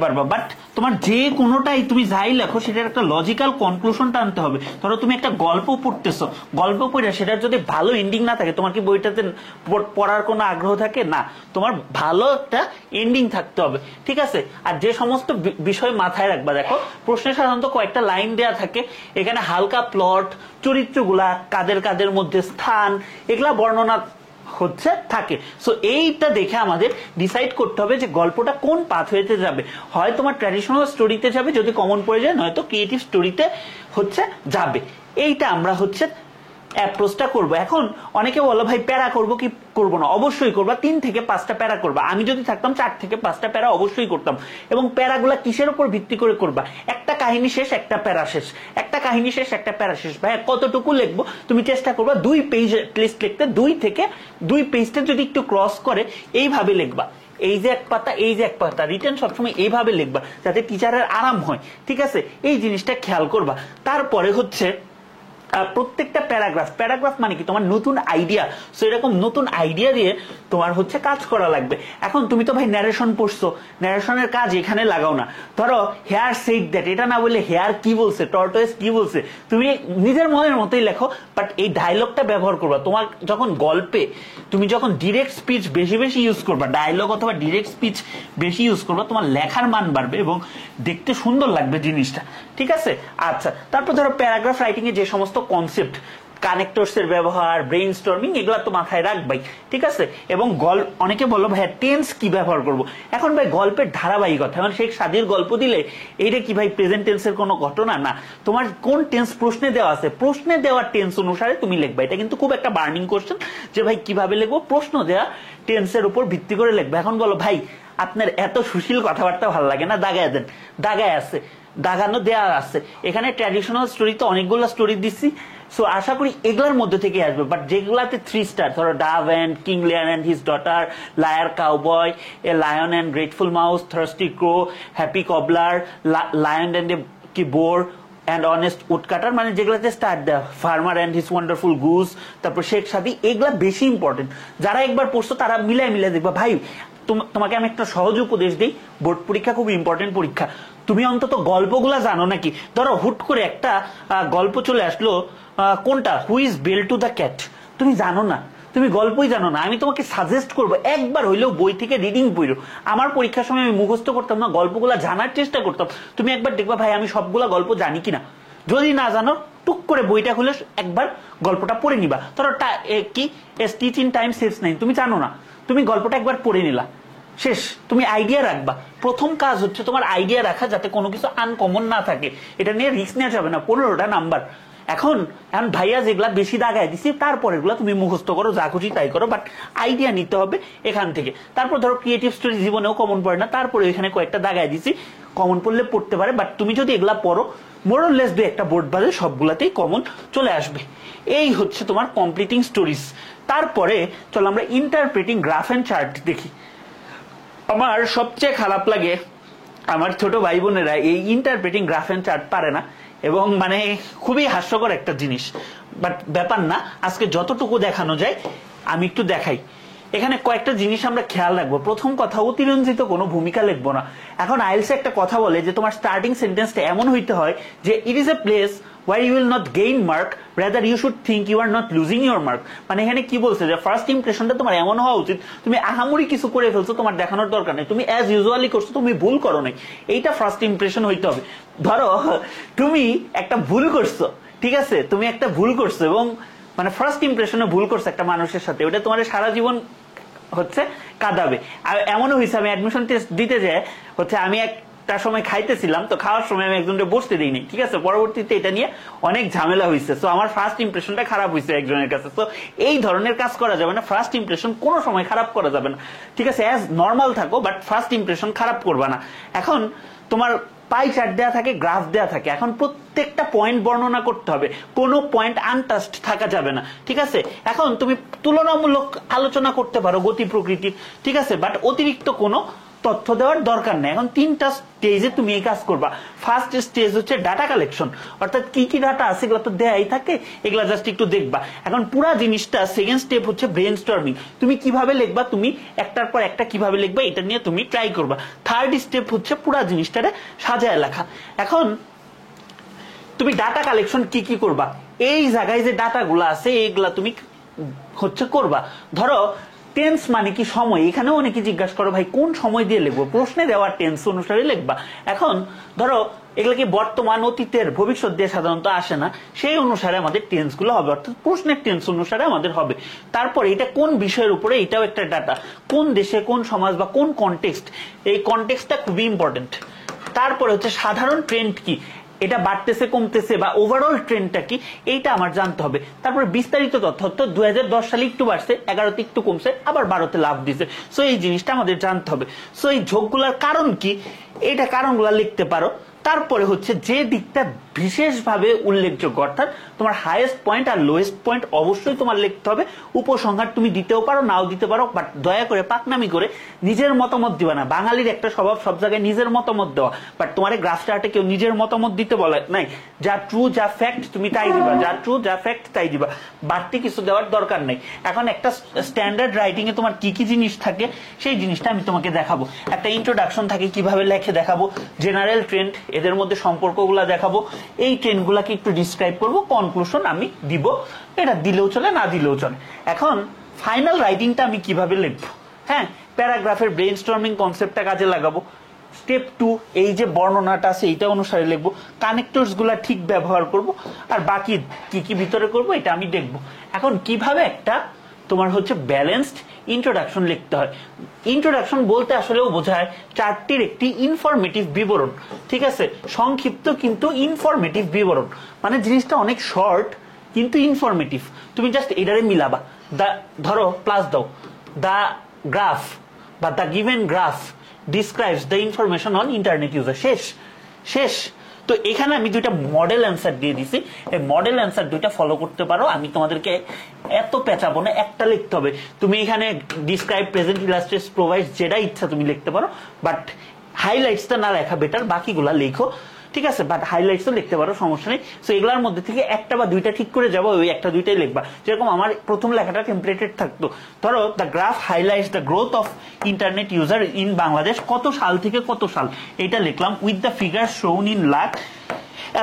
পারবা। বাট তোমার যে কোনোটাই তুমি যাই লেখো সেটার একটা লজিক্যাল কনক্লুশনটা আনতে হবে। ধরো তুমি একটা গল্প পড়তেছো, গল্প পড়ে সেটার যদি ভালো এন্ডিং না থাকে, তোমার কি বইটাতে পড়ার কোনো আগ্রহ থাকে না? তোমার ভালো একটা এন্ডিং থাকতে হবে, ঠিক আছে? আর যে সমস্ত বিষয় মাথায় রাখবা, দেখো প্রশ্নে সাধারণত কয়েকটা লাইন দেয়া থাকে, এখানে হালকা প্লট, চরিত্রগুলা কাদের কাদের মধ্যে স্থান, এগুলা বর্ণনা হচ্ছে থাকে। সো এইটা দেখে আমাদের ডিসাইড করতে হবে যে গল্পটা কোন পাথওয়েতে যাবে। হয় তোমার ট্র্যাডিশনাল স্টোরিতে যাবে যদি কমন পড়ে যায়, নয়তো ক্রিয়েটিভ স্টোরিতে হচ্ছে যাবে। এইটা আমরা হচ্ছে অ্যাপ্রোচটা করবো। এখন অনেকে বলো ভাই প্যারা করবো কি করবো না? অবশ্যই করবা, 3 থেকে 5টা প্যারা করবা। আমি যদি থাকতাম 4 থেকে 5টা প্যারা অবশ্যই করতাম। এবং প্যারাগুলা কিসের উপর ভিত্তি করে করবা? একটা কাহিনী শেষ, একটা প্যারা শেষ, একটা কাহিনী শেষ, একটা প্যারা শেষ। ভাই কতটুকু লিখবো? তুমি চেষ্টা করবা 2 পেজ লিস্ট লিখতে, 2 পেজটা যদি একটু ক্রস করে এইভাবে লিখবা, এই যে এক পাতা, এই যে এক পাতা। রিটেন সবসময় এইভাবে লিখবা যাতে টিচারের আরাম হয়, ঠিক আছে? এই জিনিসটা খেয়াল করবা। তারপরে হচ্ছে প্রত্যেকটা প্যারাগ্রাফ মানে কি তোমার নতুন আইডিয়া। সো এরকম নতুন আইডিয়া দিয়ে তোমার হচ্ছে কাজ করা লাগবে। এখন তুমি তো ভাই ন্যারেশন পড়ছো, ন্যারেশনের কাজ এখানে লাগাও না। ধরো হেয়ার সেড দ্যাট, এটা না বলে হেয়ার কি বলছে, টর্টয়েস কি বলছে, তুমি নিজের মনের মতোই লেখো, বাট এই ডায়লগটা ব্যবহার করবা। তোমার যখন গল্পে তুমি যখন ডিরেক্ট স্পিচ বেশি বেশি ইউজ করবা, ডায়লগ অথবা ডিরেক্ট স্পিচ বেশি ইউজ করবা, তোমার লেখার মান বাড়বে এবং দেখতে সুন্দর লাগবে জিনিসটা, ঠিক আছে? আচ্ছা, তারপর ধরো প্যারাগ্রাফ রাইটিং এ যে সমস্ত কনসেপ্ট, কানেক্টরস এর ব্যবহার, ব্রেইন স্টর্মিং, এগুলো তো মাথায় রাখবাই, ঠিক আছে? এবং অনেকে বললো ভাই টেন্স কি ব্যবহার করব। এখন ভাই গল্পের ধারাবাহিকতা, এখন শেখ সাদির গল্প দিলে এইটা কি ভাই প্রেজেন্ট টেন্সের কোনো ঘটনা না? তোমার কোন টেন্স প্রশ্নে দেওয়া আছে, প্রশ্নে দেওয়া টেন্স অনুসারে তুমি লিখবা। এটা কিন্তু খুব একটা বার্নিং কোশ্চেন যে ভাই কিভাবে লিখবো, প্রশ্ন দেওয়া টেন্সের উপর ভিত্তি করে লিখবে। এখন বলো ভাই আপনার এত সুশীল কথাবার্তা ভালো লাগে না, দাগায় দেন। দাগায় আছে, দাগানো দেওয়া আছে। এখানে ট্র্যাডিশনাল স্টোরিতে অনেকগুলো স্টোরি দিচ্ছি, সো আশা করি এগুলোর মধ্যে থেকে আসবে। বাট যেগুলাতে 3 স্টার, ধরো dove and King Lear and his daughter, liar cowboy, a lion and grateful mouse, thirsty crow, happy cobbler, lion and a কি বোর অ্যান্ড অনেস্ট উডকাটার, মানে যেগুলাতে স্টার দেওয়া, farmer and his wonderful goose, তারপর Sheikh সাদি, এগুলা বেশি important. যারা একবার পড়ছো তারা মিলাই দেখবা। ভাই তোমাকে আমি একটা সহজ উপদেশ দিই, বোর্ড পরীক্ষা খুব ইম্পর্টেন্ট পরীক্ষা, তুমি অন্তত গল্পগুলা জানো নাকি? ধরো হুট করে একটা গল্প চলে আসলো, কোনটা, who is bell to the cat, তুমি জানো না, তুমি গল্পই জানো না। আমি তোমাকে সাজেস্ট করবো একবার হইলেও বই থেকে রিডিং পড়ো। আমার পরীক্ষার সময় আমি মুখস্থ করতাম না, গল্পগুলা জানার চেষ্টা করতাম। তুমি একবার দেখবা ভাই আমি সবগুলা গল্প জানি কিনা। যদি না জানো টুক করে বইটা খুলে একবার গল্পটা পড়ে নিবা। ধরো কি teach in time saves nine, তুমি জানো না, তুমি গল্পটা একবার পড়ে নিলা, শেষ। তুমি আইডিয়া রাখবা। প্রথম কাজ হচ্ছে তোমার আইডিয়া রাখা, যাতে কোনো কিছু আনকমন না থাকে। এটা নিয়ে রিস্ক নেওয়া যাবে না। 15টা নাম্বার। এখন ভাইয়া যেগুলা বেশি দাগায় দিছি, তারপর এগুলা তুমি মুখস্থ করো, যা খুশি তাই করো, বাট আইডিয়া নিতে হবে এখান থেকে। তারপর ধরো ক্রিয়েটিভ স্টোরি জীবনেও কমন পড়ে না, তারপরে এখানে কয়েকটা দাগায় দিছি, কমন পড়লে পড়তে পারে, বাট তুমি যদি এগুলা পড়ো মোরলেস দু একটা বোর্ড বাজে সবগুলাতেই কমন চলে আসবে। এই হচ্ছে তোমার কমপ্লিটিং স্টোরিজ। তারপরে চলো আমরা ইন্টারপ্রেটিং গ্রাফ এন্ড চার্ট দেখি। আমার সবচেয়ে খারাপ লাগে আমার ছোট ভাই বোনেরা এই ইন্টারপ্রেটিং গ্রাফ এন্ড চার্ট পারে না, এবং মানে খুবই হাস্যকর একটা জিনিস। বাট ব্যাপার না, আজকে যতটুকু দেখানো যায় আমি একটু দেখাই। এখানে কয়েকটা জিনিস আমরা খেয়াল রাখবো। প্রথম কথা, অতিরঞ্জিত কোনো ভূমিকা লিখবো না। এখন আইএলটিএস একটা কথা বলে যে তোমার স্টার্টিং সেন্টেন্সটা এমন হইতে হয় যে it is a place where you will not gain mark, rather you should think you are not losing your mark। মানে এখানে কি বলছে যে ফার্স্ট ইমপ্রেশনটা তোমার এমন হওয়া উচিত তুমি আহামরি কিছু করে ফেলছো, তোমার দেখানোর দরকার নেই, তুমি অ্যাজ ইউজুয়ালি করছো, তুমি ভুল করো নাই, এইটা ফার্স্ট ইমপ্রেশন হইতে হবে। ধরো তুমি একটা ভুল করছো, ঠিক আছে, তুমি একটা ভুল করছো এবং মানে ফার্স্ট ইমপ্রেশনে ভুল করছো একটা মানুষের সাথে, ওটা তোমার সারা জীবন হচ্ছে কাঁদাবে। আর এমনও হয়েছে আমি অ্যাডমিশন টেস্ট দিতে যাই হচ্ছে আমি একটা সময় খাইতেছিলাম, তো খাওয়ার সময় আমি একজনকে বসতে দিইনি, ঠিক আছে, পরবর্তীতে এটা নিয়ে অনেক ঝামেলা হয়েছে। তো আমার ফার্স্ট ইমপ্রেশনটা খারাপ হয়েছে একজনের কাছে। তো এই ধরনের কাজ করা যাবে না, ফার্স্ট ইমপ্রেশন কোনো সময় খারাপ করা যাবে না, ঠিক আছে, অ্যাজ নর্মাল থাকো বাট ফার্স্ট ইমপ্রেশন খারাপ করবা না। এখন তোমার পাই চার্ট দেওয়া থাকে, গ্রাফ দেওয়া থাকে, এখন প্রত্যেকটা পয়েন্ট বর্ণনা করতে হবে, কোনো পয়েন্ট আনটাস্ট থাকা যাবে না, ঠিক আছে। এখন তুমি তুলনামূলক আলোচনা করতে পারো গতি প্রকৃতির, ঠিক আছে, বাট অতিরিক্ত কোনো তথ্য দেওয়ার দরকার নেই। এখন তিনটা স্টেজে তুমি এই কাজ করবা। ফার্স্ট স্টেজ হচ্ছে ডাটা কালেকশন, অর্থাৎ কি কি ডাটা আছে এগুলো তো দেয়াই থাকে, এগুলা জাস্ট একটু দেখবা। এখন পুরা জিনিসটা সেকেন্ড স্টেপ হচ্ছে ব্রেন স্টর্মিং, তুমি কিভাবে লিখবা, তুমি একটার পর একটা কিভাবে লিখবা এটা নিয়ে তুমি ট্রাই করবা। থার্ড স্টেপ হচ্ছে পুরা জিনিসটারে সাজায় লেখা। এখন তুমি ডাটা কালেকশন কি কি করবা, এই জায়গায় যে ডাটাগুলো আছে এইগুলা তুমি হচ্ছে করবা। ধরো টেন্স মানে কি সময়, এখানেও অনেকে জিজ্ঞাসা করো ভাই কোন সময় দিয়ে লিখবো, প্রশ্নে দেওয়া টেন্স অনুসারে লিখবা। এখন ধরো এগুলো কি বর্তমান, অতীতের, ভবিষ্যৎ দিয়ে সাধারণত আসে না, সেই অনুসারে আমাদের টেন্স গুলো হবে, অর্থাৎ প্রশ্নের টেন্স অনুসারে আমাদের হবে। তারপরে এটা কোন বিষয়ের উপরে, এটাও একটা ডাটা, কোন দেশে, কোন সমাজ বা কোন কনটেক্সট, এই কনটেক্সটটা খুবই ইম্পর্টেন্ট। তারপরে হচ্ছে সাধারণ ট্রেন্ড কি, এটা বাড়তেছে কমতেছে বা ওভারঅল ট্রেন্ডটা কি, এইটা আমার জানতে হবে। তারপরে বিস্তারিত তথ্য, তো 2010 সালে একটু বাড়ছে, 11তে একটু কমছে, আবার 12তে লাভ দিছে, সো এই জিনিসটা আমাদের জানতে হবে। সো এই ঝোঁকগুলার কারণ কি, এটা কারণগুলা লিখতে পারো। তারপরে হচ্ছে যে দিকটা বিশেষভাবে উল্লেখযোগ্য, অর্থাৎ তোমার হাইয়েস্ট পয়েন্ট আর লোয়েস্ট পয়েন্ট অবশ্যই তোমার লিখতে হবে। উপসংহার তুমি দিতেও পারো, নাও দিতে পারো, বাট দয়া করে পাকনামি করে নিজের মতামত দিবা না। বাঙালির একটা স্বভাব সব জায়গায় নিজের মতামত দেওয়া, বাট তোমার গ্রাফ চার্টে কেউ নিজের মতামত দিতে বলে নাই, যা ট্রু যা ফ্যাক্ট তুমি তাই দিবা, যা ট্রু যা ফ্যাক্ট তাই দিবা, বাড়তি কিছু দেওয়ার দরকার নেই। এখন একটা স্ট্যান্ডার্ড রাইটিং এ তোমার কি কি জিনিস থাকে সেই জিনিসটা আমি তোমাকে দেখাবো। একটা ইন্ট্রোডাকশন থাকে কিভাবে লেখে দেখাবো, জেনারেল ট্রেন্ড, এদের মধ্যে সম্পর্কগুলা দেখাবো, এই ট্রেন্ডগুলাকে একটু ডিসক্রাইব করবো, কনক্লুশন আমি দিব, এটা দিলেও চলে না দিলেও চলে। এখন ফাইনাল রাইটিংটা আমি কিভাবে লিখবো, হ্যাঁ, প্যারাগ্রাফের ব্রেইনস্টর্মিং কনসেপ্টটা কাজে লাগাবো। স্টেপ 2 এই যে বর্ণনাটা আছে এইটা অনুসারে লিখবো, কানেক্টরস গুলা ঠিক ব্যবহার করব, আর বাকি কি কি ভিতরে করব এটা আমি দেখব। এখন কিভাবে একটা তোমার হচ্ছে ব্যালেন্সড ইন্ট্রোডাকশন লিখতে হয়। ইন্ট্রোডাকশন বলতে আসলেও বোঝায় চারটির একটি ইনফরমেটিভ বিবরণ, ঠিক আছে, সংক্ষিপ্ত কিন্তু ইনফরমেটিভ বিবরণ, মানে জিনিসটা অনেক শর্ট কিন্তু ইনফরমেটিভ। তুমি জাস্ট এটারে মিলাবা, ধরো প্লাস দাও, দা গ্রাফ বা the given graph describes the information on internet user, শেষ শেষ। তো এখানে আমি দুইটা মডেল অ্যান্সার দিয়ে দিছি, এই মডেল অ্যান্সার দুইটা ফলো করতে পারো। আমি তোমাদেরকে এত পেঁচাবো না, একটা লিখতে হবে। তুমি এখানে ডিসক্রাইব, প্রেজেন্ট, ইলাস্ট্রেট, প্রোভাইড যেটা ইচ্ছা তুমি লিখতে পারো, বাট হাইলাইটসটা না লেখা বেটার, বাকিগুলা লেখো, ঠিক আছে, বাট হাইলাইটসও লিখতে পারো, সমস্যা নেই। সো এগুলোর মধ্যে থেকে একটা বা দুইটা ঠিক করে যাবো, ওই একটা দুইটাই লিখবা। যেরকম আমার প্রথম লেখাটা টেমপ্লেটেড থাকতো, ধরো the graph highlights the growth of internet user in Bangladesh কত সাল থেকে কত সাল, এটা লিখলাম উইথ দ্য ফিগার শোন ইন লাখ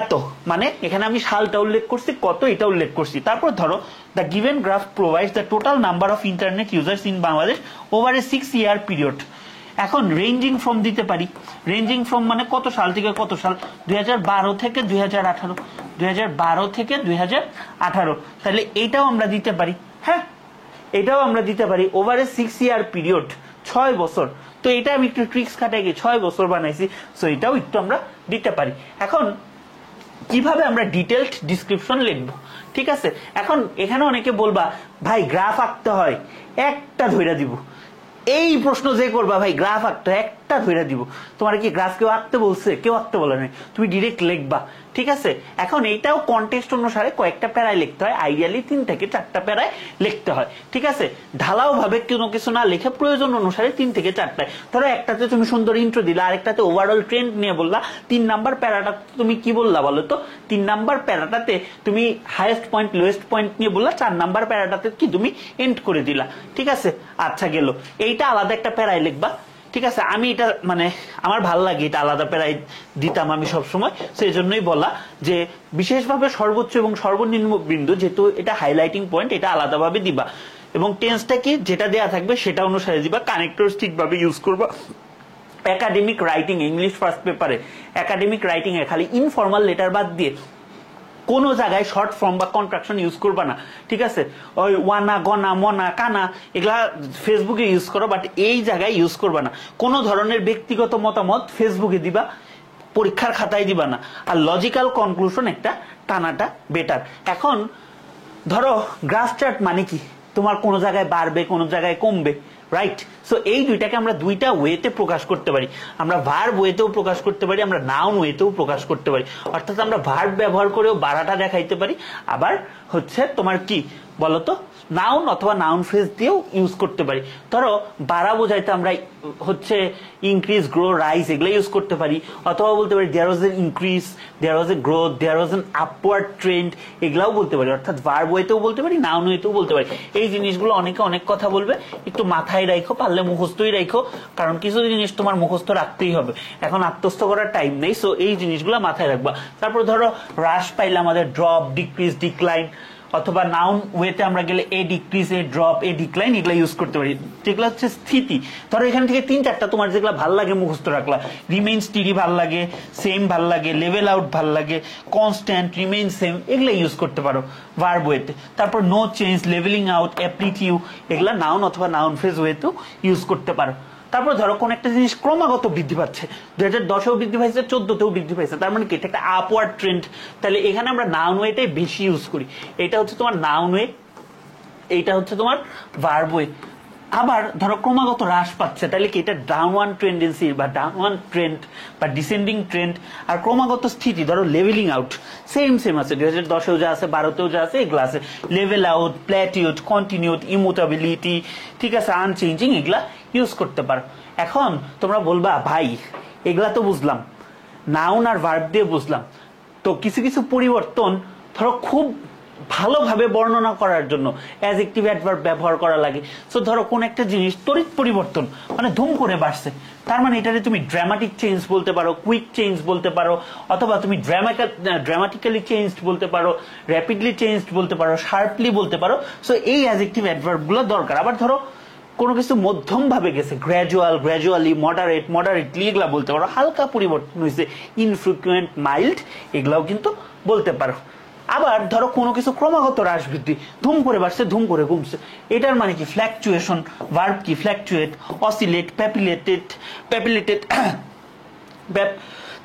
এত, মানে এখানে আমি সালটা উল্লেখ করছি, কত এটা উল্লেখ করছি। তারপর ধরো the given graph provides the total number of internet users in Bangladesh over a 6 year period. এখন রেঞ্জিং ফ্রম দিতে পারি, রেঞ্জিং ফ্রম মানে কত সাল থেকে কত সাল, 2012 থেকে 2018, 2012 থেকে 2018, তাহলে এইটাও আমরা দিতে পারি, হ্যাঁ এটাও আমরা দিতে পারি। ওভার এ 6 year পিরিয়ড, 6 বছর, তো এটা আমি একটু ট্রিক্স খাটাই গিয়ে 6 বছর বানাইছি, সো এটাও একটু আমরা দিতে পারি। এখন কিভাবে আমরা ডিটেলড ডিসক্রিপশন লিখবো, ঠিক আছে। এখন এখানে অনেকে বলবা ভাই গ্রাফ আঁকতে হয়, একটা ধইরা দিব, এই প্রশ্ন যে করবা ভাই গ্রাফ আঁকতে একটা ধইরা দিব, তোমার কি গ্রাফ কেউ আঁকতে বলছে? কেউ আঁকতে বলে নাই, তুমি ডিরেক্ট লিখবা, ঠিক আছে। এখন এইটাও কনটেক্সট অনুসারে কয়েকটা প্যারায় লিখতে হয়, আইডিয়ালি 3 থেকে 4টা প্যারায় লিখতে হয়, ঠিক আছে। ঢালাও ভাবে কোনো কিছু না লিখে প্রয়োজন অনুসারে 3 থেকে 4টায়, ধরো একটাতে তুমি সুন্দর ইন্ট্রো দিলা, আরেকটাতে ওভারঅল ট্রেন্ড নিয়ে বললা, 3 নাম্বার প্যারাটা তুমি কি বললা বলো তো, 3 নাম্বার প্যারাটাতে তুমি হাইয়েস্ট পয়েন্ট লোয়েস্ট পয়েন্ট নিয়ে বললা, 4 নাম্বার প্যারাটাতে কি তুমি এন্ড করে দিলা, ঠিক আছে। আচ্ছা গেল, এইটা আলাদা একটা প্যারায় লিখবা। ঠিক আছে, আমি এটা মানে আমার ভাল লাগে, এটা আলাদা প্রায় দিতাম আমি সবসময়, সেই জন্যই বলা যে বিশেষভাবে সর্বোচ্চ এবং সর্বনিম্ন বিন্দু, যেহেতু এটা হাইলাইটিং পয়েন্ট, এটা আলাদাভাবে দিবা, এবং টেন্সটা কি যেটা দেয়া থাকবে সেটা অনুসারে দিবা, কানেক্টরস ঠিকভাবে ইউজ করবা। একাডেমিক রাইটিং, ইংলিশ ফার্স্ট পেপারে একাডেমিক রাইটিং এ খালি ইনফর্মাল লেটার বাদ দিয়ে কোনো জায়গায় শর্ট ফর্ম বা কন্ট্রাকশন ইউজ করবা না, ঠিক আছে? ওই ওয়ানা, গনা, মনা, কানা এগুলা ফেসবুকে ইউজ করো, বাট এই জায়গায় ইউজ করবা না। কোনো ধরনের ব্যক্তিগত মতামত ফেসবুকে দিবা, পরীক্ষার খাতায় দিবা না। আর লজিক্যাল কনক্লুশন একটা টানাটা বেটার। এখন ধরো গ্রাফ চার্ট মানে কি, তোমার কোনো জায়গায় বাড়বে, কোনো জায়গায় কমবে, রাইট? সো এই দুইটাকে আমরা দুইটা ওয়েতে প্রকাশ করতে পারি। আমরা ভার্ব ওয়েতেও প্রকাশ করতে পারি, আমরা নাউন ওয়েতেও প্রকাশ করতে পারি। অর্থাৎ আমরা ভার্ব ব্যবহার করেও বাড়াটা দেখাইতে পারি, আবার হচ্ছে তোমার কি বলতো নাউন অথবা নাউন ফ্রেজ দিয়েও ইউজ করতে পারি। ধরো বাড়া বোঝাইতে আমরা হচ্ছে ইনক্রিজ, গ্রো, রাইজ এগুলো ইউজ করতে পারি, অথবা বলতে পারি there was an increase, there was a growth, there was an upward trend, এগুলাও বলতে পারি। অর্থাৎ ভার্ব ওয়েতেও বলতে পারি, নাউন ওয়েতেও বলতে পারি। এই জিনিসগুলো অনেকে অনেক কথা বলবে, একটু মাথায় রাখো, পারলে মুখস্থই রাখো, কারণ কিছু জিনিস তোমার মুখস্থ রাখতেই হবে, এখন আত্মস্থ করার টাইম নেই। সো এই জিনিসগুলো মাথায় রাখবা। তারপর ধরো হ্রাস পাইলে আমাদের ড্রপ, ডিক্রিজ, ডিক্লাইন, অথবা নাউন ওয়েতে আমরা গেলে a decrease, a drop, a decline এগুলো ইউজ করতে পারি, যেগুলো হচ্ছে স্থিতি। ধরো এখান থেকে 3-4টা তোমার যেগুলো ভাল লাগে মুখস্থ রাখলা, রিমেইন স্টিডি ভাল লাগে, সেম ভাল লাগে, লেভেল আউট ভাল লাগে, কনস্ট্যান্ট, রিমেইন সেম, এগুলো ইউজ করতে পারো ভার্ব ওয়েতে। তারপর নো চেঞ্জ, লেভেলিং আউট, অ্যাপ্লিটিউ এগুলা নাউন অথবা নাউন ফ্রেজ ওয়েতেও ইউজ করতে পারো। তারপর ধরো কোন একটা জিনিস ক্রমাগত বৃদ্ধি পাচ্ছে, 2010-এও বৃদ্ধি পাইছে, 14-তেও বৃদ্ধি পাইছে, তার মানে কি এটা একটা আপওয়ার্ড ট্রেন্ড, তাহলে এখানে আমরা নাউন ওয়েটাই বেশি ইউজ করি। এটা হচ্ছে তোমার নাউন ওয়ে, এইটা হচ্ছে তোমার ভার্ব ওয়ে। আবার ধরো ক্রমাগত হ্রাস পাচ্ছে, তাহলে কি এটা ডাউনওয়ার্ড টেন্ডেন্সি বা ডাউনওয়ার্ড ট্রেন্ড বা ডিসেন্ডিং ট্রেন্ড। আর ক্রমাগত স্থিতি, ধরো লেভেলিং আউট, সেম আছে, 2010-এও যা আছে, 12-তেও যা আছে, এগুলো আছে। লেভেল আউট, প্ল্যাটিউড, কন্টিনিউড, ইমুটেবিলিটি, ঠিক আছে, আনচেঞ্জিং, এগুলা ইউজ করতে পারো। এখন তোমরা বলবা ভাই এগুলা তো বুঝলাম, নাউন আর ভার্ব দিয়ে বুঝলাম, তো কিছু কিছু পরিবর্তন ধরো খুব ভালোভাবে বর্ণনা করার জন্য অ্যাডজেক্টিভ অ্যাডভার্ব ব্যবহার করা লাগে। সো ধরো কোন একটা জিনিস তড়িৎ পরিবর্তন, মানে ধুম করে বাড়ছে, তার মানে এটারে তুমি ড্রামাটিক চেঞ্জ বলতে পারো, কুইক চেঞ্জ বলতে পারো, অথবা তুমি ড্রামাটিক্যালি চেঞ্জড বলতে পারো, র্যাপিডলি চেঞ্জড বলতে পারো, শার্পলি বলতে পারো। সো এই অ্যাডজেক্টিভ অ্যাডভার্ব গুলো দরকার। আবার ধরো কোনো কিছু মধ্যম ভাবে গেছে, গ্র্যাজুয়াল, গ্র্যাজুয়ালি, মডারেট, মডারেটলি, এগুলা বলতে পারো। হালকা পরিবর্তন হয়েছে, ইনফ্রিকুয়েন্ট, মাইল্ড, এগুলাও কিন্তু বলতে পারো। আবার ধরো কোনো কিছু ক্রমাগত হ্রাস বৃদ্ধি, ধুম করে বাড়ছে, ধুম করে কমছে, এটার মানে কি ফ্ল্যাকচুয়েশন। ভার্ব কি ফ্ল্যাকচুয়েট, অসিলেট, প্যাপিলেটেড,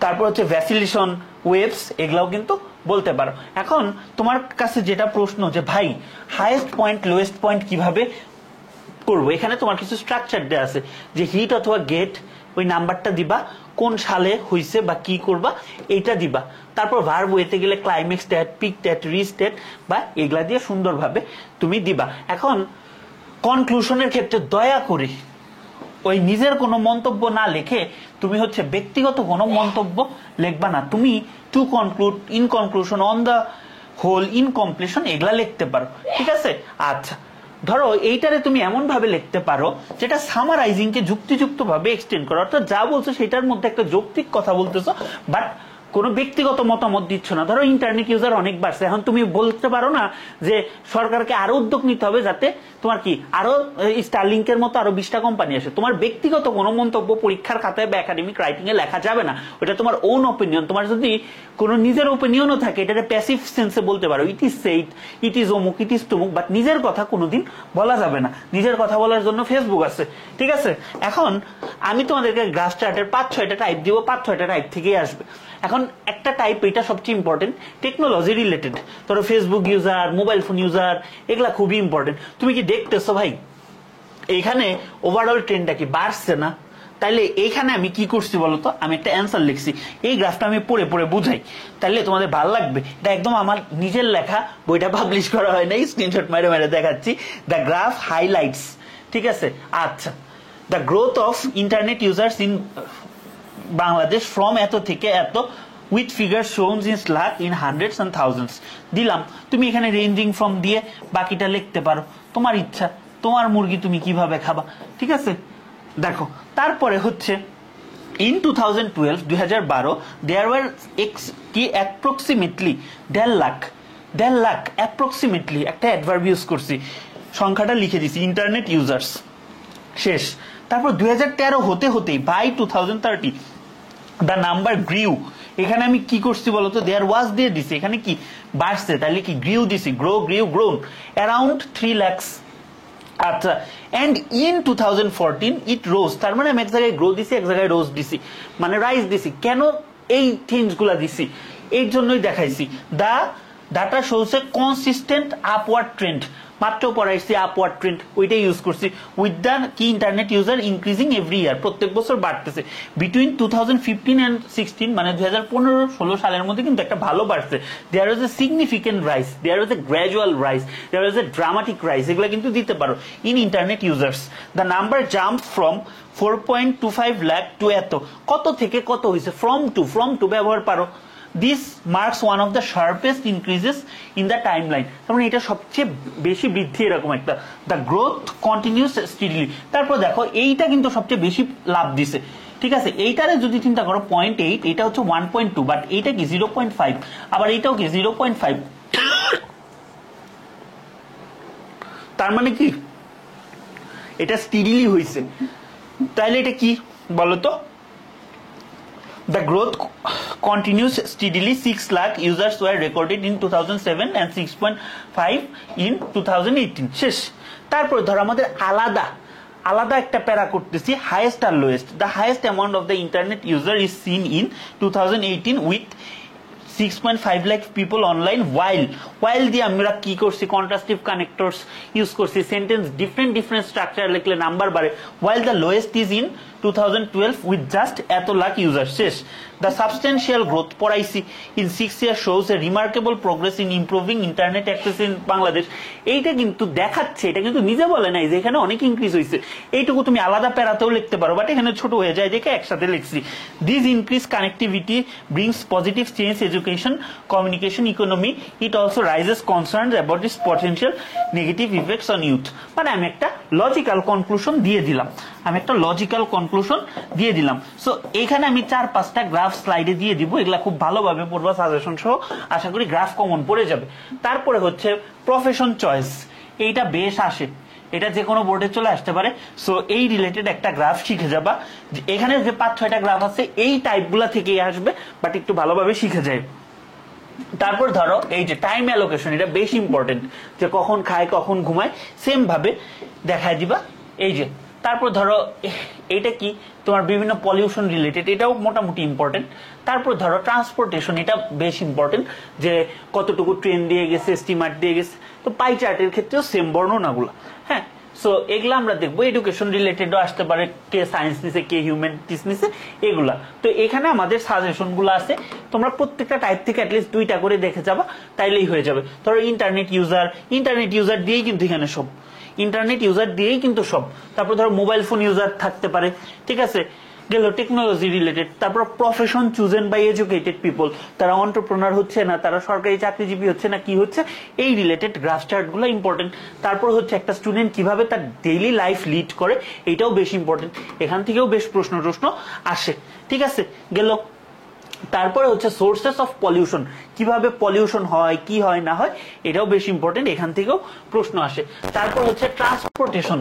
তারপর হচ্ছে ভ্যাসিলেশন, ওয়েভস, এগুলাও কিন্তু বলতে পারো। এখন তোমার কাছে যেটা প্রশ্ন যে ভাই হাইয়েস্ট পয়েন্ট লোয়েস্ট পয়েন্ট কিভাবে করবো, এখানে তোমার কিছু স্ট্রাকচার দেওয়া আছে, যে হিট অথবা গেট, ওই নাম্বারটা দিবা, কোন সালে হইছে বা কি করবা এইটা দিবা। তারপর ভার্ব ওয়েতে গেলে ক্লাইম্যাক্স স্ট্যাট, পিক স্ট্যাট, রিস্ট্যাট বা এগুলা দিয়ে সুন্দরভাবে তুমি দিবা। এখন কনক্লুশনের ক্ষেত্রে দয়া করে ওই নিজের কোনো মন্তব্য না লিখে তুমি হচ্ছে ব্যক্তিগত কোনো মন্তব্য লিখবা না। তুমি to conclude, in conclusion, on the whole, in completion এগুলা লিখতে পারো, ঠিক আছে? আচ্ছা, ধরো এইটারে তুমি এমন ভাবে লিখতে পারো যেটা সামারাইজিং কে যুক্তিযুক্ত ভাবে এক্সটেন্ড করো, অর্থাৎ যা বলছো সেটার মধ্যে একটা যৌক্তিক কথা বলতেছো, বাট কোনো ব্যক্তিগত মতামত দিচ্ছ না। ধরো ইন্টারনেট ইউজার অনেক বাড়ছে, এখন তুমি বলতে পারো না যে সরকারকে আরো উদ্যোগ নিতে হবে যাতে তোমার কি আরো স্টারলিংকের মতো আরো 20টা কোম্পানি আসে। তোমার ব্যক্তিগত কোনো মন্তব্য পরীক্ষার খাতায় বা একাডেমিক রাইটিং এ লেখা যাবে না, ওটা তোমার ওন অপিনিয়ন। তোমার যদি কোনো নিজের ওপিনিয়নও থাকে, এটা প্যাসিভ সেন্সে বলতে পারো, it is said, it is অমুক, ইট ইজ তমুক, বাট নিজের কথা কোনোদিন বলা যাবে না। নিজের কথা বলার জন্য ফেসবুক আছে, ঠিক আছে? এখন আমি তোমাদেরকে গ্রাফ চার্টের 5-6টা টাইপ দিব, 5-6টা টাইপ থেকেই আসবে। এখন একটা টাইপ, এটা সবচেয়ে ইম্পর্টেন্ট, টেকনোলজি রিলেটেড। ধরো Facebook user, mobile phone user, এগুলা খুবই ইম্পর্টেন্ট। তুমি কি দেখতেছো ভাই এইখানে ওভারঅল ট্রেন্ডটা কি বাড়ছে না? তাইলে এইখানে আমি কি করছি বলতো, আমি একটা অ্যান্সার লিখছি, এই গ্রাফটা আমি পড়ে পড়ে বুঝাই, তাহলে তোমাদের ভালো লাগবে। এটা একদম আমার নিজের লেখা, বইটা পাবলিশ করা হয় নাই, স্ক্রিনশট মেরে মেরে দেখাচ্ছি। দ্য গ্রাফ হাইলাইটস, ঠিক আছে? আচ্ছা, the growth of internet users in Bangladesh from এত থেকে এত, with figure shown in lakh, in hundreds and thousands দিলাম। তুমি এখানে রেঞ্জিং ফ্রম দিয়ে বাকিটা লিখতে পারো, তোমার ইচ্ছা, তোমার মুরগি তুমি কিভাবে খাবা, ঠিক আছে? দেখো তারপরে হচ্ছে in 2012 there were কি অ্যাপ্রক্সিমেটলি 1.5 লাখ অ্যাপ্রক্সিমেটলি একটা অ্যাডভার্ব ইউজ করছি, সংখ্যাটা লিখে দিছি, ইন্টারনেট ইউজার্স শেষ। তারপর 2013 হতে হতেই বাই 2030 দ্য নাম্বার গ্রিউ। এখানে আমি কি করছি বলতো, দেয়ার ওয়াজ দিয়ে দিছি, এখানে কি বাড়ছে, তাহলে কি গ্রিউ দিছি, গ্রোন অ্যারাউন্ড 3 lakhs। আচ্ছা, এন্ড ইন 2014 ইট রোজ, তার মানে আমি এক জায়গায় গ্রো দিছি, এক জায়গায় রোজ দিছি, মানে রাইজ দিছি। কেন এই চেঞ্জ গুলা দিছি, এর জন্যই দেখাইছি। The data shows a consistent upward trend, মাত্র পড়াইছি আপওয়ার্ড ট্রেন্ড, ওইটাই ইউজ করছি। উইথ দ্য কি internet user increasing every year, প্রত্যেক বছর বাড়তেছে। বিটুইন 2015 and 16 মানে 2015-16 সালের মধ্যে কিন্তু একটা ভালো বাড়ছে। There was a significant rise, there was a gradual rise, there was a dramatic rise, এগুলো কিন্তু দিতে পারো in internet users. The number jump from 4.25 lakh to এত, কত থেকে কত হয়েছে, ফ্রম টু ব্যবহার পারো। This marks one of the sharpest increases in the timeline, তার মানে এটা সবচেয়ে বেশি বৃদ্ধি এরকম একটা। The growth continues steadily, তারপর দেখো এইটা কিন্তু সবচেয়ে বেশি লাভ দিছে, ঠিক আছে। এইটারে যদি চিন্তা করো 0.8, এটা হচ্ছে 1.2, বাট এইটা কি 0.5, আবার এইটাও কি 0.5, তার মানে কি এটা স্টিডিলি হয়েছে। তাহলে এটা কি বলতো, the growth continues steadily. 6 lakh users were recorded in 2007 and 6.5 in 2018 শেষ। তারপর ধর আমাদের আলাদা একটা প্যারা করতেছি, হাইয়েস্ট আর lowest. The highest amount of the internet user is seen in 2018 with 6.5 lakh people online. While দিয়ে আমরা কি করছি, কন্ট্রাস্টিভ কানেক্টরস ইউজ করছি, সেন্টেন্স ডিফারেন্ট স্ট্রাকচার লিখলে নাম্বার বাড়ে। While the lowest is in 2012 with just এত লাখ ইউজার শেষ। The substantial growth পড়াইছি in 6 years shows a remarkable progress in improving internet access in Bangladesh। এইটা কিন্তু দেখাচ্ছে, এটা কিন্তু নিজে বলে নাই যে এখানে অনেক ইনক্রিজ হয়েছে, এইটুকু তুমি আলাদা প্যারাতেও লিখতে পারো, বাট এখানে ছোট হয়ে যায় দেখে একসাথে লিখছি। This increased connectivity brings positive change education, communication, economy. It also raises concerns about its potential negative effects on youth। মানে আমি একটা লজিক্যাল কনক্লুশন দিয়ে দিলাম, সো এখানে আমি 4-5টা গ্রাফ স্লাইডে দিয়ে দিব, এগুলা খুব ভালোভাবে পড়বা সাজেশন সহ, আশা করি গ্রাফ কমন পড়ে যাবে। তারপরে হচ্ছে প্রফেশন চয়েস, এইটা বেশ আসে, এটা যে কোনো বোর্ডে চলে আসতে পারে। সো এই রিলেটেড একটা গ্রাফ শিখে যাবা, এখানে যে 5-6টা গ্রাফ আছে এই টাইপগুলা থেকেই আসবে, বাট একটু ভালোভাবে শিখে যায়। তারপর ধরো এই যে টাইম অ্যালোকেশন, এটা বেশ ইম্পর্টেন্ট, যে কখন খায় কখন ঘুমায় সেম ভাবে দেখায় দিবা। এই যে তারপর ধরো এটা কি তোমার বিভিন্ন পলিউশন রিলেটেড, এটাও মোটামুটি ইম্পর্টেন্ট। তারপর ধরো ট্রান্সপোর্টেশন, এটা বেশ ইম্পর্টেন্ট, যে কতটুকু ট্রেন দিয়ে গেছে, স্টিমার দিয়ে গেছে। তো পাই চার্টের ক্ষেত্রেও সেম বর্ণনাগুলো, হ্যাঁ। সো এগুলো আমরা দেখবো, এডুকেশন রিলেটেডও আসতে পারে, কে সায়েন্স নিছে কে হিউম্যানিটিস নিছে এগুলা। তো এখানে আমাদের সাজেশন গুলো আছে, তোমরা প্রত্যেকটা টাইপ থেকে অ্যাটলিস্ট 2টা করে দেখে যাবা, তাইলেই হয়ে যাবে। ধরো ইন্টারনেট ইউজার দিয়েই কিন্তু এখানে সব, ইন্টারনেট ইউজার দিয়েই কিন্তু সব। তারপর ধরো মোবাইল ফোন ইউজার থাকতে পারে, ঠিক আছে, গেল টেকনোলজি রিলেটেড। তারপর profession chosen by educated people, তারা এন্টারপ্রেনার হচ্ছে না, তারা সরকারি চাকরিজীবী হচ্ছে না, কি হচ্ছে, এই রিলেটেড গ্রাফ চার্ট গুলো ইম্পর্টেন্ট। তারপর হচ্ছে একটা স্টুডেন্ট কিভাবে তার ডেইলি লাইফ লিড করে, এটাও বেশ ইম্পর্টেন্ট, এখান থেকেও বেশ প্রশ্ন আসে, ঠিক আছে, গেল। তারপরে হচ্ছে সোর্সেস অফ পলিউশন, কিভাবে পলিউশন হয়, কি হয় না হয়, এটাও বেশ ইম্পর্টেন্ট, এখান থেকেও প্রশ্ন আসে। তারপর হচ্ছে ট্রান্সপোর্টেশন,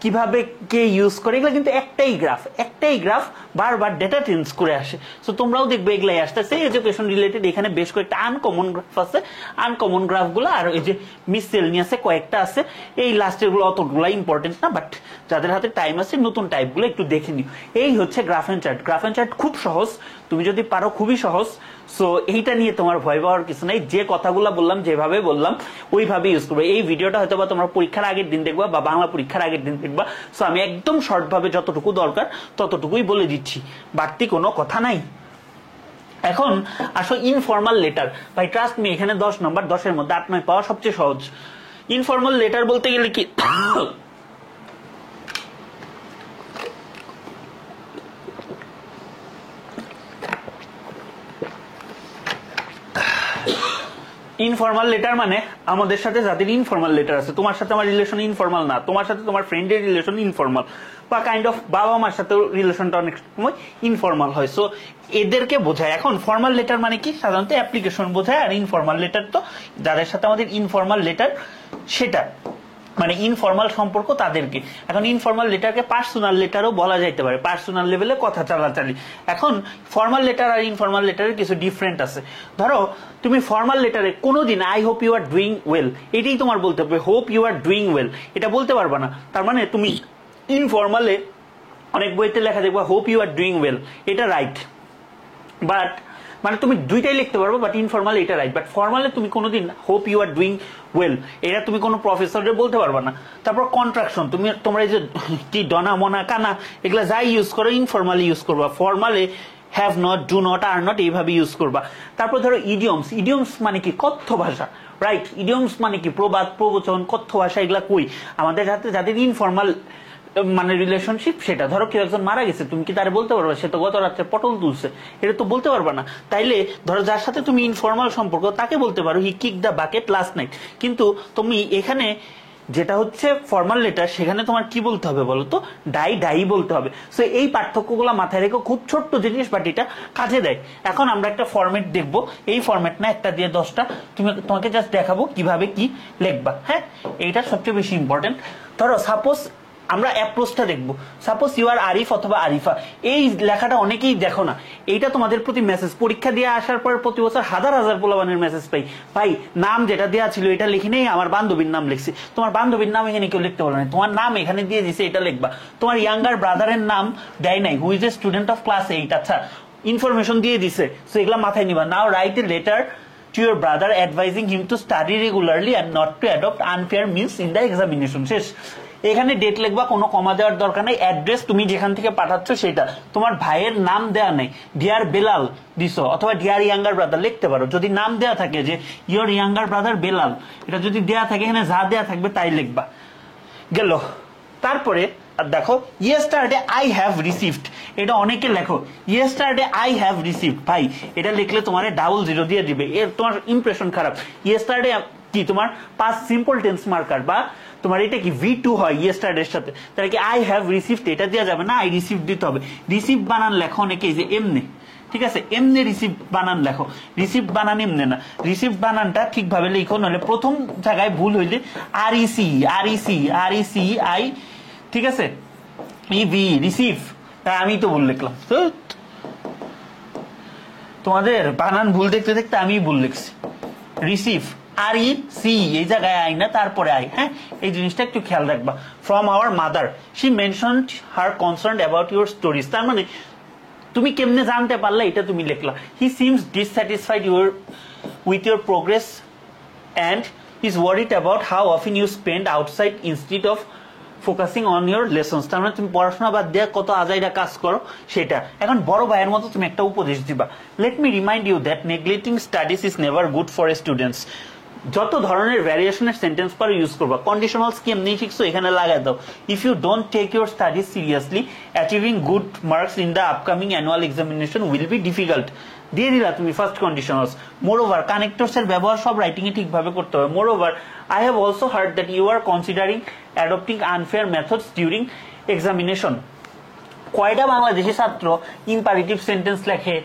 কিভাবে কে ইউজ করে, এগুলো কিন্তু একটাই গ্রাফ বারবার ডেটা চেঞ্জ করে আসে। সো তোমরাও দেখবে এগুলাই আসতেছে। এডুকেশন রিলেটেড এখানে বেশ কয়েকটা আনকমন গ্রাফ আছে, আনকমন গ্রাফ গুলো, আর এই যে মিসসেলনিয়াসে কয়েকটা আছে, এই লাস্টের গুলো অতগুলো ইম্পর্টেন্ট না, বাট যাদের হাতে টাইম আছে নতুন টাইপ গুলো একটু দেখে নিও। এই হচ্ছে গ্রাফ এন্ড চার্ট খুব সহজ, তুমি যদি পারো খুবই সহজ। সো এইটা নিয়ে তোমার ভয় পাওয়ার কিছু নাই, যে কথাগুলো বললাম যেভাবে বললাম ওইভাবে ইউজ করবে। এই ভিডিওটা হয়তো বা তোমরা পরীক্ষার আগের দিন দেখবা বা বাংলা পরীক্ষার আগের দিন দেখবা। সো আমি একদম শর্ট ভাবে যতটুকু দরকার ততটুকুই বলে দিচ্ছি, বাড়তি কোনো কথা নাই। এখন আসো ইনফর্মাল লেটার। ভাই ট্রাস্ট মি, এখানে 10 নম্বর, 10-এর মধ্যে 8-9 পাওয়া সবচেয়ে সহজ। ইনফর্মাল লেটার বলতে গেলে কি, ইনফর্মাল লেটার মানে আমাদের সাথে যাদের ইনফর্মাল লেটার আছে, তোমার সাথে আমার রিলেশন ইনফর্মাল না, তোমার সাথে তোমার ফ্রেন্ডের রিলেশন ইনফর্মাল, বা কাইন্ড অফ বাবা মার সাথে রিলেশনটা অনেক সময় ইনফর্মাল হয়। সো এদেরকে বোঝায়। এখন ফর্মাল লেটার মানে কি, সাধারণত অ্যাপ্লিকেশন বোঝায়, আর ইনফর্মাল লেটার তো যাদের সাথে আমাদের ইনফর্মাল লেটার সেটা মানে ইনফর্মাল সম্পর্ক তাদেরকে। এখন ইনফর্মাল লেটারকে পার্সোনাল লেটারও বলা যাইতে পারে, পার্সোনাল লেভেলে কথা চালাচালি। এখন ফর্মাল লেটার আর ইনফর্মাল লেটারের কিছু ডিফারেন্ট আছে। ধরো তুমি ফর্মাল লেটারে কোনোদিন I hope you are doing well এটাই তোমার বলতে হবে, hope you are doing well এটা বলতে পারবা না। তার মানে তুমি ইনফর্মালে অনেক বইতে লেখা দেখবা hope you are doing well, এটা রাইট, বাট মানে তুমি দুইটাই লিখতে পারবো, বাট ইনফর্মাল এটা রাইট। বাট ফর্মালে তুমি কোনোদিন hope you are doing well এটা তুমি কোনো প্রফেসরের বলতে পারবা না। তারপর কন্ট্রাকশন, তুমি তোমরা এই যে কি ডনা মনা কানা এগুলা যাই ইউজ করো ইনফর্মালি ইউজ করবা, ফর্মালে হ্যাভ নট, ডু নট, আর নট এইভাবে ইউজ করবা। তারপর ধরো ইডিয়মস, ইডিয়মস মানে কি কথ্য ভাষা, রাইট? ইডিয়মস মানে কি প্রবাদ প্রবচন কথ্য ভাষা, এগুলা কই আমাদের হাতে যাদের ইনফর্মাল মানে রিলেশনশিপ সেটা। ধরো কেউ একজন মারা গেছে, তুমি কি তারে বলতে পারবা সে তো গত রাত্রে পটল তুলছে, এটা তো বলতে পারবা না। তাইলে ধরো যার সাথে তুমি ইনফর্মাল সম্পর্ক তাকে বলতে পারো he kick the bucket last night, কিন্তু তুমি এখানে যেটা হচ্ছে ফর্মাল লেটার সেখানে তোমার কি বলতে হবে বলো তো, ডাই বলতে হবে। সো এই পার্থক্যগুলো মাথায় রেখে, খুব ছোট্ট জিনিস বাট এটা কাজে দেয়। এখন আমরা একটা ফরম্যাট দেখবো, এই ফরম্যাট না একটা দিয়ে 10টা তোমাকে জাস্ট দেখাবো কিভাবে কি লিখবা। হ্যাঁ, এইটা সবচেয়ে বেশি ইম্পর্টেন্ট। ধরো সাপোজ আমরা অ্যাপ্রোচটা দেখবো, সাপোজ ইউ আর আরিফ অথবা আরিফা, এই লেখাটা অনেকেই দেখো না। এইটা তোমাদের প্রতি মেসেজ, পরীক্ষা দিয়ে আসার পর প্রতি বছর হাজার হাজার পোলাবানের মেসেজ পাই, ভাই নাম যেটা দেওয়া ছিল এটা লিখি নেই, আমার বান্ধবীর নাম লিখছি। তোমার বান্ধবীর নাম এখানে কেউ লিখতে বলে না, তোমার নাম এখানে দিয়ে দিছে, এটা লিখবা। তোমার ইয়াঙ্গার ব্রাদারের নাম দেয় নাই, who is a student of class 8, আচ্ছা ইনফরমেশন দিয়ে দিছে, সো এগুলা মাথায় নিবা। Now write a letter to your brother advising him to study regularly and not to adopt unfair means in the examination. শেষ। এখানে ডেট লিখবা, কোনো কমা দেওয়ার দরকার নেই। অ্যাড্রেস তুমি যেখান থেকে পাঠাচ্ছ সেটা, তোমার ভাইয়ের নাম দেয়া নেই, ডিয়ার বেলাল দিছো অথবা ডিয়ার ইয়াঙ্গার ব্রাদার লিখতে পারো। যদি নাম দেয়া থাকে যে ইয়োর ইয়াঙ্গার ব্রাদার বেলাল, এটা যদি দেয়া থাকে এখানে যা দেয়া থাকবে তাই লিখবা। গেল। তারপরে আর দেখো ইয়েস্টারডে আই হ্যাভ রিসিভড, এটা অনেকে লেখো ইয়েস্টারডে আই হ্যাভ রিসিভড, ভাই এটা লিখলে তোমার ডাবল জিরো দিয়ে দিবে, এর তোমার ইমপ্রেশন খারাপ। ইয়েস্টারডে কি তোমার পাস্ট সিম্পল টেন্স মার্কার, বা তোমার এটা কি V2 হয় ইয়েস্টারডের সাথে, তাহলে কি আই হ্যাভ রিসিভড এটা দেওয়া যাবে না, আই রিসিভ দিতে হবে। রিসিভ বানান লেখো অনেকে যে এমনি, ঠিক আছে এমনি রিসিভ বানান লেখো, রিসিভ বানান এমনি না, রিসিভ বানানটা ঠিকভাবে লিখো, নাহলে প্রথম জায়গায় ভুল হইলে RECI, ঠিক আছে EV রিসিভ, আমি তো ভুল লিখলাম, তো তোমাদের বানান ভুল দেখতে দেখতে আমি ভুল লিখছি। রিসিভ REC এই জায়গায় আই না, তারপরে আই। হ্যাঁ, এই জিনিসটা একটু খেয়াল রাখবা। From our mother she mentioned her concern about your stories, তার মানে তুমি কেমনে জানতে পারলে এটা তুমি লিখলা। He seems dissatisfied with your progress and is worried about how often you spend outside instead of focusing on your lessons, তার মানে তুমি পড়াশোনা বাদ দিয়ে কত আজাইরা কাজ করো সেটা। এখন বড় ভাইয়ের মতো তুমি একটা উপদেশ দিবা, let me remind you that neglecting studies is never good for a students. যত ধরনের ভ্যারিয়েশনের সেন্টেন্স পারো ইউজ করবা, কন্ডিশনালস কি এমনি শিখছো এখানে লাগাই দাও। If you don't take your studies seriously, achieving good marks in the upcoming annual examination will be difficult. দিয়ে দিলা তুমি first conditionals. Moreover connectors এর ব্যবহার সব রাইটিং এ ঠিকভাবে করতে হবে। Moreover I have also hard that you are considering adopting unfair methods during examination. কয়টা বাংলাদেশি ছাত্র ইম্পারেটিভ সেন্টেন্স লেখে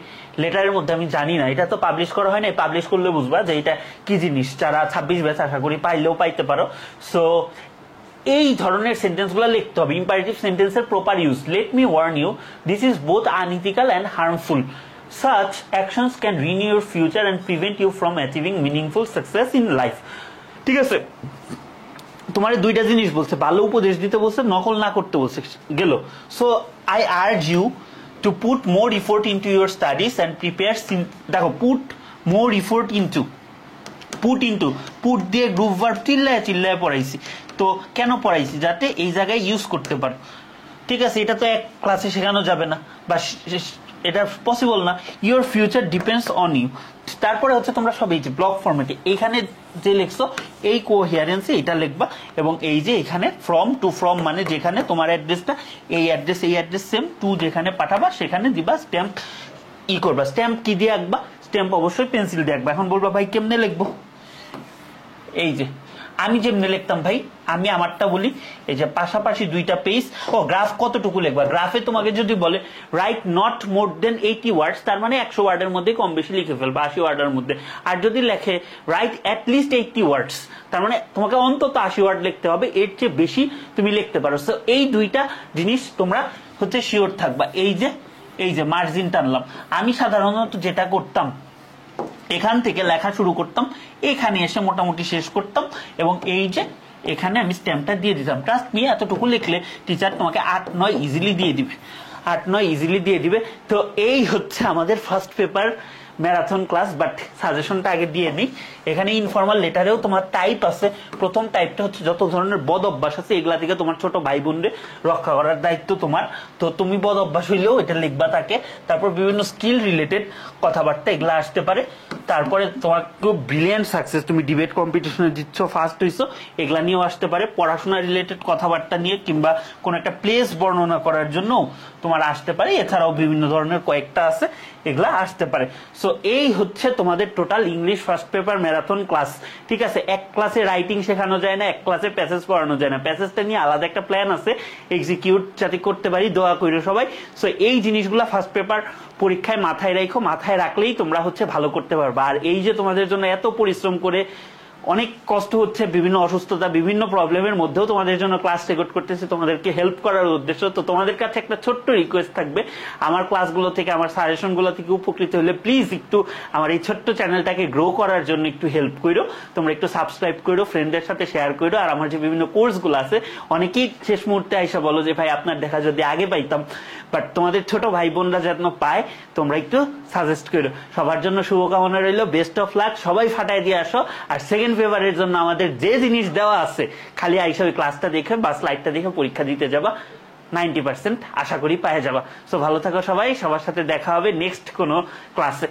লেটারের মধ্যে আমি জানি না, এটা তো পাবলিশ করা হয় না, পাবলিশ করলে বুঝবা যে এটা কি জিনিস। যারা 26 ব্যাচ আশা করি পাইলেও পাইতে পারো। সো এই ধরনের সেন্টেন্সগুলো লিখতে হবে, ইম্পারেটিভ সেন্টেন্সের proper use. Let me warn you, this is both unethical and harmful. Such actions can ruin your future and prevent you from achieving meaningful success in life. ঠিক আছে, তোমার দুইটা জিনিস বলছে, ভালো উপদেশ দিতে বলছে, নকল না করতে বলছে। গেল। So I urge you to put more effort into your studies and prepare. দেখো put more effort into, put দিয়ে গ্রুপ ভার্ব চিল্লায় পড়াইছি। তো কেন পড়াইছি? যাতে এই জায়গায় ইউজ করতে পারো। ঠিক আছে, এটা তো এক ক্লাসে শেখানো যাবে না, বা এটা পসিবল না। Your future depends on you. তারপরে হচ্ছে তোমরা সব এই যে ব্লক ফরম্যাটে এখানে যে লিখছো এই কোহিয়ারেন্সে এটা লিখবা, এবং এই যে এখানে ফ্রম টু, ফ্রম মানে যেখানে তোমার অ্যাড্রেসটা, এই অ্যাড্রেস সেম, টু যেখানে পাঠাবা সেখানে দিবা, স্ট্যাম্প করবা। স্ট্যাম্প কি দিয়ে আঁকবা? স্ট্যাম্প অবশ্যই পেন্সিল দিয়ে আঁকবা। এখন বলবা ভাই কেমনে লিখবো? এই যে আমি যেমনি লিখতাম ভাই, আমি আমারটা বলি, এই যে পাশাপাশি দুইটা পেজ। ও গ্রাফ কতটুকু লিখবা, গ্রাফে তোমাকে যদি বলে রাইট নট মোর দেন 80 ওয়ার্ডস, তার মানে 100 ওয়ার্ডের মধ্যে কম বেশি লিখে ফেলবা, 80 ওয়ার্ডের মধ্যে। আর যদি লেখে রাইট অ্যাট লিস্ট 80 ওয়ার্ডস, তার মানে তোমাকে অন্তত 80 ওয়ার্ড লিখতে হবে, এর চেয়ে বেশি তুমি লিখতে পারো। সো এই দুইটা জিনিস তোমরা হচ্ছে শিওর থাকবা। এই যে মার্জিন টানলাম, আমি সাধারণত যেটা করতাম এখান থেকে লেখা শুরু করতাম, এখানে এসে মোটামুটি শেষ করতাম, এবং এই যে এখানে আমি স্ট্যাম্পটা দিয়ে দিতাম। ট্রাস্ট মি, এতটুকু লিখলে টিচার তোমাকে 8-9 ইজিলি দিয়ে দিবে, 8-9 ইজিলি দিয়ে দিবে। তো এই হচ্ছে আমাদের first paper marathon class. But সাজেশনটা আগে দিয়ে নিই। এখানে ইনফর্মাল লেটারেও তোমার টাইপ আছে। প্রথম টাইপটা হচ্ছে যত ধরনের বদ অভ্যাস আছে এগুলা থেকে তোমার ছোট ভাই বোনদের রক্ষা করার দায়িত্ব তোমার। তো তুমি বদ অভ্যাস হইলেও এটা লিখবা তাকে। তারপর বিভিন্ন স্কিল রিলেটেড কথাবার্তা এগুলা আসতে পারে। তারপরে তোমার খুব ব্রিলিয়ান্ট সাকসেস, তুমি ডিবেট কম্পিটিশনে জিতছ, ফার্স্ট হইছো, এগুলা নিয়েও আসতে পারে। পড়াশোনা রিলেটেড কথাবার্তা নিয়ে কিংবা কোন একটা প্লেস বর্ণনা করার জন্য তোমার আসতে পারে। এছাড়াও বিভিন্ন ধরনের কয়েকটা আছে, এগুলা আসতে পারে। সো এই হচ্ছে তোমাদের total English first paper marathon class. ঠিক আছে, এক ক্লাসে রাইটিং শেখানো যায় না, এক ক্লাসে প্যাসেজ পড়ানো যায় না। প্যাসেজটা নিয়ে আলাদা একটা প্ল্যান আছে, এক্সিকিউট যাতে করতে পারি, দোয়া কইরো সবাই। সো এই জিনিসগুলা ফার্স্ট পেপার পরীক্ষায় মাথায় রাখো, মাথায় রাখলেই তোমরা হচ্ছে ভালো করতে পারবা। আর এই যে তোমাদের জন্য এত পরিশ্রম করে অনেক কষ্ট হচ্ছে, বিভিন্ন অসুস্থতা বিভিন্ন প্রবলেমের মধ্যেও তোমাদের জন্য ক্লাস রেকর্ড করতেছে, তোমাদেরকে হেল্প করার উদ্দেশ্য। তো তোমাদের কাছে একটা ছোট্ট রিকোয়েস্ট থাকবে, আমার ক্লাসগুলো থেকে আমার সাজেশনগুলো থেকে উপকৃত হলে প্লিজ একটু আমার এই ছোট্ট চ্যানেলটাকে গ্রো করার জন্য একটু হেল্প করো। তোমরা একটু সাবস্ক্রাইব করো, ফ্রেন্ডদের সাথে শেয়ার করো। আর আমার যে বিভিন্ন কোর্সগুলো আছে, অনেকেই শেষ মুহূর্তে আইসা বলো যে ভাই আপনার দেখা যদি আগে পাইতাম, বাট তোমাদের ছোট ভাই বোনরা যেন পায়, তোমরা একটু সাজেস্ট করো। সবার জন্য শুভকামনা রইল, বেস্ট অফ লাক, সবাই ফাটাই দিয়ে আসো। আর সেকেন্ড পেপারের জন্য আমাদের যে জিনিস দেওয়া আছে, খালি আইসা ওই ক্লাসটা দেখে বা স্লাইডটা দেখে পরীক্ষা দিতে যাবা, 90% আশা করি পায়ে যাবা। সো ভালো থাকো সবাই, সবার সাথে দেখা হবে নেক্সট কোনো ক্লাসে।